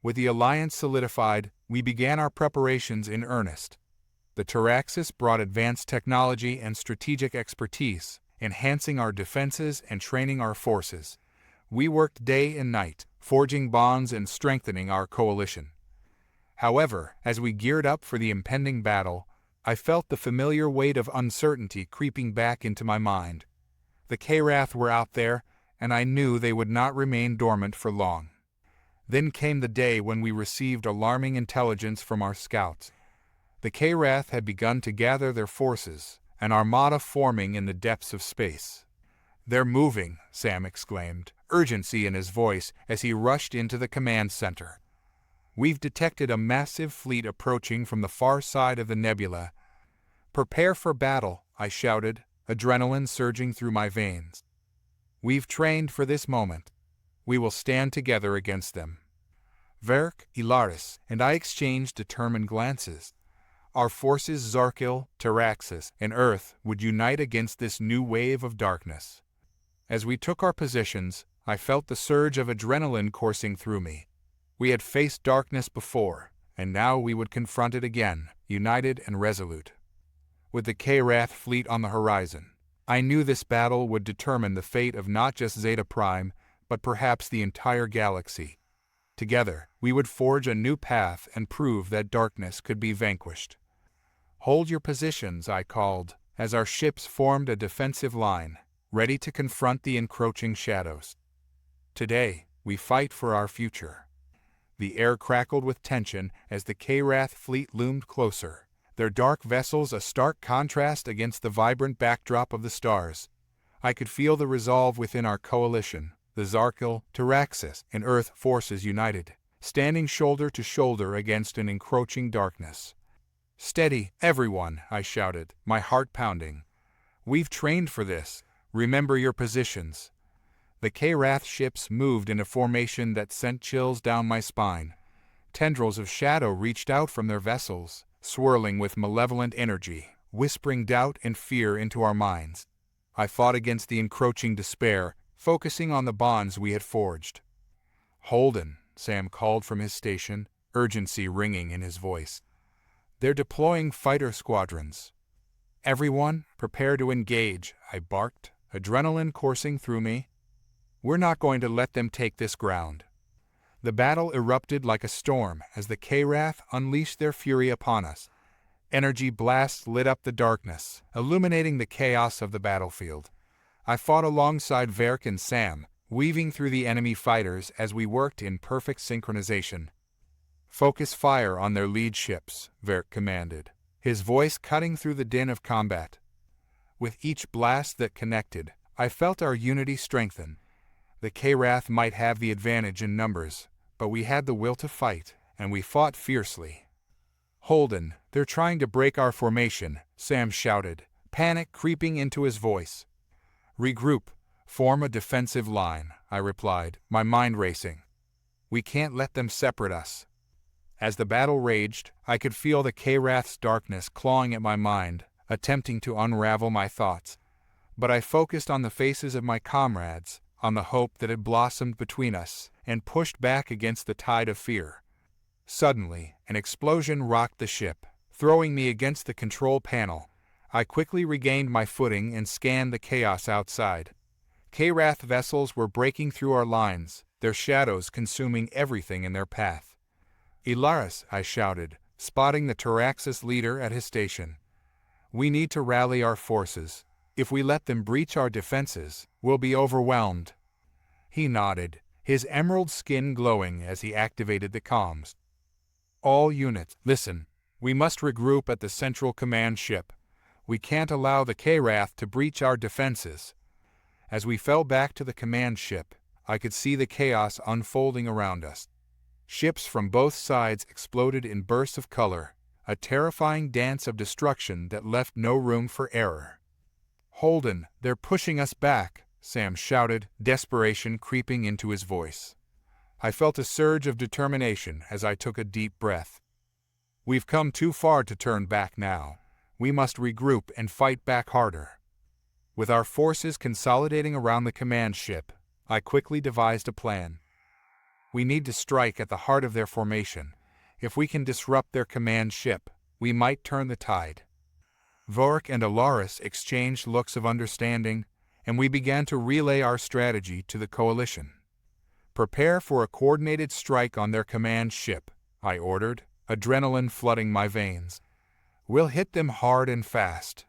With the alliance solidified, we began our preparations in earnest. The Taraxis brought advanced technology and strategic expertise, enhancing our defenses and training our forces. We worked day and night, forging bonds and strengthening our coalition. However, as we geared up for the impending battle, I felt the familiar weight of uncertainty creeping back into my mind. The K-Wrath were out there, and I knew they would not remain dormant for long. Then came the day when we received alarming intelligence from our scouts. The K-Wrath had begun to gather their forces, an armada forming in the depths of space. "They're moving," Sam exclaimed, urgency in his voice as he rushed into the command center. "We've detected a massive fleet approaching from the far side of the nebula." "Prepare for battle," I shouted, adrenaline surging through my veins. "We've trained for this moment. We will stand together against them." Verk, Alaris, and I exchanged determined glances. Our forces, Zarkil, Taraxis, and Earth, would unite against this new wave of darkness. As we took our positions, I felt the surge of adrenaline coursing through me. We had faced darkness before, and now we would confront it again, united and resolute. With the K-Wrath fleet on the horizon, I knew this battle would determine the fate of not just Zeta Prime, but perhaps the entire galaxy. Together, we would forge a new path and prove that darkness could be vanquished. "Hold your positions," I called, as our ships formed a defensive line. ready to confront the encroaching shadows. Today, we fight for our future. The air crackled with tension as the K-Wrath fleet loomed closer, their dark vessels a stark contrast against the vibrant backdrop of the stars. I could feel the resolve within our coalition, the Zarkil, Taraxis, and Earth forces united, standing shoulder to shoulder against an encroaching darkness. "Steady, everyone," I shouted, my heart pounding. "We've trained for this. Remember your positions." The K-Wrath ships moved in a formation that sent chills down my spine. Tendrils of shadow reached out from their vessels, swirling with malevolent energy, whispering doubt and fear into our minds. I fought against the encroaching despair, focusing on the bonds we had forged. "Holden," Sam called from his station, urgency ringing in his voice. "They're deploying fighter squadrons." "Everyone, prepare to engage," I barked, adrenaline coursing through me. "We're not going to let them take this ground." The battle erupted like a storm as the K-Wrath unleashed their fury upon us. Energy blasts lit up the darkness, illuminating the chaos of the battlefield. I fought alongside Verk and Sam, weaving through the enemy fighters as we worked in perfect synchronization. "Focus fire on their lead ships," Verk commanded, his voice cutting through the din of combat. With each blast that connected, I felt our unity strengthen. The K-Wrath might have the advantage in numbers, but we had the will to fight, and we fought fiercely. "Holden, they're trying to break our formation," Sam shouted, panic creeping into his voice. "Regroup, form a defensive line," I replied, my mind racing. "We can't let them separate us." As the battle raged, I could feel the K-Wrath's darkness clawing at my mind, attempting to unravel my thoughts. But I focused on the faces of my comrades, on the hope that had blossomed between us, and pushed back against the tide of fear. Suddenly, an explosion rocked the ship, throwing me against the control panel. I quickly regained my footing and scanned the chaos outside. K-Wrath vessels were breaking through our lines, their shadows consuming everything in their path. "Ilaris," I shouted, spotting the Taraxis leader at his station. "We need to rally our forces. If we let them breach our defenses, we'll be overwhelmed." He nodded, his emerald skin glowing as he activated the comms. "All units, listen. We must regroup at the central command ship. We can't allow the K-Wrath to breach our defenses." As we fell back to the command ship, I could see the chaos unfolding around us. Ships from both sides exploded in bursts of color, a terrifying dance of destruction that left no room for error. "Holden, they're pushing us back," Sam shouted, desperation creeping into his voice. I felt a surge of determination as I took a deep breath. "We've come too far to turn back now. We must regroup and fight back harder." With our forces consolidating around the command ship, I quickly devised a plan. "We need to strike at the heart of their formation. If we can disrupt their command ship, we might turn the tide." Vork and Alaris exchanged looks of understanding, and we began to relay our strategy to the coalition. "Prepare for a coordinated strike on their command ship," I ordered, adrenaline flooding my veins. "We'll hit them hard and fast."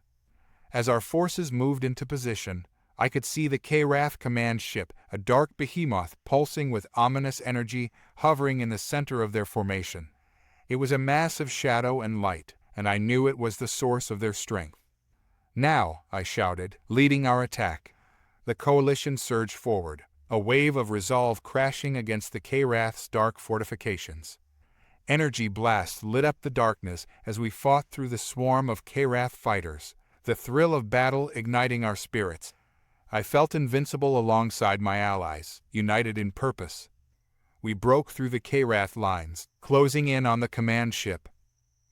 As our forces moved into position, I could see the K-Wrath command ship, a dark behemoth pulsing with ominous energy, hovering in the center of their formation. It was a mass of shadow and light, and I knew it was the source of their strength. "Now," I shouted, leading our attack. The coalition surged forward, a wave of resolve crashing against the K-Wrath's dark fortifications. Energy blasts lit up the darkness as we fought through the swarm of K-Wrath fighters, the thrill of battle igniting our spirits. I felt invincible alongside my allies, united in purpose. We broke through the K-Wrath lines, closing in on the command ship.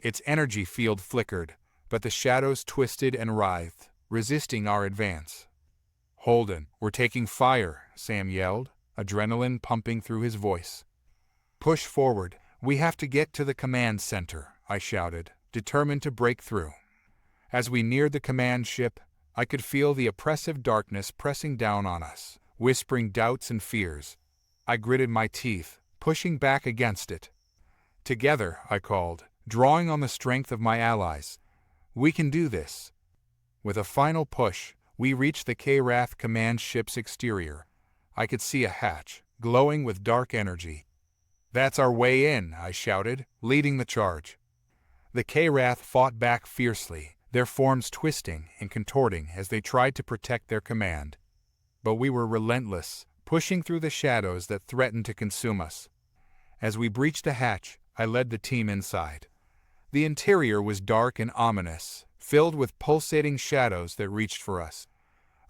Its energy field flickered, but the shadows twisted and writhed, resisting our advance. "Holden, we're taking fire," Sam yelled, adrenaline pumping through his voice. "Push forward. We have to get to the command center," I shouted, determined to break through. As we neared the command ship, I could feel the oppressive darkness pressing down on us, whispering doubts and fears. I gritted my teeth, pushing back against it. "Together," I called, drawing on the strength of my allies. "We can do this." With a final push, We reached the K-Wrath command ship's exterior. I could see a hatch, glowing with dark energy. "That's our way in," I shouted, leading the charge. The K-Wrath fought back fiercely, their forms twisting and contorting as they tried to protect their command. But we were relentless, pushing through the shadows that threatened to consume us. As we breached the hatch, I led the team inside. The interior was dark and ominous, filled with pulsating shadows that reached for us.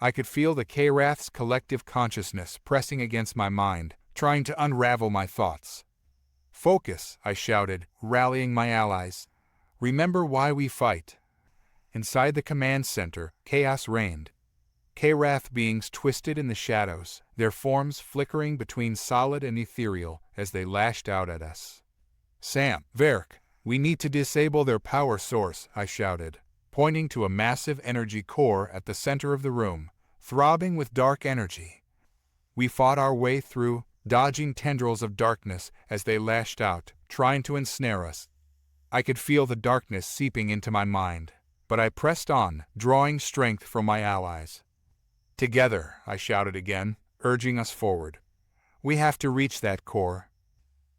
I could feel the K-Wrath's collective consciousness pressing against my mind, trying to unravel my thoughts. "Focus," I shouted, rallying my allies. "Remember why we fight." Inside the command center, chaos reigned. K-Wrath beings twisted in the shadows, their forms flickering between solid and ethereal as they lashed out at us. "Sam, Verk, we need to disable their power source," I shouted, pointing to a massive energy core at the center of the room, throbbing with dark energy. We fought our way through, dodging tendrils of darkness as they lashed out, trying to ensnare us. I could feel the darkness seeping into my mind, but I pressed on, drawing strength from my allies. "Together," I shouted again, urging us forward. "We have to reach that core."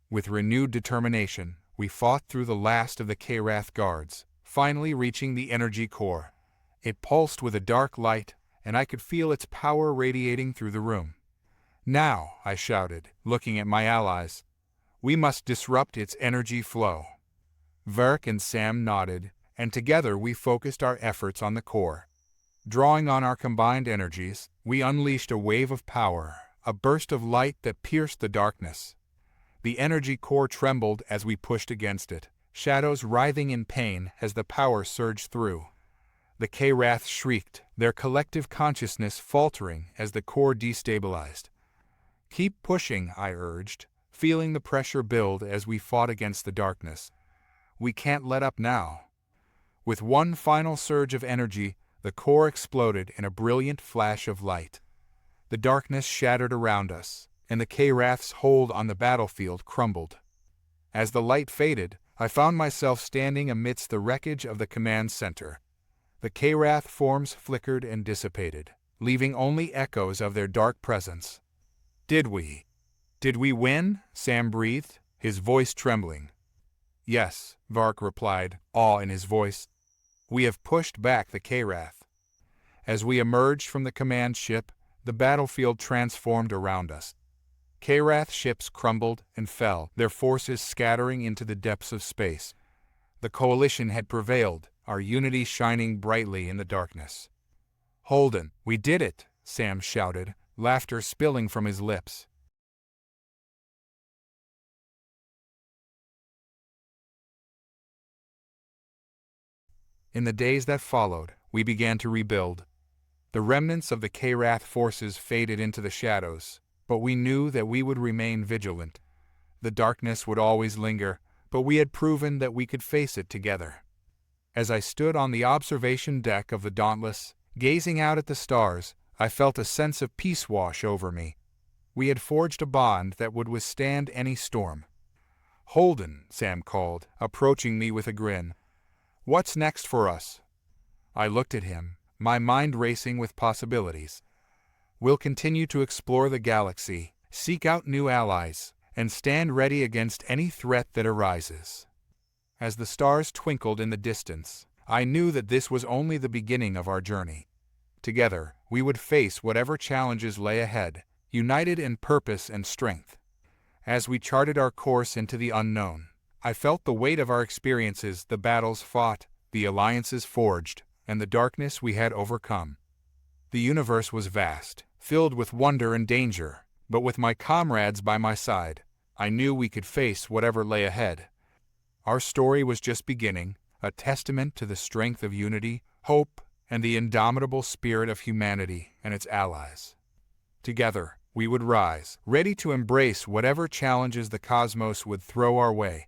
With renewed determination, we fought through the last of the K-Wrath guards, finally reaching the energy core. It pulsed with a dark light, and I could feel its power radiating through the room. "Now," I shouted, looking at my allies, "we must disrupt its energy flow." Verk and Sam nodded, and together we focused our efforts on the core. Drawing on our combined energies, we unleashed a wave of power, a burst of light that pierced the darkness. The energy core trembled as we pushed against it, shadows writhing in pain as the power surged through. The K-Wrath shrieked, their collective consciousness faltering as the core destabilized. "Keep pushing," I urged, feeling the pressure build as we fought against the darkness. "We can't let up now." With one final surge of energy, the core exploded in a brilliant flash of light. The darkness shattered around us, and the K-Wrath's hold on the battlefield crumbled. As the light faded, I found myself standing amidst the wreckage of the command center. The K-Wrath forms flickered and dissipated, leaving only echoes of their dark presence. Did we win?" Sam breathed, his voice trembling. "Yes," Vark replied, awe in his voice. "We have pushed back the K-Wrath." As we emerged from the command ship, the battlefield transformed around us. K-Wrath ships crumbled and fell, their forces scattering into the depths of space. The coalition had prevailed, our unity shining brightly in the darkness. "Holden, we did it!" Sam shouted, laughter spilling from his lips. In the days that followed, we began to rebuild. The remnants of the K-Wrath forces faded into the shadows, but we knew that we would remain vigilant. The darkness would always linger, but we had proven that we could face it together. As I stood on the observation deck of the Dauntless, gazing out at the stars, I felt a sense of peace wash over me. We had forged a bond that would withstand any storm. "Holden," Sam called, approaching me with a grin. "What's next for us?" I looked at him, my mind racing with possibilities. "We'll continue to explore the galaxy, seek out new allies, and stand ready against any threat that arises." As the stars twinkled in the distance, I knew that this was only the beginning of our journey. Together, we would face whatever challenges lay ahead, united in purpose and strength. As we charted our course into the unknown, I felt the weight of our experiences, the battles fought, the alliances forged, and the darkness we had overcome. The universe was vast, filled with wonder and danger, but with my comrades by my side, I knew we could face whatever lay ahead. Our story was just beginning, a testament to the strength of unity, hope, and the indomitable spirit of humanity and its allies. Together, we would rise, ready to embrace whatever challenges the cosmos would throw our way,